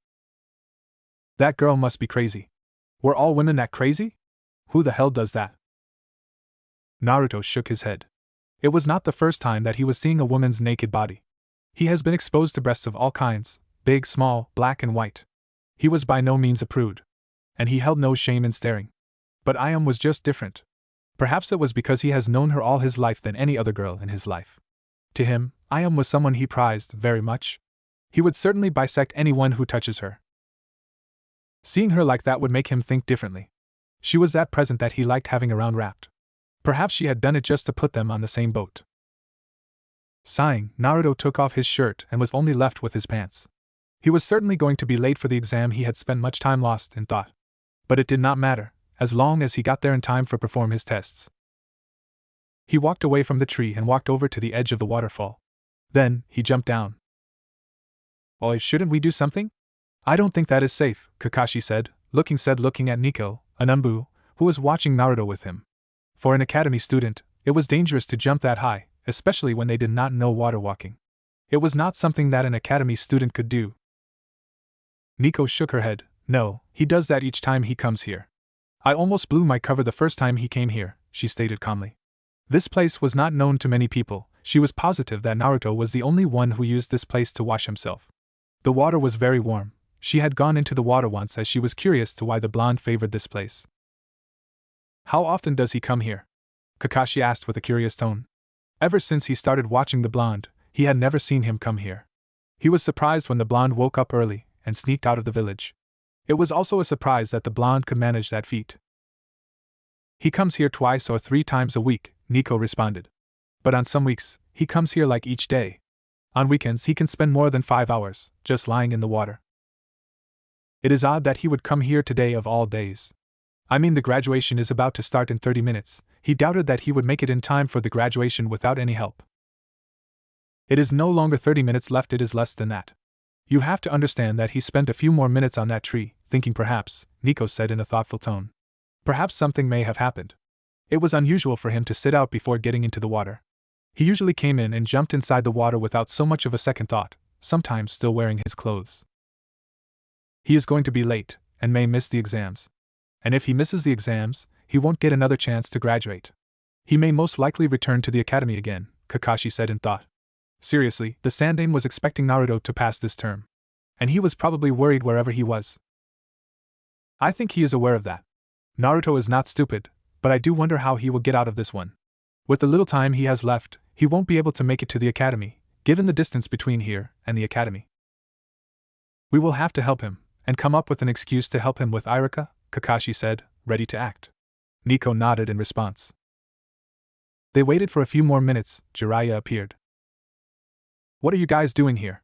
That girl must be crazy. Were all women that crazy? Who the hell does that? Naruto shook his head. It was not the first time that he was seeing a woman's naked body. He has been exposed to breasts of all kinds, big, small, black and white. He was by no means a prude. And he held no shame in staring. But Ayam was just different. Perhaps it was because he has known her all his life than any other girl in his life. To him, Ayam was someone he prized very much. He would certainly bisect anyone who touches her. Seeing her like that would make him think differently. She was that present that he liked having around wrapped. Perhaps she had done it just to put them on the same boat. Sighing, Naruto took off his shirt and was only left with his pants. He was certainly going to be late for the exam. He had spent much time lost in thought. But it did not matter, as long as he got there in time for perform his tests. He walked away from the tree and walked over to the edge of the waterfall. Then, he jumped down. Oh, shouldn't we do something? I don't think that is safe, Kakashi said, looking at Nico, an Umbu, who was watching Naruto with him. For an academy student, it was dangerous to jump that high, especially when they did not know water walking. It was not something that an academy student could do. Nico shook her head. No, he does that each time he comes here. I almost blew my cover the first time he came here, she stated calmly. This place was not known to many people. She was positive that Naruto was the only one who used this place to wash himself. The water was very warm. She had gone into the water once as she was curious to why the blonde favored this place. How often does he come here? Kakashi asked with a curious tone. Ever since he started watching the blonde, he had never seen him come here. He was surprised when the blonde woke up early and sneaked out of the village. It was also a surprise that the blonde could manage that feat. He comes here 2 or 3 times a week, Nico responded. But on some weeks, he comes here like each day. On weekends he can spend more than 5 hours, just lying in the water. It is odd that he would come here today of all days. I mean, the graduation is about to start in 30 minutes, he doubted that he would make it in time for the graduation without any help. It is no longer 30 minutes left, it is less than that. You have to understand that he spent a few more minutes on that tree, thinking perhaps, Nico said in a thoughtful tone. Perhaps something may have happened. It was unusual for him to sit out before getting into the water. He usually came in and jumped inside the water without so much of a second thought, sometimes still wearing his clothes. He is going to be late, and may miss the exams. And if he misses the exams, he won't get another chance to graduate. He may most likely return to the academy again, Kakashi said in thought. Seriously, the Sandaime was expecting Naruto to pass this term. And he was probably worried wherever he was. I think he is aware of that. Naruto is not stupid, but I do wonder how he will get out of this one. With the little time he has left, he won't be able to make it to the academy, given the distance between here and the academy. We will have to help him, and come up with an excuse to help him with Irika, Kakashi said, ready to act. Nico nodded in response. They waited for a few more minutes. Jiraiya appeared. What are you guys doing here?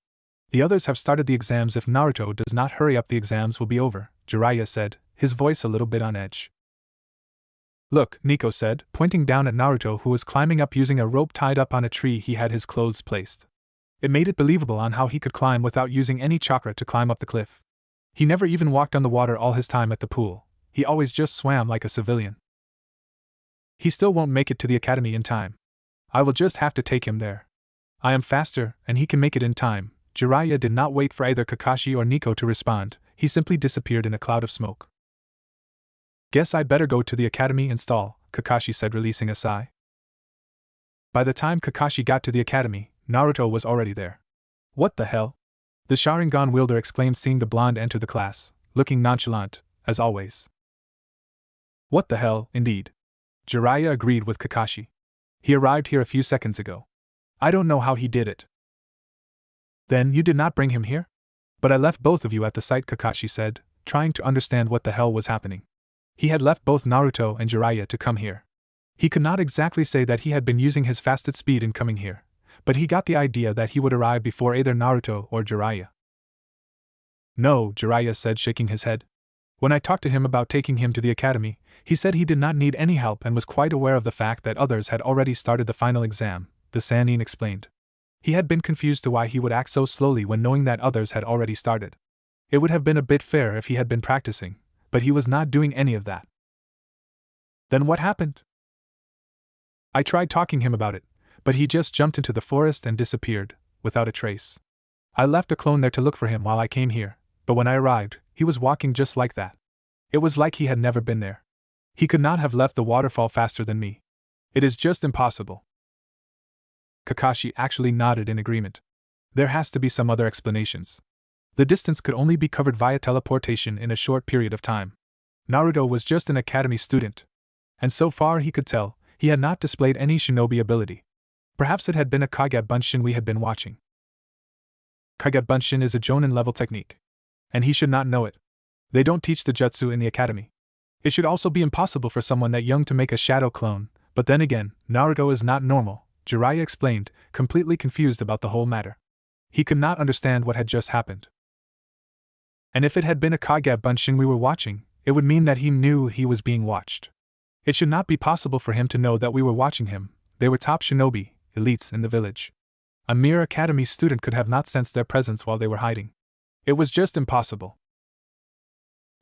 The others have started the exams. If Naruto does not hurry up, the exams will be over, Jiraiya said, his voice a little bit on edge. Look, Nico said, pointing down at Naruto, who was climbing up using a rope tied up on a tree. He had his clothes placed. It made it believable on how he could climb without using any chakra to climb up the cliff. He never even walked on the water all his time at the pool. He always just swam like a civilian. He still won't make it to the academy in time. I will just have to take him there. I am faster, and he can make it in time. Jiraiya did not wait for either Kakashi or Nico to respond. He simply disappeared in a cloud of smoke. Guess I better go to the academy and stall, Kakashi said, releasing a sigh. By the time Kakashi got to the academy, Naruto was already there. What the hell? The Sharingan wielder exclaimed, seeing the blonde enter the class, looking nonchalant, as always. What the hell, indeed. Jiraiya agreed with Kakashi. He arrived here a few seconds ago. I don't know how he did it. Then you did not bring him here? But I left both of you at the site, Kakashi said, trying to understand what the hell was happening. He had left both Naruto and Jiraiya to come here. He could not exactly say that he had been using his fastest speed in coming here, but he got the idea that he would arrive before either Naruto or Jiraiya. No, Jiraiya said, shaking his head. When I talked to him about taking him to the academy, he said he did not need any help and was quite aware of the fact that others had already started the final exam, the Sannin explained. He had been confused to why he would act so slowly when knowing that others had already started. It would have been a bit fair if he had been practicing, but he was not doing any of that. Then what happened? I tried talking him about it, but he just jumped into the forest and disappeared, without a trace. I left a clone there to look for him while I came here, but when I arrived, he was walking just like that. It was like he had never been there. He could not have left the waterfall faster than me. It is just impossible. Kakashi actually nodded in agreement. There has to be some other explanations. The distance could only be covered via teleportation in a short period of time. Naruto was just an academy student. And so far he could tell, he had not displayed any shinobi ability. Perhaps it had been a Kage Bunshin we had been watching. Kage Bunshin is a Jonin level technique. And he should not know it. They don't teach the jutsu in the academy. It should also be impossible for someone that young to make a shadow clone, but then again, Naruto is not normal, Jiraiya explained, completely confused about the whole matter. He could not understand what had just happened. And if it had been a Kage Bunshin we were watching, it would mean that he knew he was being watched. It should not be possible for him to know that we were watching him. They were top shinobi, elites in the village. A mere academy student could have not sensed their presence while they were hiding. It was just impossible.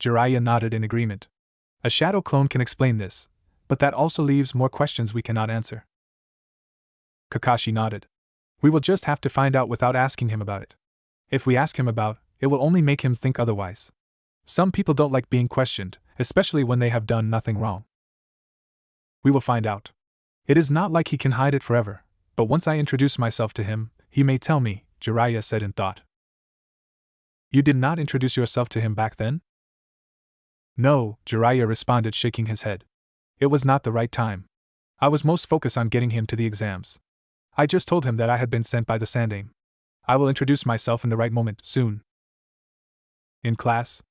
Jiraiya nodded in agreement. A shadow clone can explain this, but that also leaves more questions we cannot answer. Kakashi nodded. We will just have to find out without asking him about it. If we ask him about, it will only make him think otherwise. Some people don't like being questioned, especially when they have done nothing wrong. We will find out. It is not like he can hide it forever, but once I introduce myself to him, he may tell me, Jiraiya said in thought. You did not introduce yourself to him back then? No, Jiraiya responded, shaking his head. It was not the right time. I was most focused on getting him to the exams. I just told him that I had been sent by the Sandaime. I will introduce myself in the right moment, soon. In class?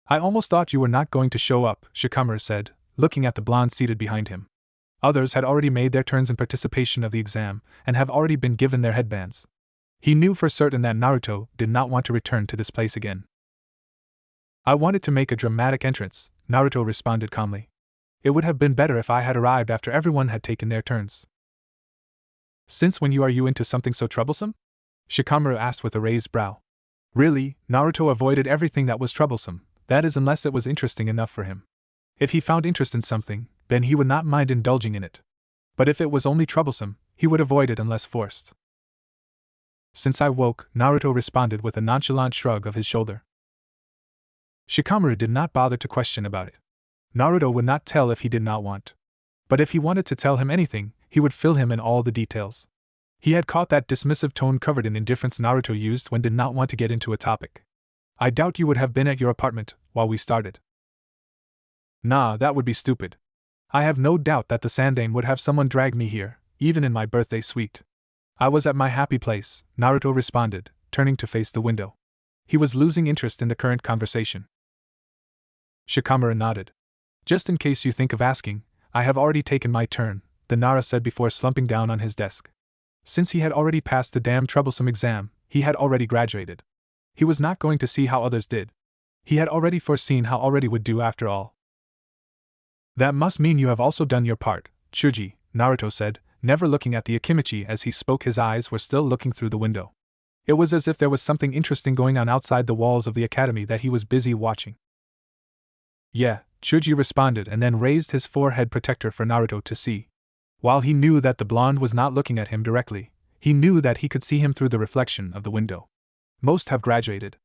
I almost thought you were not going to show up, Shikamaru said, looking at the blonde seated behind him. Others had already made their turns in participation of the exam, and have already been given their headbands. He knew for certain that Naruto did not want to return to this place again. I wanted to make a dramatic entrance, Naruto responded calmly. It would have been better if I had arrived after everyone had taken their turns. Since when are you into something so troublesome? Shikamaru asked with a raised brow. Really, Naruto avoided everything that was troublesome, that is unless it was interesting enough for him. If he found interest in something, then he would not mind indulging in it. But if it was only troublesome, he would avoid it unless forced. Since I woke, Naruto responded with a nonchalant shrug of his shoulder. Shikamaru did not bother to question about it. Naruto would not tell if he did not want. But if he wanted to tell him anything, he would fill him in all the details. He had caught that dismissive tone covered in indifference Naruto used when did not want to get into a topic. I doubt you would have been at your apartment while we started. Nah, that would be stupid. I have no doubt that the Sandaime would have someone drag me here, even in my birthday suite. I was at my happy place, Naruto responded, turning to face the window. He was losing interest in the current conversation. Shikamaru nodded. Just in case you think of asking, I have already taken my turn, the Nara said before slumping down on his desk. Since he had already passed the damn troublesome exam, he had already graduated. He was not going to see how others did. He had already foreseen how already would do after all. That must mean you have also done your part, Chuji, Naruto said, never looking at the Akimichi as he spoke. His eyes were still looking through the window. It was as if there was something interesting going on outside the walls of the academy that he was busy watching. Yeah, Chuji responded and then raised his forehead protector for Naruto to see. While he knew that the blonde was not looking at him directly, he knew that he could see him through the reflection of the window. Most have graduated.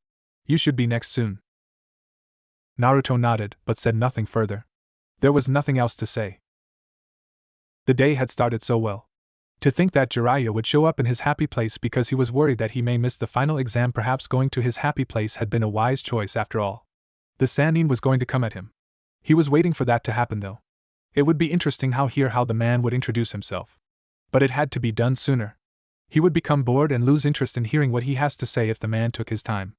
You should be next soon. Naruto nodded, but said nothing further. There was nothing else to say. The day had started so well. To think that Jiraiya would show up in his happy place because he was worried that he may miss the final exam, perhaps going to his happy place had been a wise choice after all. The Sannin was going to come at him. He was waiting for that to happen though. It would be interesting how the man would introduce himself. But it had to be done sooner. He would become bored and lose interest in hearing what he has to say if the man took his time.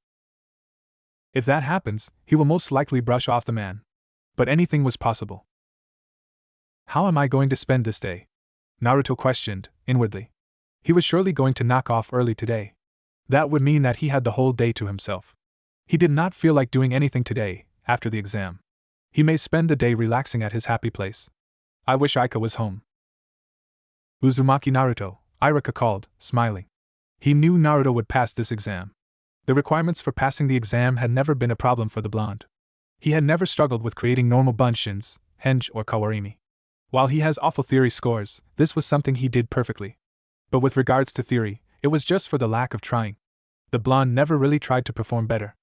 If that happens, he will most likely brush off the man. But anything was possible. How am I going to spend this day? Naruto questioned, inwardly. He was surely going to knock off early today. That would mean that he had the whole day to himself. He did not feel like doing anything today, after the exam. He may spend the day relaxing at his happy place. I wish Aika was home. Uzumaki Naruto, Irika called, smiling. He knew Naruto would pass this exam. The requirements for passing the exam had never been a problem for the blonde. He had never struggled with creating normal bunshins, henge or kawarimi. While he has awful theory scores, this was something he did perfectly. But with regards to theory, it was just for the lack of trying. The blonde never really tried to perform better.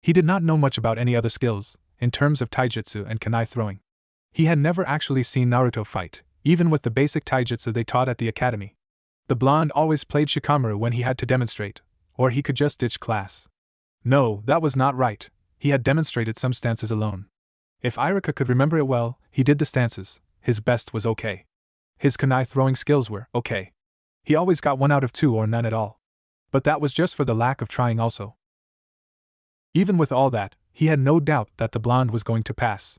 He did not know much about any other skills, in terms of taijutsu and kunai throwing. He had never actually seen Naruto fight, even with the basic taijutsu they taught at the academy. The blonde always played Shikamaru when he had to demonstrate, or he could just ditch class. No, that was not right. He had demonstrated some stances alone. If Irika could remember it well, he did the stances. His best was okay. His kunai throwing skills were okay. He always got 1 out of 2 or none at all. But that was just for the lack of trying also. Even with all that, he had no doubt that the blonde was going to pass.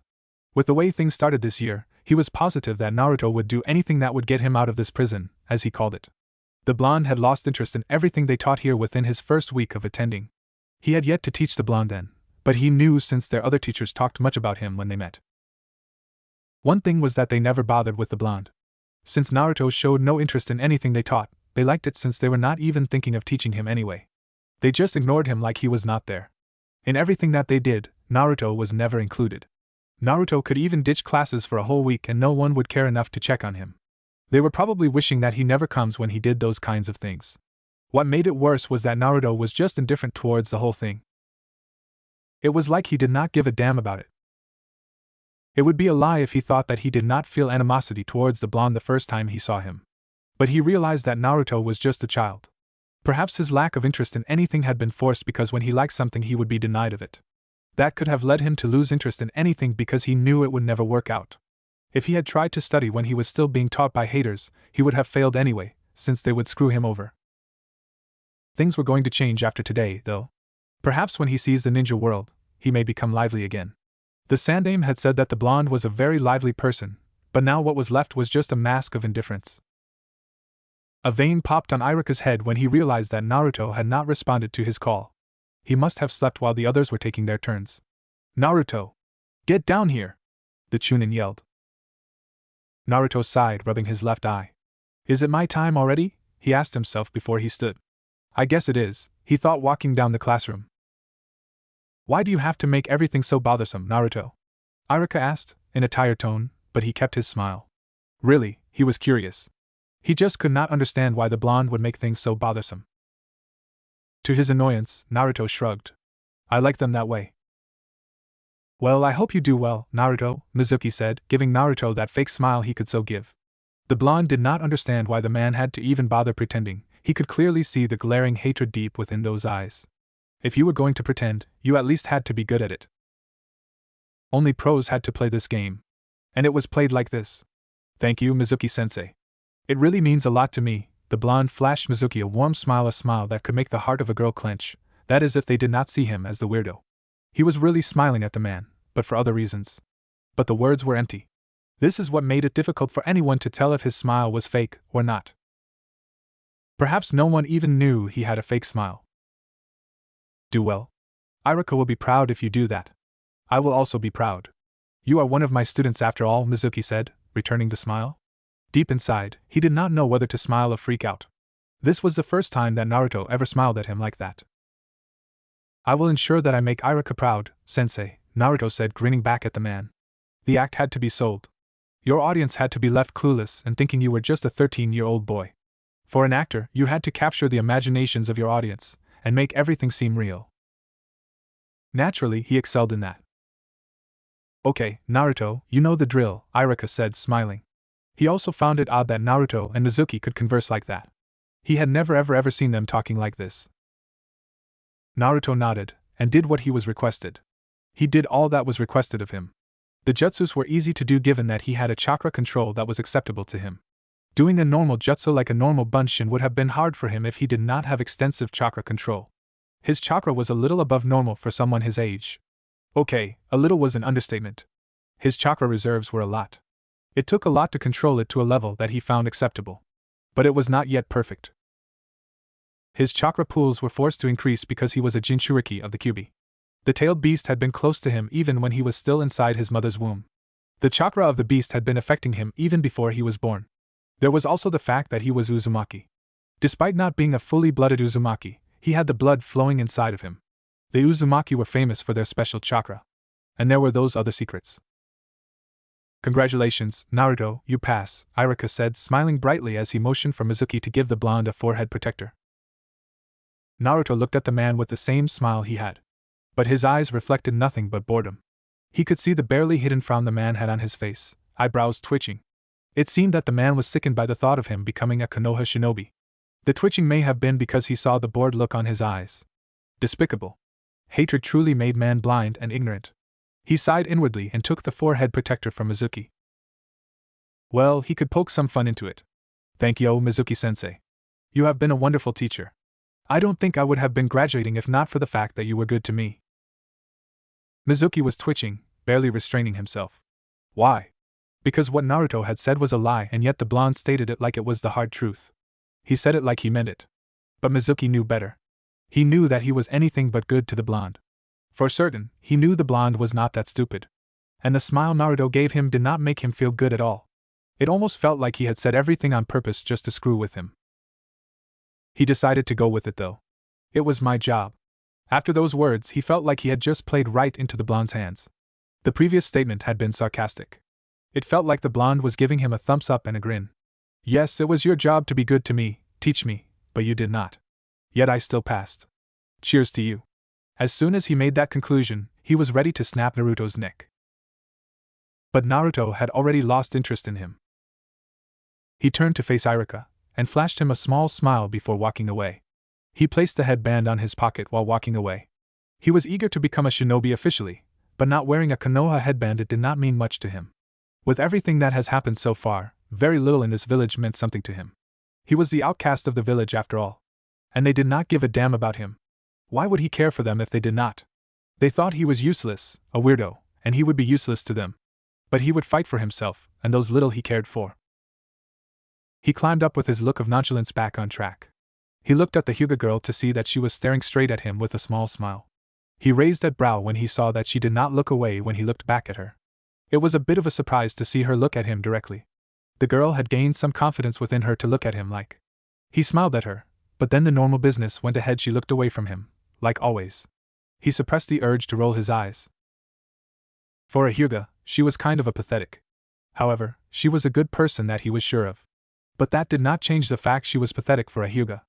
With the way things started this year, he was positive that Naruto would do anything that would get him out of this prison, as he called it. The blonde had lost interest in everything they taught here within his first week of attending. He had yet to teach the blonde then, but he knew since their other teachers talked much about him when they met. One thing was that they never bothered with the blonde. Since Naruto showed no interest in anything they taught, they liked it since they were not even thinking of teaching him anyway. They just ignored him like he was not there. In everything that they did, Naruto was never included. Naruto could even ditch classes for a whole week and no one would care enough to check on him. They were probably wishing that he never comes when he did those kinds of things. What made it worse was that Naruto was just indifferent towards the whole thing. It was like he did not give a damn about it. It would be a lie if he thought that he did not feel animosity towards the blonde the first time he saw him. But he realized that Naruto was just a child. Perhaps his lack of interest in anything had been forced because when he liked something he would be denied of it. That could have led him to lose interest in anything because he knew it would never work out. If he had tried to study when he was still being taught by haters, he would have failed anyway, since they would screw him over. Things were going to change after today, though. Perhaps when he sees the ninja world, he may become lively again. The Sandaime had said that the blonde was a very lively person, but now what was left was just a mask of indifference. A vein popped on Irika's head when he realized that Naruto had not responded to his call. He must have slept while the others were taking their turns. Naruto! Get down here! The Chunin yelled. Naruto sighed, rubbing his left eye. Is it my time already? He asked himself before he stood. I guess it is, he thought walking down the classroom. Why do you have to make everything so bothersome, Naruto? Irika asked, in a tired tone, but he kept his smile. Really, he was curious. He just could not understand why the blonde would make things so bothersome. To his annoyance, Naruto shrugged. I like them that way. Well, I hope you do well, Naruto, Mizuki said, giving Naruto that fake smile he could so give. The blonde did not understand why the man had to even bother pretending. He could clearly see the glaring hatred deep within those eyes. If you were going to pretend, you at least had to be good at it. Only pros had to play this game. And it was played like this. Thank you, Mizuki-sensei. It really means a lot to me. The blonde flashed Mizuki a warm smile, a smile that could make the heart of a girl clench. That is, if they did not see him as the weirdo. He was really smiling at the man, but for other reasons. But the words were empty. This is what made it difficult for anyone to tell if his smile was fake or not. Perhaps no one even knew he had a fake smile. Do well. Irika will be proud if you do that. I will also be proud. You are one of my students after all, Mizuki said, returning the smile. Deep inside, he did not know whether to smile or freak out. This was the first time that Naruto ever smiled at him like that. I will ensure that I make Irika proud, sensei, Naruto said, grinning back at the man. The act had to be sold. Your audience had to be left clueless and thinking you were just a 13-year-old boy. For an actor, you had to capture the imaginations of your audience and make everything seem real. Naturally, he excelled in that. Okay, Naruto, you know the drill, Irika said, smiling. He also found it odd that Naruto and Mizuki could converse like that. He had never ever seen them talking like this. Naruto nodded, and did what he was requested. He did all that was requested of him. The jutsus were easy to do given that he had a chakra control that was acceptable to him. Doing a normal jutsu like a normal bunshin would have been hard for him if he did not have extensive chakra control. His chakra was a little above normal for someone his age. Okay, a little was an understatement. His chakra reserves were a lot. It took a lot to control it to a level that he found acceptable. But it was not yet perfect. His chakra pools were forced to increase because he was a Jinchuriki of the Kyuubi. The tailed beast had been close to him even when he was still inside his mother's womb. The chakra of the beast had been affecting him even before he was born. There was also the fact that he was Uzumaki. Despite not being a fully blooded Uzumaki, he had the blood flowing inside of him. The Uzumaki were famous for their special chakra. And there were those other secrets. Congratulations, Naruto, you pass, Irika said, smiling brightly as he motioned for Mizuki to give the blonde a forehead protector. Naruto looked at the man with the same smile he had. But his eyes reflected nothing but boredom. He could see the barely hidden frown the man had on his face, eyebrows twitching. It seemed that the man was sickened by the thought of him becoming a Konoha shinobi. The twitching may have been because he saw the bored look on his eyes. Despicable. Hatred truly made man blind and ignorant. He sighed inwardly and took the forehead protector from Mizuki. Well, he could poke some fun into it. Thank you, Mizuki-sensei. You have been a wonderful teacher. I don't think I would have been graduating if not for the fact that you were good to me. Mizuki was twitching, barely restraining himself. Why? Because what Naruto had said was a lie, and yet the blonde stated it like it was the hard truth. He said it like he meant it. But Mizuki knew better. He knew that he was anything but good to the blonde. For certain, he knew the blonde was not that stupid. And the smile Naruto gave him did not make him feel good at all. It almost felt like he had said everything on purpose just to screw with him. He decided to go with it though. It was my job. After those words, he felt like he had just played right into the blonde's hands. The previous statement had been sarcastic. It felt like the blonde was giving him a thumbs up and a grin. Yes, it was your job to be good to me, teach me, but you did not. Yet I still passed. Cheers to you. As soon as he made that conclusion, he was ready to snap Naruto's neck. But Naruto had already lost interest in him. He turned to face Irika, and flashed him a small smile before walking away. He placed the headband on his pocket while walking away. He was eager to become a shinobi officially, but not wearing a Konoha headband it did not mean much to him. With everything that has happened so far, very little in this village meant something to him. He was the outcast of the village after all. And they did not give a damn about him. Why would he care for them if they did not? They thought he was useless, a weirdo, and he would be useless to them. But he would fight for himself, and those little he cared for. He climbed up with his look of nonchalance back on track. He looked at the Hyuga girl to see that she was staring straight at him with a small smile. He raised that brow when he saw that she did not look away when he looked back at her. It was a bit of a surprise to see her look at him directly. The girl had gained some confidence within her to look at him like. He smiled at her, but then the normal business went ahead. She looked away from him, like always. He suppressed the urge to roll his eyes. For a Hyuga, she was kind of a pathetic. However, she was a good person that he was sure of. But that did not change the fact she was pathetic for a Hyuga.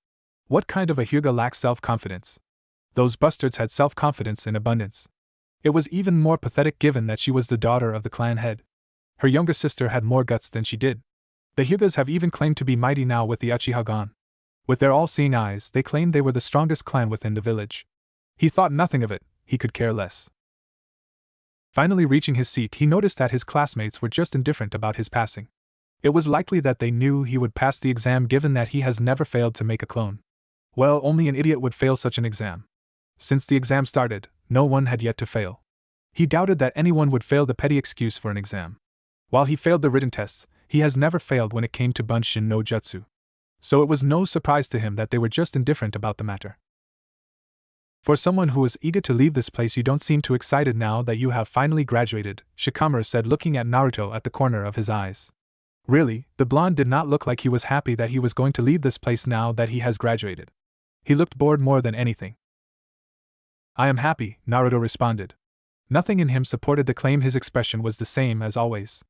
What kind of a Hyuga lacks self-confidence? Those bastards had self-confidence in abundance. It was even more pathetic given that she was the daughter of the clan head. Her younger sister had more guts than she did. The Hyugas have even claimed to be mighty now with the Uchiha gone. With their all-seeing eyes, they claimed they were the strongest clan within the village. He thought nothing of it, he could care less. Finally reaching his seat, he noticed that his classmates were just indifferent about his passing. It was likely that they knew he would pass the exam given that he has never failed to make a clone. Well, only an idiot would fail such an exam. Since the exam started, no one had yet to fail. He doubted that anyone would fail the petty excuse for an exam. While he failed the written tests, he has never failed when it came to Bunshin no Jutsu. So it was no surprise to him that they were just indifferent about the matter. For someone who is eager to leave this place, you don't seem too excited now that you have finally graduated, Shikamaru said, looking at Naruto at the corner of his eyes. Really, the blonde did not look like he was happy that he was going to leave this place now that he has graduated. He looked bored more than anything. I am happy, Naruto responded. Nothing in him supported the claim. His expression was the same as always.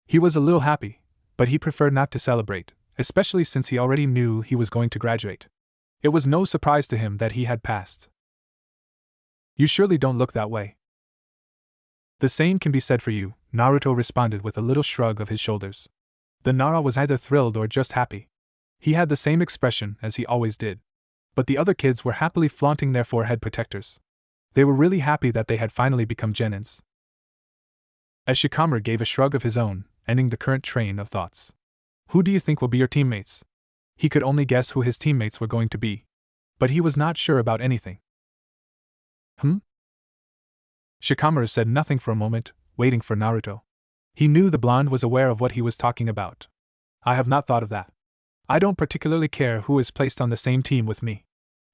He was a little happy, but he preferred not to celebrate, especially since he already knew he was going to graduate. It was no surprise to him that he had passed. You surely don't look that way. The same can be said for you, Naruto responded with a little shrug of his shoulders. The Nara was either thrilled or just happy. He had the same expression as he always did. But the other kids were happily flaunting their forehead protectors. They were really happy that they had finally become genins. As Shikamaru gave a shrug of his own, ending the current train of thoughts. Who do you think will be your teammates? He could only guess who his teammates were going to be. But he was not sure about anything. Shikamaru said nothing for a moment, waiting for Naruto. He knew the blonde was aware of what he was talking about. I have not thought of that. I don't particularly care who is placed on the same team with me.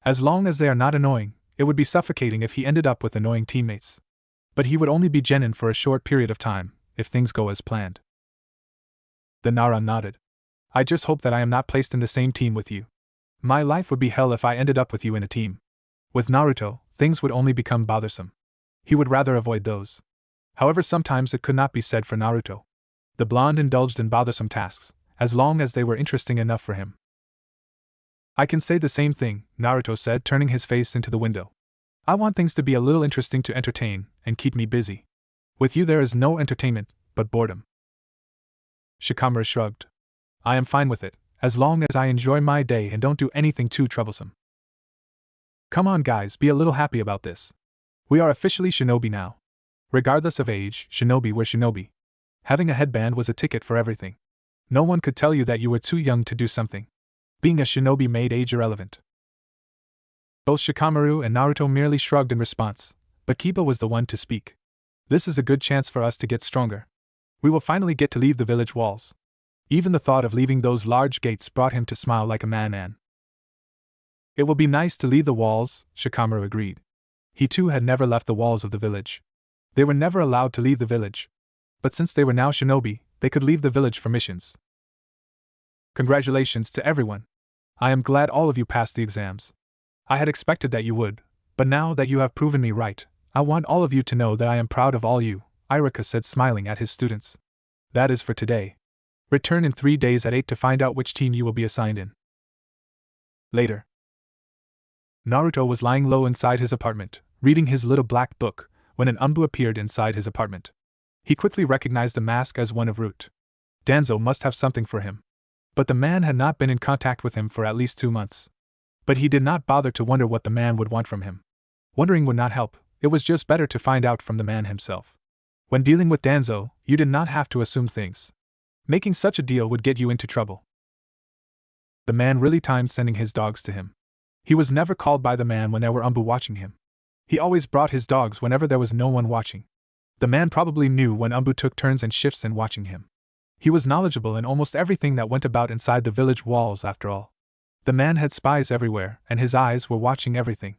As long as they are not annoying, it would be suffocating if he ended up with annoying teammates. But he would only be genin for a short period of time, if things go as planned. The Nara nodded. I just hope that I am not placed in the same team with you. My life would be hell if I ended up with you in a team. With Naruto, things would only become bothersome. He would rather avoid those. However, sometimes it could not be said for Naruto. The blonde indulged in bothersome tasks, as long as they were interesting enough for him. I can say the same thing, Naruto said, turning his face into the window. I want things to be a little interesting to entertain and keep me busy. With you there is no entertainment, but boredom. Shikamaru shrugged. I am fine with it, as long as I enjoy my day and don't do anything too troublesome. Come on guys, be a little happy about this. We are officially shinobi now. Regardless of age, shinobi were shinobi. Having a headband was a ticket for everything. No one could tell you that you were too young to do something. Being a shinobi made age irrelevant. Both Shikamaru and Naruto merely shrugged in response, but Kiba was the one to speak. This is a good chance for us to get stronger. We will finally get to leave the village walls. Even the thought of leaving those large gates brought him to smile like a man. It will be nice to leave the walls, Shikamaru agreed. He too had never left the walls of the village. They were never allowed to leave the village. But since they were now shinobi, they could leave the village for missions. Congratulations to everyone. I am glad all of you passed the exams. I had expected that you would, but now that you have proven me right, I want all of you to know that I am proud of all you, Irika said, smiling at his students. That is for today. Return in 3 days at 8 to find out which team you will be assigned in. Later. Naruto was lying low inside his apartment, reading his little black book, when an Umbu appeared inside his apartment. He quickly recognized the mask as one of Root. Danzo must have something for him. But the man had not been in contact with him for at least 2 months. But he did not bother to wonder what the man would want from him. Wondering would not help, it was just better to find out from the man himself. When dealing with Danzo, you did not have to assume things. Making such a deal would get you into trouble. The man really timed sending his dogs to him. He was never called by the man when there were Umbu watching him. He always brought his dogs whenever there was no one watching. The man probably knew when Umbu took turns and shifts in watching him. He was knowledgeable in almost everything that went about inside the village walls after all. The man had spies everywhere, and his eyes were watching everything.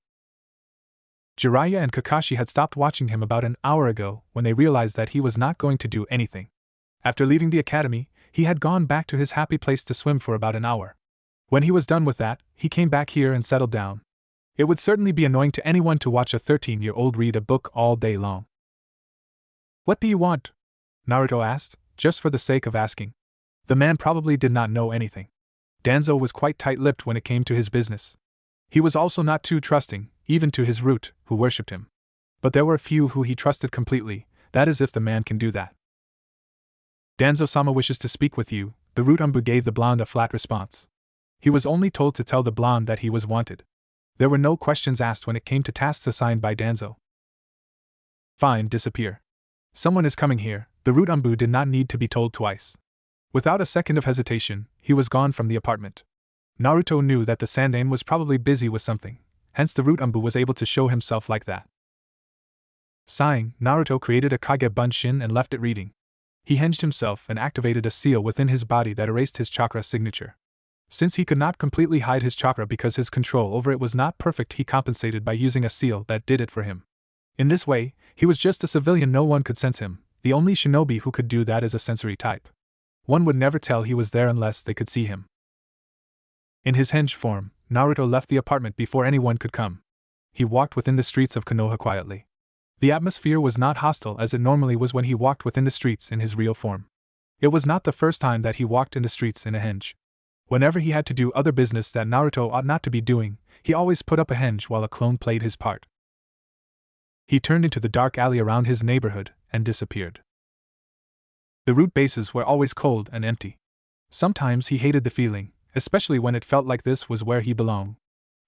Jiraiya and Kakashi had stopped watching him about an hour ago when they realized that he was not going to do anything. After leaving the academy, he had gone back to his happy place to swim for about an hour. When he was done with that, he came back here and settled down. It would certainly be annoying to anyone to watch a 13-year-old read a book all day long. What do you want? Naruto asked, just for the sake of asking. The man probably did not know anything. Danzo was quite tight-lipped when it came to his business. He was also not too trusting, even to his Root, who worshipped him. But there were a few who he trusted completely, that is if the man can do that. Danzo-sama wishes to speak with you, the root umbu gave the blonde a flat response. He was only told to tell the blonde that he was wanted. There were no questions asked when it came to tasks assigned by Danzo. Fine, disappear. Someone is coming here, the root umbu did not need to be told twice. Without a second of hesitation, he was gone from the apartment. Naruto knew that the sandaime was probably busy with something, hence the root umbu was able to show himself like that. Sighing, Naruto created a Kage Bunshin and left it reading. He hinged himself and activated a seal within his body that erased his chakra signature. Since he could not completely hide his chakra because his control over it was not perfect, he compensated by using a seal that did it for him. In this way, he was just a civilian, no one could sense him, the only shinobi who could do that is a sensory type. One would never tell he was there unless they could see him. In his henge form, Naruto left the apartment before anyone could come. He walked within the streets of Konoha quietly. The atmosphere was not hostile as it normally was when he walked within the streets in his real form. It was not the first time that he walked in the streets in a henge. Whenever he had to do other business that Naruto ought not to be doing, he always put up a henge while a clone played his part. He turned into the dark alley around his neighborhood and disappeared. The root bases were always cold and empty. Sometimes he hated the feeling, especially when it felt like this was where he belonged.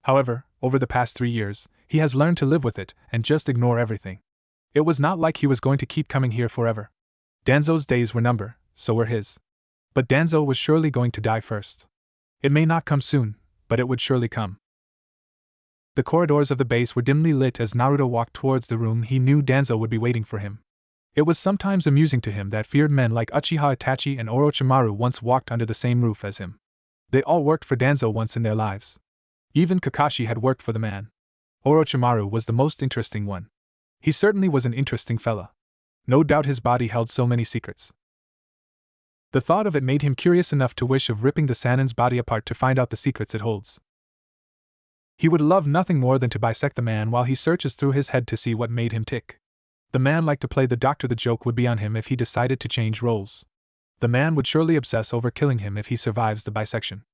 However, over the past 3 years, he has learned to live with it and just ignore everything. It was not like he was going to keep coming here forever. Danzo's days were numbered, so were his. But Danzo was surely going to die first. It may not come soon, but it would surely come. The corridors of the base were dimly lit as Naruto walked towards the room. He knew Danzo would be waiting for him. It was sometimes amusing to him that feared men like Uchiha Itachi and Orochimaru once walked under the same roof as him. They all worked for Danzo once in their lives. Even Kakashi had worked for the man. Orochimaru was the most interesting one. He certainly was an interesting fella. No doubt his body held so many secrets. The thought of it made him curious enough to wish of ripping the Sanin's body apart to find out the secrets it holds. He would love nothing more than to bisect the man while he searches through his head to see what made him tick. The man liked to play the doctor. The joke would be on him if he decided to change roles. The man would surely obsess over killing him if he survives the bisection.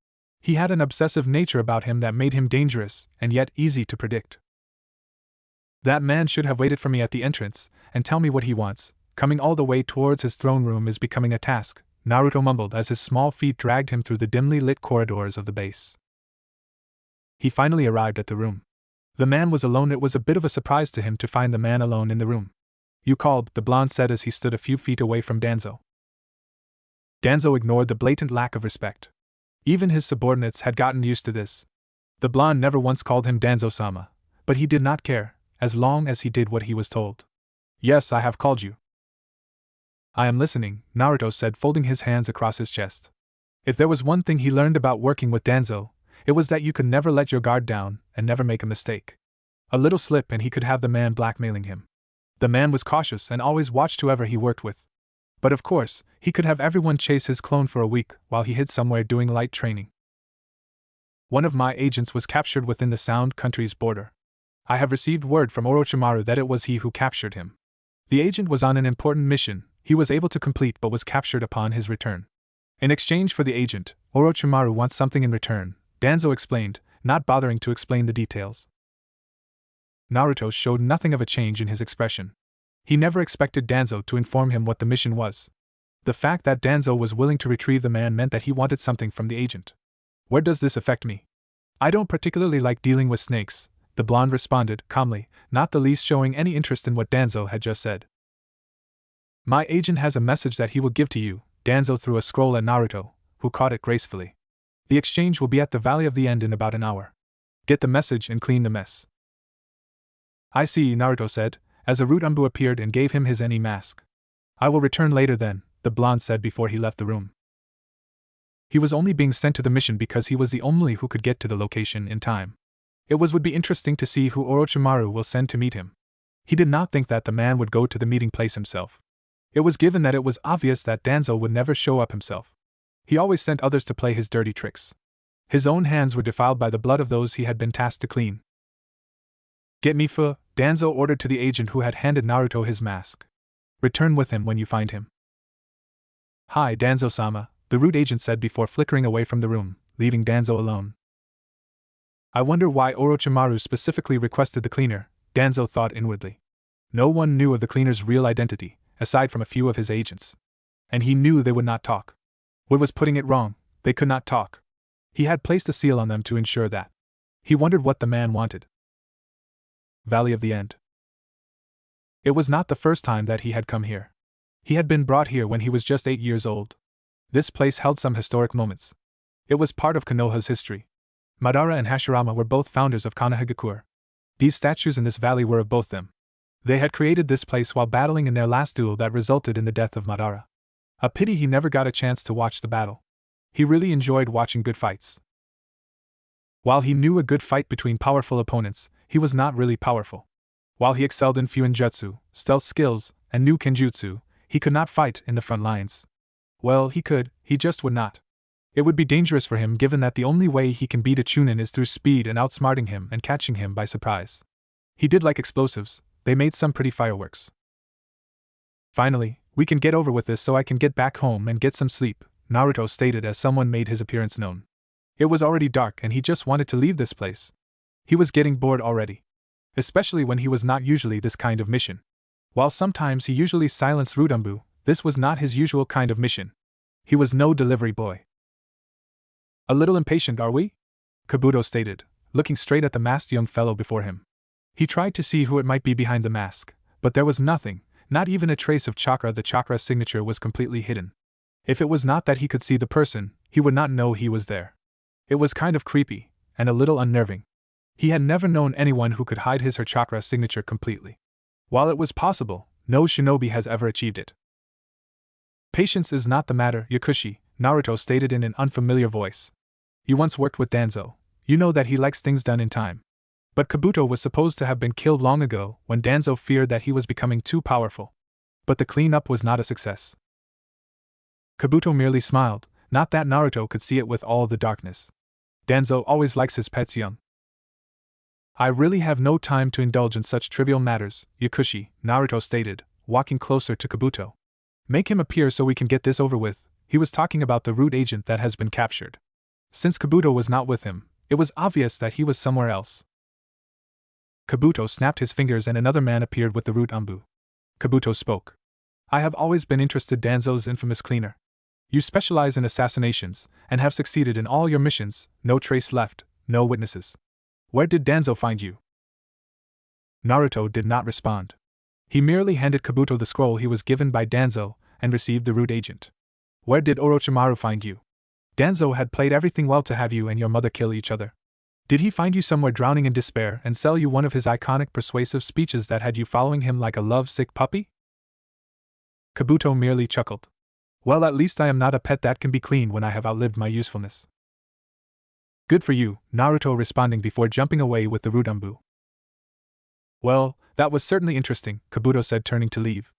He had an obsessive nature about him that made him dangerous and yet easy to predict. That man should have waited for me at the entrance and tell me what he wants. Coming all the way towards his throne room is becoming a task, Naruto mumbled as his small feet dragged him through the dimly lit corridors of the base. He finally arrived at the room. The man was alone. It was a bit of a surprise to him to find the man alone in the room. You called, the blonde said as he stood a few feet away from Danzo. Danzo ignored the blatant lack of respect. Even his subordinates had gotten used to this. The blonde never once called him Danzo-sama, but he did not care, as long as he did what he was told. Yes, I have called you. I am listening, Naruto said, folding his hands across his chest. If there was one thing he learned about working with Danzo, it was that you could never let your guard down and never make a mistake. A little slip and he could have the man blackmailing him. The man was cautious and always watched whoever he worked with. But of course, he could have everyone chase his clone for a week while he hid somewhere doing light training. One of my agents was captured within the Sound Country's border. I have received word from Orochimaru that it was he who captured him. The agent was on an important mission he was able to complete but was captured upon his return. In exchange for the agent, Orochimaru wants something in return, Danzo explained, not bothering to explain the details. Naruto showed nothing of a change in his expression. He never expected Danzo to inform him what the mission was. The fact that Danzo was willing to retrieve the man meant that he wanted something from the agent. Where does this affect me? I don't particularly like dealing with snakes, the blonde responded, calmly, not the least showing any interest in what Danzo had just said. My agent has a message that he will give to you, Danzo threw a scroll at Naruto, who caught it gracefully. The exchange will be at the Valley of the End in about an hour. Get the message and clean the mess. I see, Naruto said, as a root umbu appeared and gave him his Eni mask. I will return later then, the blonde said before he left the room. He was only being sent to the mission because he was the only who could get to the location in time. It would be interesting to see who Orochimaru will send to meet him. He did not think that the man would go to the meeting place himself. It was given that it was obvious that Danzo would never show up himself. He always sent others to play his dirty tricks. His own hands were defiled by the blood of those he had been tasked to clean. Get me Fu, Danzo ordered to the agent who had handed Naruto his mask. Return with him when you find him. Hi, Danzo-sama, the root agent said before flickering away from the room, leaving Danzo alone. I wonder why Orochimaru specifically requested the cleaner, Danzo thought inwardly. No one knew of the cleaner's real identity, aside from a few of his agents. And he knew they would not talk. Wood was putting it wrong, they could not talk. He had placed a seal on them to ensure that. He wondered what the man wanted. Valley of the End. It was not the first time that he had come here. He had been brought here when he was just 8 years old. This place held some historic moments. It was part of Konoha's history. Madara and Hashirama were both founders of Konohagakure. These statues in this valley were of both them. They had created this place while battling in their last duel that resulted in the death of Madara. A pity he never got a chance to watch the battle. He really enjoyed watching good fights. While he knew a good fight between powerful opponents, he was not really powerful. While he excelled in Fuinjutsu, stealth skills, and knew Kenjutsu, he could not fight in the front lines. Well, he could, he just would not. It would be dangerous for him given that the only way he can beat a Chunin is through speed and outsmarting him and catching him by surprise. He did like explosives, they made some pretty fireworks. Finally, we can get over with this so I can get back home and get some sleep, Naruto stated as someone made his appearance known. It was already dark and he just wanted to leave this place. He was getting bored already. Especially when he was not usually this kind of mission. While sometimes he usually silenced Rudambu, this was not his usual kind of mission. He was no delivery boy. A little impatient, are we? Kabuto stated, looking straight at the masked young fellow before him. He tried to see who it might be behind the mask, but there was nothing, not even a trace of chakra. The chakra signature was completely hidden. If it was not that he could see the person, he would not know he was there. It was kind of creepy, and a little unnerving. He had never known anyone who could hide his or chakra signature completely. While it was possible, no shinobi has ever achieved it. Patience is not the matter, Yakushi, Naruto stated in an unfamiliar voice. You once worked with Danzo. You know that he likes things done in time. But Kabuto was supposed to have been killed long ago when Danzo feared that he was becoming too powerful. But the cleanup was not a success. Kabuto merely smiled, not that Naruto could see it with all the darkness. Danzo always likes his pets young. I really have no time to indulge in such trivial matters, Yakushi, Naruto stated, walking closer to Kabuto. Make him appear so we can get this over with. He was talking about the root agent that has been captured. Since Kabuto was not with him, it was obvious that he was somewhere else. Kabuto snapped his fingers and another man appeared with the root Umbu. Kabuto spoke. I have always been interested in Danzo's infamous cleaner. You specialize in assassinations, and have succeeded in all your missions, no trace left, no witnesses. Where did Danzo find you? Naruto did not respond. He merely handed Kabuto the scroll he was given by Danzo, and received the root agent. Where did Orochimaru find you? Danzo had played everything well to have you and your mother kill each other. Did he find you somewhere drowning in despair and sell you one of his iconic persuasive speeches that had you following him like a love-sick puppy? Kabuto merely chuckled. Well, at least I am not a pet that can be cleaned when I have outlived my usefulness. Good for you, Naruto responding before jumping away with the root Umbu. Well, that was certainly interesting, Kabuto said, turning to leave.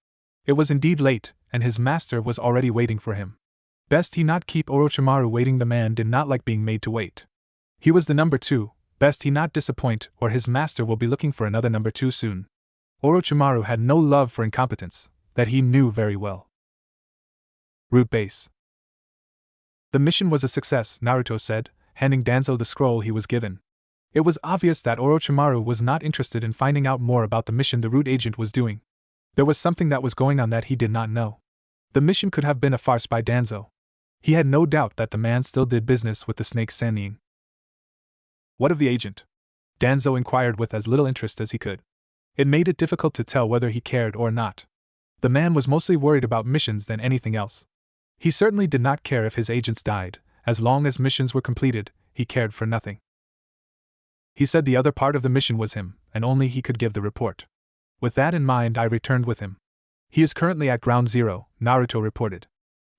It was indeed late, and his master was already waiting for him. Best he not keep Orochimaru waiting. The man did not like being made to wait. He was the number 2, best he not disappoint, or his master will be looking for another number 2 soon. Orochimaru had no love for incompetence, that he knew very well. Root Base. The mission was a success, Naruto said, handing Danzo the scroll he was given. It was obvious that Orochimaru was not interested in finding out more about the mission the root agent was doing. There was something that was going on that he did not know. The mission could have been a farce by Danzo. He had no doubt that the man still did business with the snake Sannin. What of the agent? Danzo inquired with as little interest as he could. It made it difficult to tell whether he cared or not. The man was mostly worried about missions than anything else. He certainly did not care if his agents died. As long as missions were completed, he cared for nothing. He said the other part of the mission was him, and only he could give the report. With that in mind, I returned with him. He is currently at Ground Zero, Naruto reported.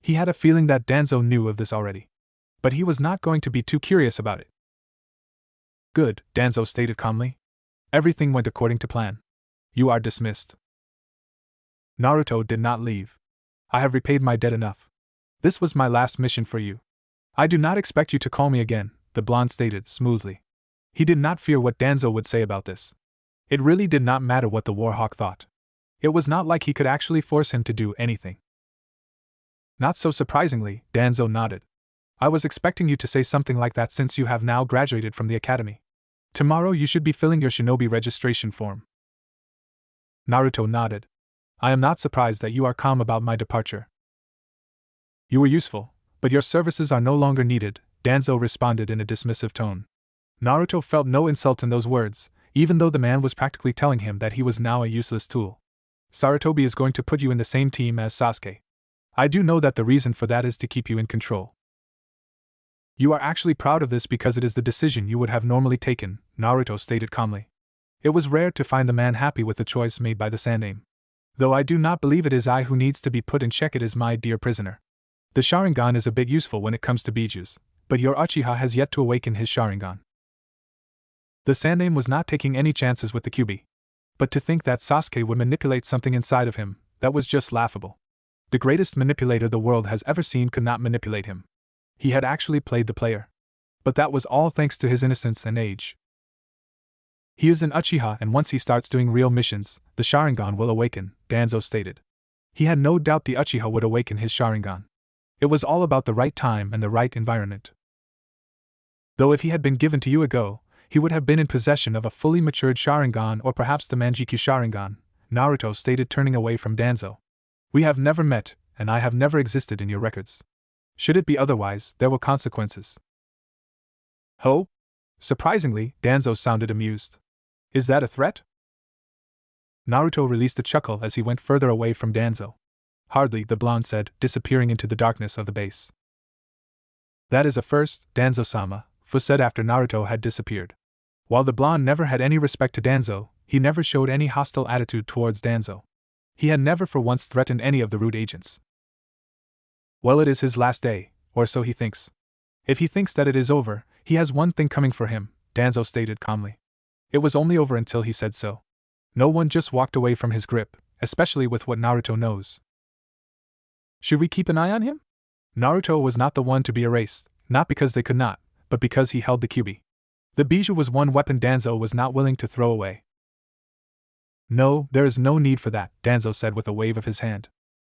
He had a feeling that Danzo knew of this already. But he was not going to be too curious about it. Good, Danzo stated calmly. Everything went according to plan. You are dismissed. Naruto did not leave. I have repaid my debt enough. This was my last mission for you. I do not expect you to call me again, the blonde stated smoothly. He did not fear what Danzo would say about this. It really did not matter what the Warhawk thought. It was not like he could actually force him to do anything. Not so surprisingly, Danzo nodded. I was expecting you to say something like that since you have now graduated from the academy. Tomorrow you should be filling your shinobi registration form. Naruto nodded. I am not surprised that you are calm about my departure. You were useful, but your services are no longer needed, Danzo responded in a dismissive tone. Naruto felt no insult in those words, even though the man was practically telling him that he was now a useless tool. Sarutobi is going to put you in the same team as Sasuke. I do know that the reason for that is to keep you in control. You are actually proud of this because it is the decision you would have normally taken, Naruto stated calmly. It was rare to find the man happy with the choice made by the Sandaime. Though I do not believe it is I who needs to be put in check, it is my dear prisoner. The Sharingan is a bit useful when it comes to Bijus, but your Uchiha has yet to awaken his Sharingan. The Sandaime was not taking any chances with the Kyuubi. But to think that Sasuke would manipulate something inside of him, that was just laughable. The greatest manipulator the world has ever seen could not manipulate him. He had actually played the player. But that was all thanks to his innocence and age. He is an Uchiha, and once he starts doing real missions, the Sharingan will awaken, Danzo stated. He had no doubt the Uchiha would awaken his Sharingan. It was all about the right time and the right environment. Though if he had been given to you ago, he would have been in possession of a fully matured Sharingan or perhaps the Manjikyu Sharingan, Naruto stated, turning away from Danzo. We have never met, and I have never existed in your records. Should it be otherwise, there will consequences. Ho? Surprisingly, Danzo sounded amused. Is that a threat? Naruto released a chuckle as he went further away from Danzo. Hardly, the blonde said, disappearing into the darkness of the base. That is a first, Danzo-sama, Fu said after Naruto had disappeared. While the blonde never had any respect to Danzo, he never showed any hostile attitude towards Danzo. He had never for once threatened any of the rude agents. Well, it is his last day, or so he thinks. If he thinks that it is over, he has one thing coming for him, Danzo stated calmly. It was only over until he said so. No one just walked away from his grip, especially with what Naruto knows. Should we keep an eye on him? Naruto was not the one to be erased, not because they could not, but because he held the Kyuubi. The Bijou was one weapon Danzo was not willing to throw away. No, there is no need for that, Danzo said with a wave of his hand.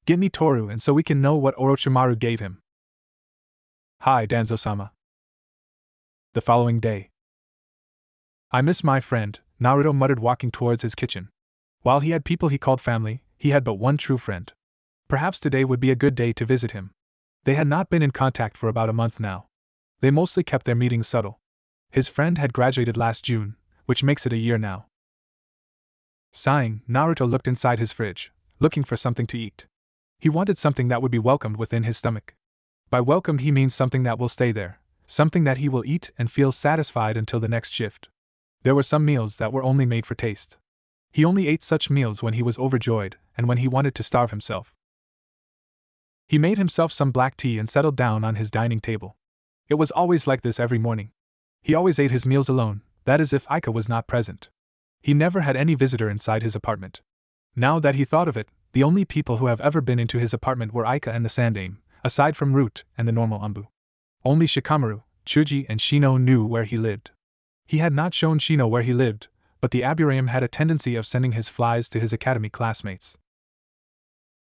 Get me Toru and so we can know what Orochimaru gave him. Hi, Danzo-sama. The following day. I miss my friend, Naruto muttered, walking towards his kitchen. While he had people he called family, he had but one true friend. Perhaps today would be a good day to visit him. They had not been in contact for about a month now. They mostly kept their meetings subtle. His friend had graduated last June, which makes it a year now. Sighing, Naruto looked inside his fridge, looking for something to eat. He wanted something that would be welcomed within his stomach. By welcomed he means something that will stay there, something that he will eat and feel satisfied until the next shift. There were some meals that were only made for taste. He only ate such meals when he was overjoyed and when he wanted to starve himself. He made himself some black tea and settled down on his dining table. It was always like this every morning. He always ate his meals alone, that is if Aika was not present. He never had any visitor inside his apartment. Now that he thought of it, the only people who have ever been into his apartment were Aika and the Sandaime, aside from Root and the normal Anbu. Only Shikamaru, Chuji and Shino knew where he lived. He had not shown Shino where he lived, but the Aburame had a tendency of sending his flies to his academy classmates.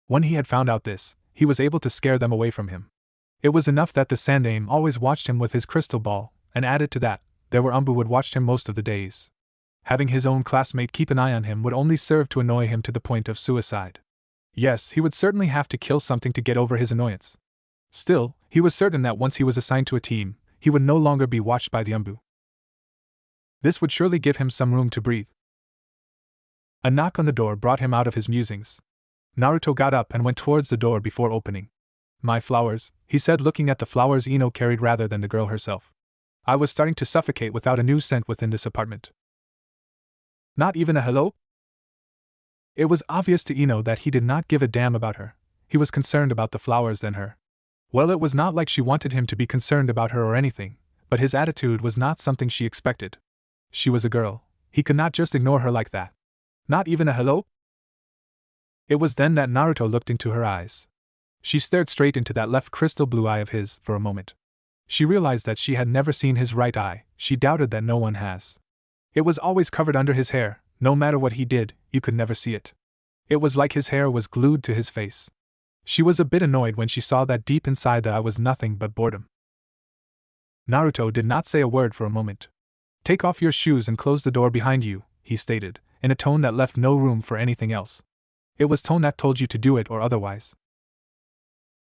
When he had found out this, he was able to scare them away from him. It was enough that the Sandaime always watched him with his crystal ball, and added to that, there were Anbu would watch him most of the days. Having his own classmate keep an eye on him would only serve to annoy him to the point of suicide. Yes, he would certainly have to kill something to get over his annoyance. Still, he was certain that once he was assigned to a team, he would no longer be watched by the Anbu. This would surely give him some room to breathe. A knock on the door brought him out of his musings. Naruto got up and went towards the door before opening. My flowers, he said, looking at the flowers Ino carried rather than the girl herself. I was starting to suffocate without a new scent within this apartment. Not even a hello? It was obvious to Ino that he did not give a damn about her. He was concerned about the flowers than her. Well, it was not like she wanted him to be concerned about her or anything, but his attitude was not something she expected. She was a girl. He could not just ignore her like that. Not even a hello? It was then that Naruto looked into her eyes. She stared straight into that left crystal blue eye of his for a moment. She realized that she had never seen his right eye. She doubted that no one has. It was always covered under his hair. No matter what he did, you could never see it. It was like his hair was glued to his face. She was a bit annoyed when she saw that deep inside the eye was nothing but boredom. Naruto did not say a word for a moment. Take off your shoes and close the door behind you, he stated, in a tone that left no room for anything else. It was tone that told you to do it or otherwise.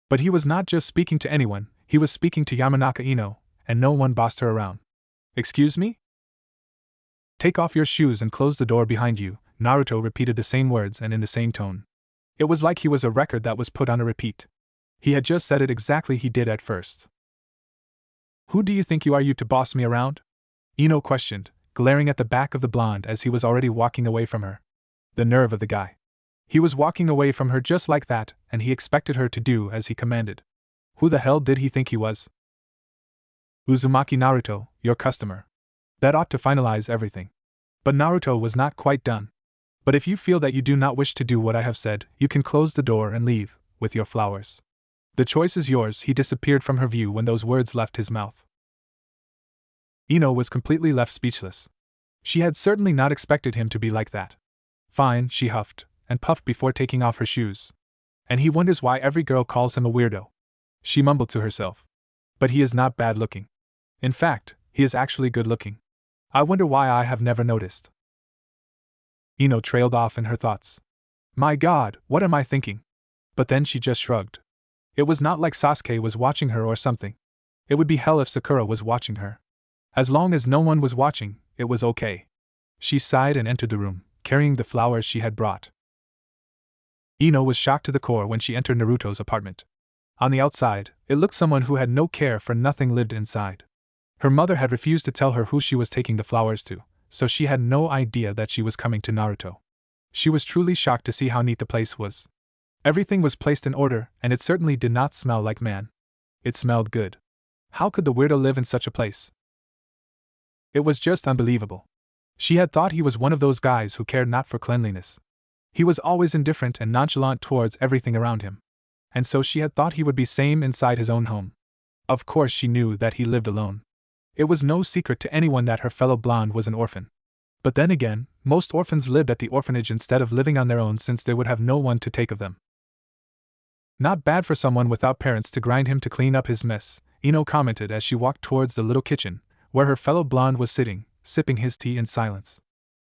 But he was not just speaking to anyone, he was speaking to Yamanaka Ino, and no one bossed her around. Excuse me? Take off your shoes and close the door behind you, Naruto repeated the same words and in the same tone. It was like he was a record that was put on a repeat. He had just said it exactly he did at first. Who do you think you are to boss me around? Ino questioned, glaring at the back of the blonde as he was already walking away from her. The nerve of the guy. He was walking away from her just like that, and he expected her to do as he commanded. Who the hell did he think he was? Uzumaki Naruto, your customer. That ought to finalize everything. But Naruto was not quite done. But if you feel that you do not wish to do what I have said, you can close the door and leave, with your flowers. The choice is yours. He disappeared from her view when those words left his mouth. Ino was completely left speechless. She had certainly not expected him to be like that. Fine, she huffed, and puffed before taking off her shoes. And he wonders why every girl calls him a weirdo. She mumbled to herself. But he is not bad looking. In fact, he is actually good looking. I wonder why I have never noticed. Ino trailed off in her thoughts. My God, what am I thinking? But then she just shrugged. It was not like Sasuke was watching her or something. It would be hell if Sakura was watching her. As long as no one was watching, it was okay. She sighed and entered the room, carrying the flowers she had brought. Ino was shocked to the core when she entered Naruto's apartment. On the outside, it looked someone who had no care for nothing lived inside. Her mother had refused to tell her who she was taking the flowers to, so she had no idea that she was coming to Naruto. She was truly shocked to see how neat the place was. Everything was placed in order, and it certainly did not smell like man. It smelled good. How could the weirdo live in such a place? It was just unbelievable. She had thought he was one of those guys who cared not for cleanliness. He was always indifferent and nonchalant towards everything around him. And so she had thought he would be same inside his own home. Of course she knew that he lived alone. It was no secret to anyone that her fellow blonde was an orphan. But then again, most orphans lived at the orphanage instead of living on their own since they would have no one to take of them. Not bad for someone without parents to grind him to clean up his mess, Ino commented as she walked towards the little kitchen, where her fellow blonde was sitting, sipping his tea in silence.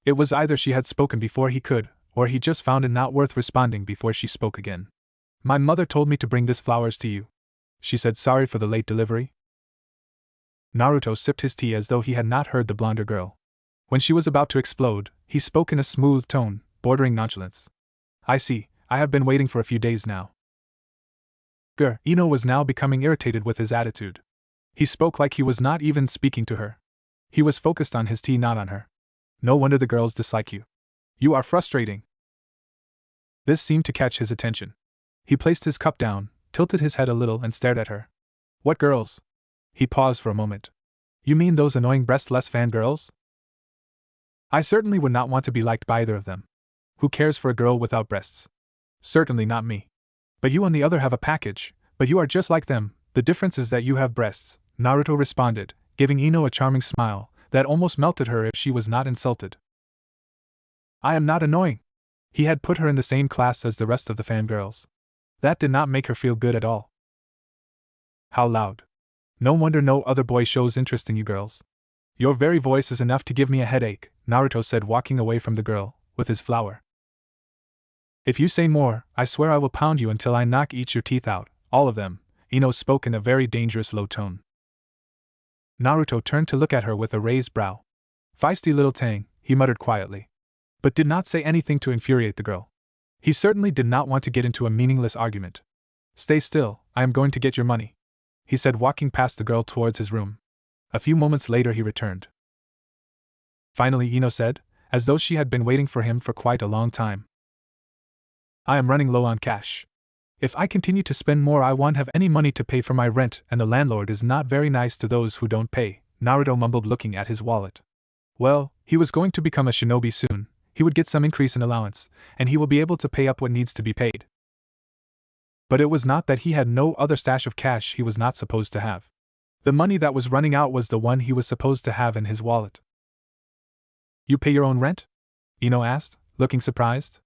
It was either she had spoken before he could, or he just found it not worth responding before she spoke again. My mother told me to bring these flowers to you. She said sorry for the late delivery. Naruto sipped his tea as though he had not heard the blonder girl. When she was about to explode, he spoke in a smooth tone, bordering nonchalance. I see, I have been waiting for a few days now. Ino was now becoming irritated with his attitude. He spoke like he was not even speaking to her. He was focused on his tea, not on her. No wonder the girls dislike you. You are frustrating. This seemed to catch his attention. He placed his cup down, tilted his head a little and stared at her. What girls? He paused for a moment. You mean those annoying breastless fangirls? I certainly would not want to be liked by either of them. Who cares for a girl without breasts? Certainly not me. But you on the other have a package, but you are just like them, the difference is that you have breasts, Naruto responded, giving Ino a charming smile that almost melted her if she was not insulted. I am not annoying. He had put her in the same class as the rest of the fangirls. That did not make her feel good at all. How loud. No wonder no other boy shows interest in you girls. Your very voice is enough to give me a headache, Naruto said, walking away from the girl, with his flower. If you say more, I swear I will pound you until I knock each your teeth out, all of them, Ino spoke in a very dangerous low tone. Naruto turned to look at her with a raised brow. Feisty little Tang, he muttered quietly. But did not say anything to infuriate the girl. He certainly did not want to get into a meaningless argument. Stay still, I am going to get your money, he said, walking past the girl towards his room. A few moments later he returned. Finally, Ino said, as though she had been waiting for him for quite a long time. I am running low on cash. If I continue to spend more, I won't have any money to pay for my rent, and the landlord is not very nice to those who don't pay, Naruto mumbled, looking at his wallet. Well, he was going to become a shinobi soon. He would get some increase in allowance, and he will be able to pay up what needs to be paid. But it was not that he had no other stash of cash he was not supposed to have. The money that was running out was the one he was supposed to have in his wallet. You pay your own rent? Ino asked, looking surprised.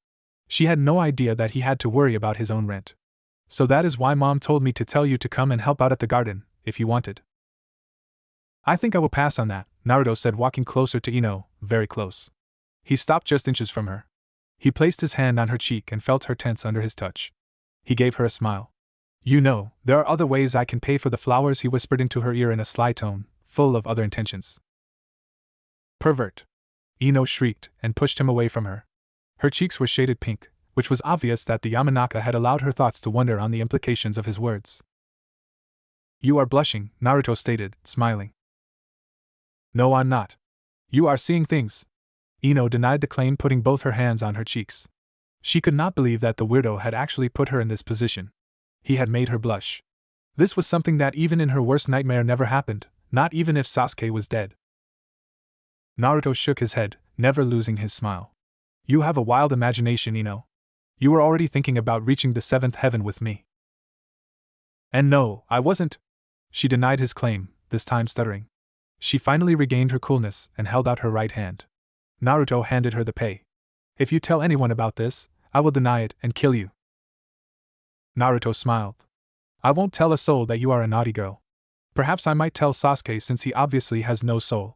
She had no idea that he had to worry about his own rent. So that is why Mom told me to tell you to come and help out at the garden, if you wanted. I think I will pass on that, Naruto said, walking closer to Ino, very close. He stopped just inches from her. He placed his hand on her cheek and felt her tense under his touch. He gave her a smile. You know, there are other ways I can pay for the flowers, he whispered into her ear in a sly tone, full of other intentions. Pervert! Ino shrieked and pushed him away from her. Her cheeks were shaded pink, which was obvious that the Yamanaka had allowed her thoughts to wander on the implications of his words. You are blushing, Naruto stated, smiling. No, I'm not. You are seeing things. Ino denied the claim, putting both her hands on her cheeks. She could not believe that the weirdo had actually put her in this position. He had made her blush. This was something that even in her worst nightmare never happened, not even if Sasuke was dead. Naruto shook his head, never losing his smile. You have a wild imagination, Ino. You were already thinking about reaching the seventh heaven with me. And no, I wasn't. She denied his claim, this time stuttering. She finally regained her coolness and held out her right hand. Naruto handed her the pay. If you tell anyone about this, I will deny it and kill you. Naruto smiled. I won't tell a soul that you are a naughty girl. Perhaps I might tell Sasuke since he obviously has no soul.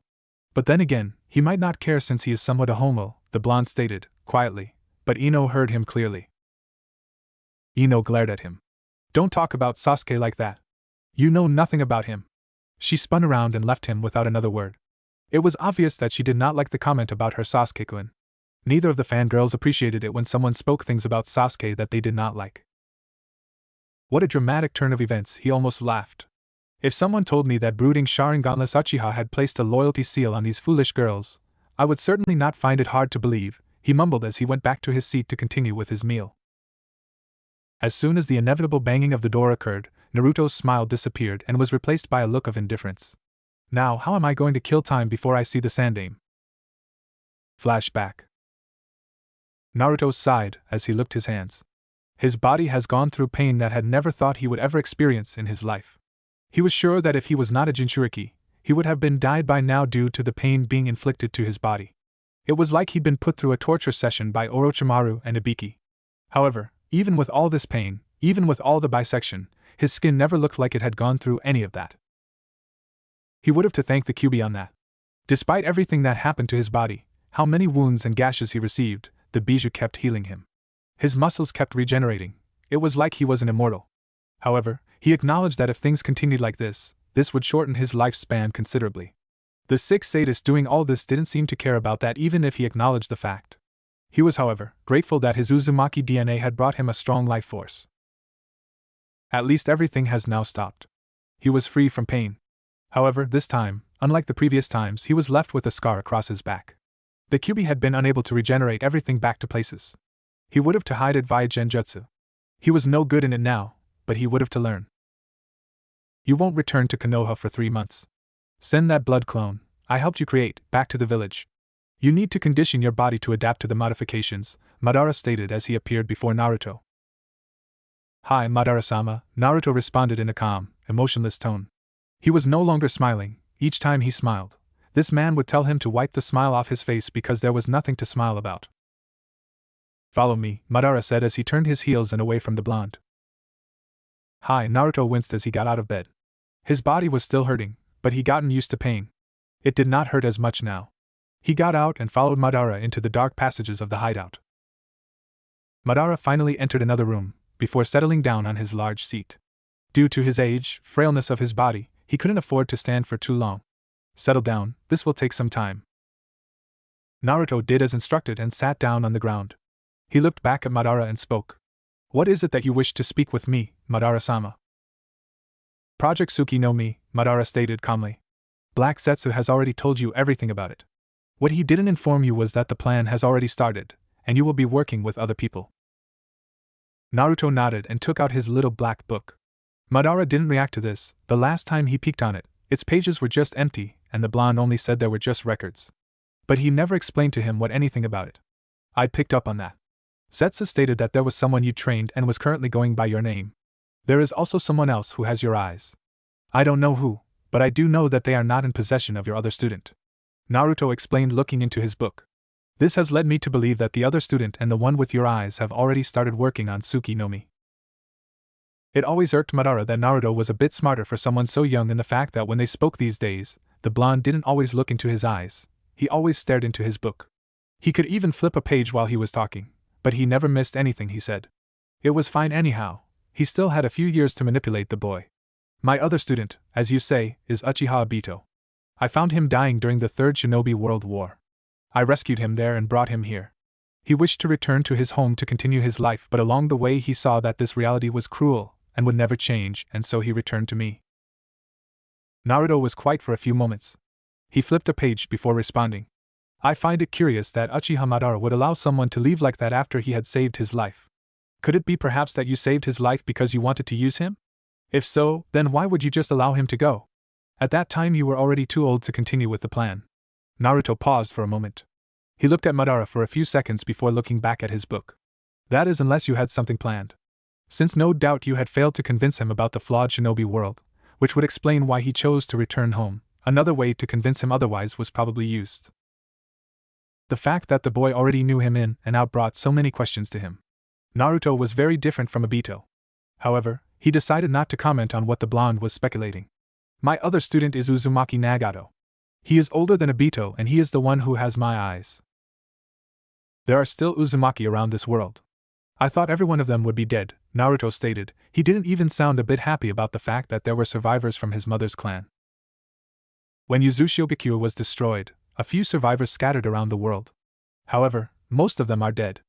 But then again, he might not care since he is somewhat a homo, the blonde stated, quietly, but Ino heard him clearly. Ino glared at him. Don't talk about Sasuke like that. You know nothing about him. She spun around and left him without another word. It was obvious that she did not like the comment about her Sasuke-kun. Neither of the fangirls appreciated it when someone spoke things about Sasuke that they did not like. What a dramatic turn of events, he almost laughed. If someone told me that brooding Sharinganless Uchiha had placed a loyalty seal on these foolish girls, I would certainly not find it hard to believe, he mumbled as he went back to his seat to continue with his meal. As soon as the inevitable banging of the door occurred, Naruto's smile disappeared and was replaced by a look of indifference. Now how am I going to kill time before I see the Sandaime? Flashback. Naruto sighed as he looked his hands. His body has gone through pain that had never thought he would ever experience in his life. He was sure that if he was not a Jinchuriki, he would have been died by now due to the pain being inflicted to his body. It was like he'd been put through a torture session by Orochimaru and Ibiki. However, even with all this pain, even with all the bisection, his skin never looked like it had gone through any of that. He would have to thank the Kyuubi on that. Despite everything that happened to his body, how many wounds and gashes he received, the Bijou kept healing him. His muscles kept regenerating. It was like he was an immortal. However, he acknowledged that if things continued like this would shorten his lifespan considerably. The sick sadist doing all this didn't seem to care about that even if he acknowledged the fact. He was, however, grateful that his Uzumaki DNA had brought him a strong life force. At least everything has now stopped. He was free from pain. However, this time, unlike the previous times, he was left with a scar across his back. The Kyuubi had been unable to regenerate everything back to places. He would have to hide it via genjutsu. He was no good in it now, but he would have to learn. You won't return to Konoha for 3 months. Send that blood clone I helped you create back to the village. You need to condition your body to adapt to the modifications, Madara stated as he appeared before Naruto. Hi, Madara-sama, Naruto responded in a calm, emotionless tone. He was no longer smiling. Each time he smiled, this man would tell him to wipe the smile off his face because there was nothing to smile about. Follow me, Madara said as he turned his heels and away from the blonde. Hi, Naruto winced as he got out of bed. His body was still hurting, but he'd gotten used to pain. It did not hurt as much now. He got out and followed Madara into the dark passages of the hideout. Madara finally entered another room, before settling down on his large seat. Due to his age, frailness of his body, he couldn't afford to stand for too long. Settle down, this will take some time. Naruto did as instructed and sat down on the ground. He looked back at Madara and spoke. What is it that you wish to speak with me, Madara-sama? Project Tsuki no Mi, Madara stated calmly. Black Zetsu has already told you everything about it. What he didn't inform you was that the plan has already started, and you will be working with other people. Naruto nodded and took out his little black book. Madara didn't react to this. The last time he peeked on it, its pages were just empty, and the blonde only said there were just records. But he never explained to him what anything about it. I picked up on that. Zetsu stated that there was someone you trained and was currently going by your name. There is also someone else who has your eyes. I don't know who, but I do know that they are not in possession of your other student. Naruto explained, looking into his book. This has led me to believe that the other student and the one with your eyes have already started working on Tsuki no Mi. It always irked Madara that Naruto was a bit smarter for someone so young, and the fact that when they spoke these days, the blonde didn't always look into his eyes, he always stared into his book. He could even flip a page while he was talking, but he never missed anything he said. It was fine anyhow, he still had a few years to manipulate the boy. My other student, as you say, is Uchiha Obito. I found him dying during the Third Shinobi World War. I rescued him there and brought him here. He wished to return to his home to continue his life, but along the way he saw that this reality was cruel and would never change, and so he returned to me. Naruto was quiet for a few moments. He flipped a page before responding. I find it curious that Uchiha Madara would allow someone to leave like that after he had saved his life. Could it be perhaps that you saved his life because you wanted to use him? If so, then why would you just allow him to go? At that time you were already too old to continue with the plan. Naruto paused for a moment. He looked at Madara for a few seconds before looking back at his book. That is, unless you had something planned. Since no doubt you had failed to convince him about the flawed shinobi world, which would explain why he chose to return home, another way to convince him otherwise was probably used. The fact that the boy already knew him in and out brought so many questions to him. Naruto was very different from Obito. However, he decided not to comment on what the blonde was speculating. My other student is Uzumaki Nagato. He is older than Obito and he is the one who has my eyes. There are still Uzumaki around this world. I thought every one of them would be dead, Naruto stated. He didn't even sound a bit happy about the fact that there were survivors from his mother's clan. When Uzushiogakure was destroyed, a few survivors scattered around the world. However, most of them are dead.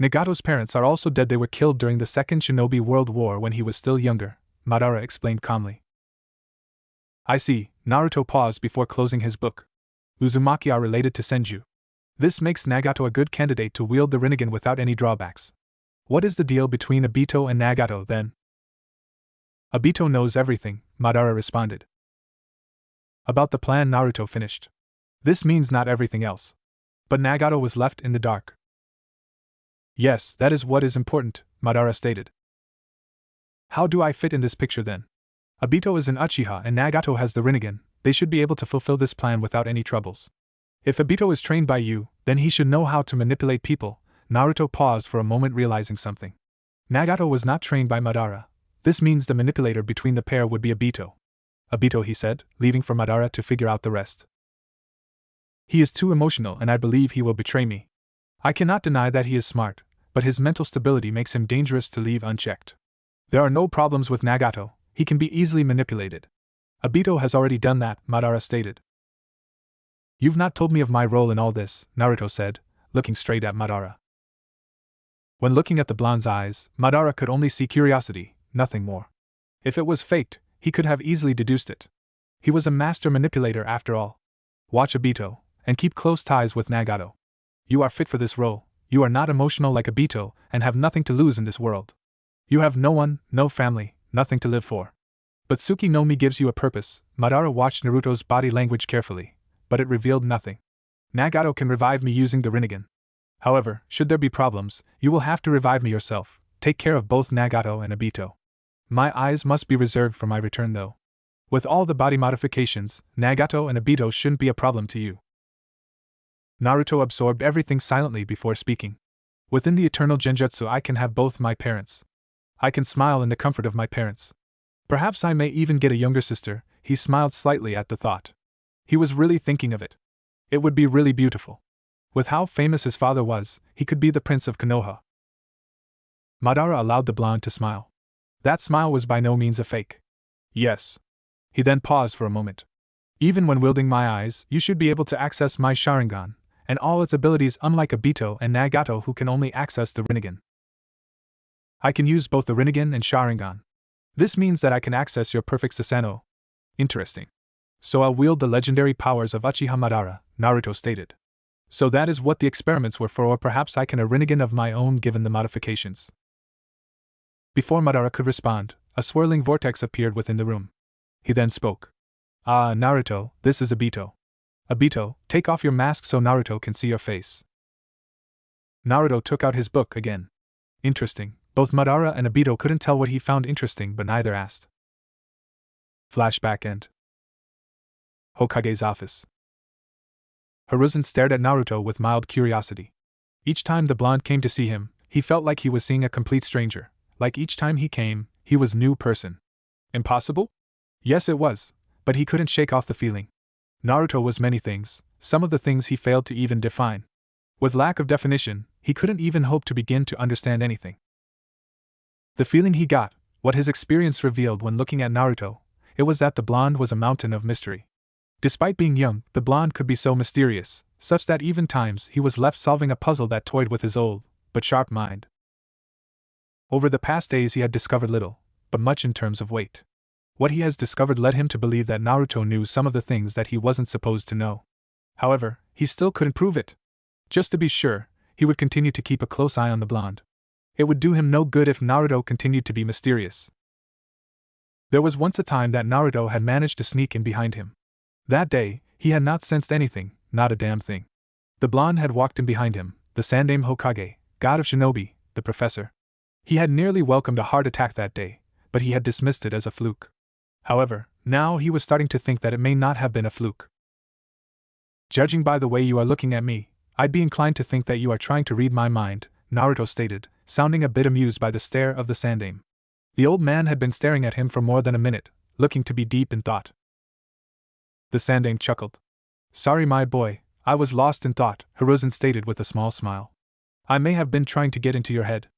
Nagato's parents are also dead. They were killed during the Second Shinobi World War when he was still younger, Madara explained calmly. I see, Naruto paused before closing his book. Uzumaki are related to Senju. This makes Nagato a good candidate to wield the Rinnegan without any drawbacks. What is the deal between Obito and Nagato then? Obito knows everything, Madara responded. About the plan, Naruto finished. This means not everything else. But Nagato was left in the dark. Yes, that is what is important, Madara stated. How do I fit in this picture then? Obito is an Uchiha and Nagato has the Rinnegan. They should be able to fulfill this plan without any troubles. If Obito is trained by you, then he should know how to manipulate people. Naruto paused for a moment, realizing something. Nagato was not trained by Madara. This means the manipulator between the pair would be Obito. Obito, he said, leaving for Madara to figure out the rest. He is too emotional and I believe he will betray me. I cannot deny that he is smart, but his mental stability makes him dangerous to leave unchecked. There are no problems with Nagato, he can be easily manipulated. Obito has already done that, Madara stated. You've not told me of my role in all this, Naruto said, looking straight at Madara. When looking at the blonde's eyes, Madara could only see curiosity, nothing more. If it was faked, he could have easily deduced it. He was a master manipulator after all. Watch Obito, and keep close ties with Nagato. You are fit for this role, you are not emotional like Obito, and have nothing to lose in this world. You have no one, no family, nothing to live for. But Tsuki no Mi gives you a purpose. Madara watched Naruto's body language carefully, but it revealed nothing. Nagato can revive me using the Rinnegan. However, should there be problems, you will have to revive me yourself. Take care of both Nagato and Obito. My eyes must be reserved for my return though. With all the body modifications, Nagato and Obito shouldn't be a problem to you. Naruto absorbed everything silently before speaking. Within the eternal genjutsu I can have both my parents. I can smile in the comfort of my parents. Perhaps I may even get a younger sister. He smiled slightly at the thought. He was really thinking of it. It would be really beautiful. With how famous his father was, he could be the prince of Konoha. Madara allowed the blonde to smile. That smile was by no means a fake. Yes. He then paused for a moment. Even when wielding my eyes, you should be able to access my Sharingan, and all its abilities, unlike Obito and Nagato who can only access the Rinnegan. I can use both the Rinnegan and Sharingan. This means that I can access your perfect Susanoo. Interesting. So I'll wield the legendary powers of Uchiha Madara, Naruto stated. So that is what the experiments were for, or perhaps I can a Rinnegan of my own given the modifications. Before Madara could respond, a swirling vortex appeared within the room. He then spoke. Ah, Naruto, this is Obito. Obito, take off your mask so Naruto can see your face. Naruto took out his book again. Interesting. Both Madara and Obito couldn't tell what he found interesting, but neither asked. Flashback end. Hokage's office. Hiruzen stared at Naruto with mild curiosity. Each time the blonde came to see him, he felt like he was seeing a complete stranger. Like each time he came, he was a new person. Impossible? Yes, it was, but he couldn't shake off the feeling. Naruto was many things, some of the things he failed to even define. With lack of definition, he couldn't even hope to begin to understand anything. The feeling he got, what his experience revealed when looking at Naruto, it was that the blonde was a mountain of mystery. Despite being young, the blonde could be so mysterious, such that even times he was left solving a puzzle that toyed with his old, but sharp mind. Over the past days he had discovered little, but much in terms of weight. What he has discovered led him to believe that Naruto knew some of the things that he wasn't supposed to know. However, he still couldn't prove it. Just to be sure, he would continue to keep a close eye on the blonde. It would do him no good if Naruto continued to be mysterious. There was once a time that Naruto had managed to sneak in behind him. That day, he had not sensed anything, not a damn thing. The blonde had walked in behind him, the Sandaime Hokage, god of shinobi, the professor. He had nearly welcomed a heart attack that day, but he had dismissed it as a fluke. However, now he was starting to think that it may not have been a fluke. Judging by the way you are looking at me, I'd be inclined to think that you are trying to read my mind, Naruto stated, sounding a bit amused by the stare of the Sandaime. The old man had been staring at him for more than a minute, looking to be deep in thought. The Sandaime chuckled. Sorry my boy, I was lost in thought, Hiruzen stated with a small smile. I may have been trying to get into your head,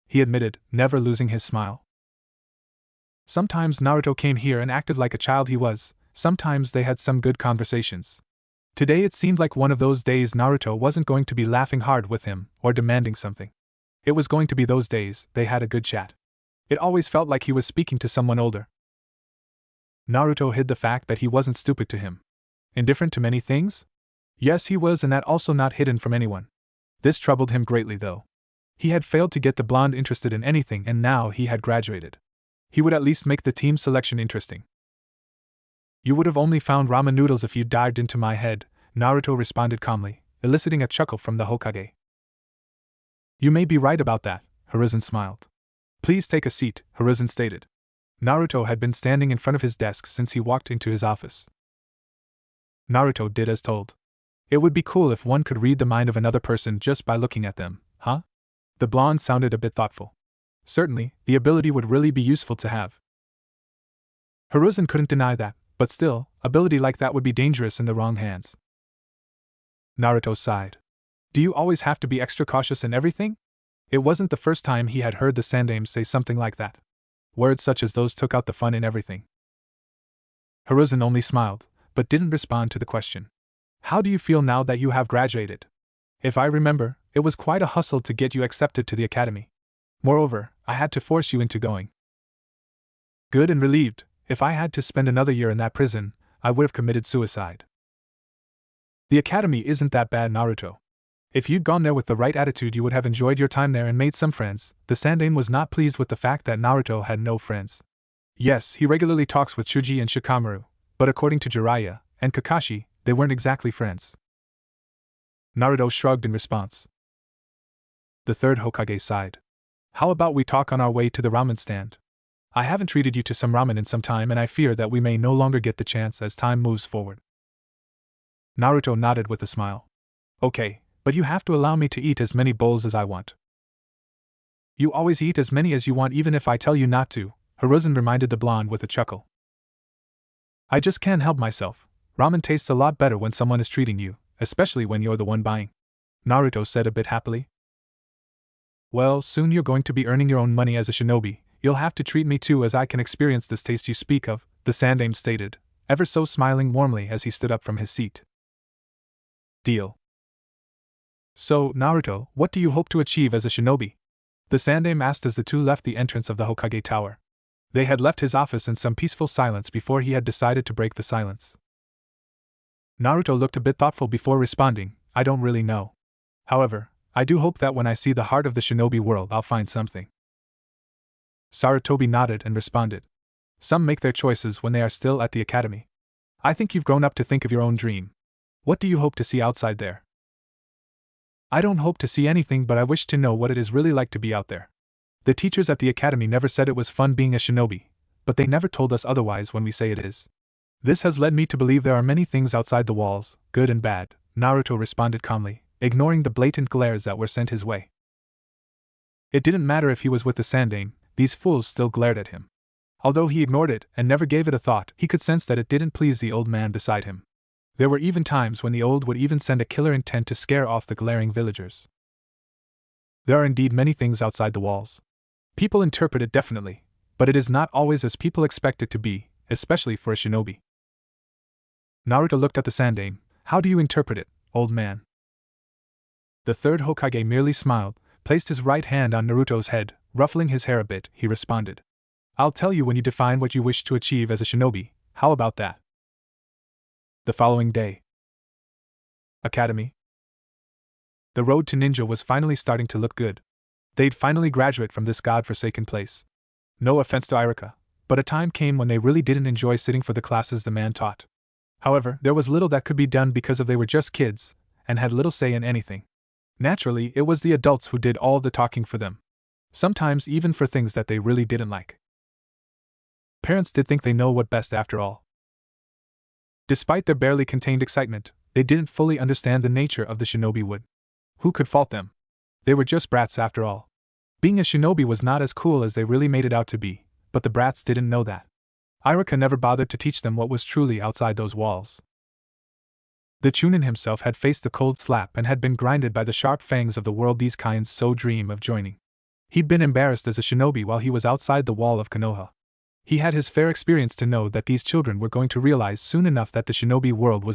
he admitted, never losing his smile. Sometimes Naruto came here and acted like a child he was, sometimes they had some good conversations. Today it seemed like one of those days Naruto wasn't going to be laughing hard with him, or demanding something. It was going to be those days they had a good chat. It always felt like he was speaking to someone older. Naruto hid the fact that he wasn't stupid to him. Indifferent to many things? Yes, he was, and that also not hidden from anyone. This troubled him greatly though. He had failed to get the blonde interested in anything and now he had graduated. He would at least make the team selection interesting. You would have only found ramen noodles if you dived into my head, Naruto responded calmly, eliciting a chuckle from the Hokage. You may be right about that, Hiruzen smiled. Please take a seat, Hiruzen stated. Naruto had been standing in front of his desk since he walked into his office. Naruto did as told. It would be cool if one could read the mind of another person just by looking at them, huh? The blonde sounded a bit thoughtful. Certainly, the ability would really be useful to have. Hiruzen couldn't deny that, but still, ability like that would be dangerous in the wrong hands. Naruto sighed. Do you always have to be extra cautious in everything? It wasn't the first time he had heard the Sandaime say something like that. Words such as those took out the fun in everything. Hiruzen only smiled, but didn't respond to the question. How do you feel now that you have graduated? If I remember, it was quite a hustle to get you accepted to the academy. Moreover, I had to force you into going. Good and relieved. If I had to spend another year in that prison, I would have committed suicide. The academy isn't that bad, Naruto. If you'd gone there with the right attitude you would have enjoyed your time there and made some friends. The Sandaime was not pleased with the fact that Naruto had no friends. Yes, he regularly talks with Shuji and Shikamaru, but according to Jiraiya and Kakashi, they weren't exactly friends. Naruto shrugged in response. The third Hokage sighed. How about we talk on our way to the ramen stand? I haven't treated you to some ramen in some time and I fear that we may no longer get the chance as time moves forward. Naruto nodded with a smile. Okay, but you have to allow me to eat as many bowls as I want. You always eat as many as you want even if I tell you not to, Hiruzen reminded the blonde with a chuckle. I just can't help myself. Ramen tastes a lot better when someone is treating you, especially when you're the one buying. Naruto said a bit happily. Well, soon you're going to be earning your own money as a shinobi. You'll have to treat me too as I can experience this taste you speak of, the Sandaime stated, ever so smiling warmly as he stood up from his seat. Deal. So, Naruto, what do you hope to achieve as a shinobi? The Sandaime asked as the two left the entrance of the Hokage Tower. They had left his office in some peaceful silence before he had decided to break the silence. Naruto looked a bit thoughtful before responding, I don't really know. However, I do hope that when I see the heart of the shinobi world I'll find something. Sarutobi nodded and responded. Some make their choices when they are still at the academy. I think you've grown up to think of your own dream. What do you hope to see outside there? I don't hope to see anything, but I wish to know what it is really like to be out there. The teachers at the academy never said it was fun being a shinobi, but they never told us otherwise when we say it is. This has led me to believe there are many things outside the walls, good and bad, Naruto responded calmly, ignoring the blatant glares that were sent his way. It didn't matter if he was with the Sandaime, these fools still glared at him. Although he ignored it and never gave it a thought, he could sense that it didn't please the old man beside him. There were even times when the old would even send a killer intent to scare off the glaring villagers. There are indeed many things outside the walls. People interpret it definitely, but it is not always as people expect it to be, especially for a shinobi. Naruto looked at the Sandaime. How do you interpret it, old man? The third Hokage merely smiled, placed his right hand on Naruto's head, ruffling his hair a bit. He responded. I'll tell you when you define what you wish to achieve as a shinobi. How about that? The following day. Academy. The road to ninja was finally starting to look good. They'd finally graduate from this god-forsaken place. No offense to Irika, but a time came when they really didn't enjoy sitting for the classes the man taught. However, there was little that could be done because they were just kids, and had little say in anything. Naturally, it was the adults who did all the talking for them. Sometimes even for things that they really didn't like. Parents did think they know what best after all. Despite their barely contained excitement, they didn't fully understand the nature of the shinobi wood. Who could fault them? They were just brats after all. Being a shinobi was not as cool as they really made it out to be, but the brats didn't know that. Irika never bothered to teach them what was truly outside those walls. The Chunin himself had faced the cold slap and had been grinded by the sharp fangs of the world these kinds so dream of joining. He'd been embarrassed as a shinobi while he was outside the wall of Konoha. He had his fair experience to know that these children were going to realize soon enough that the shinobi world was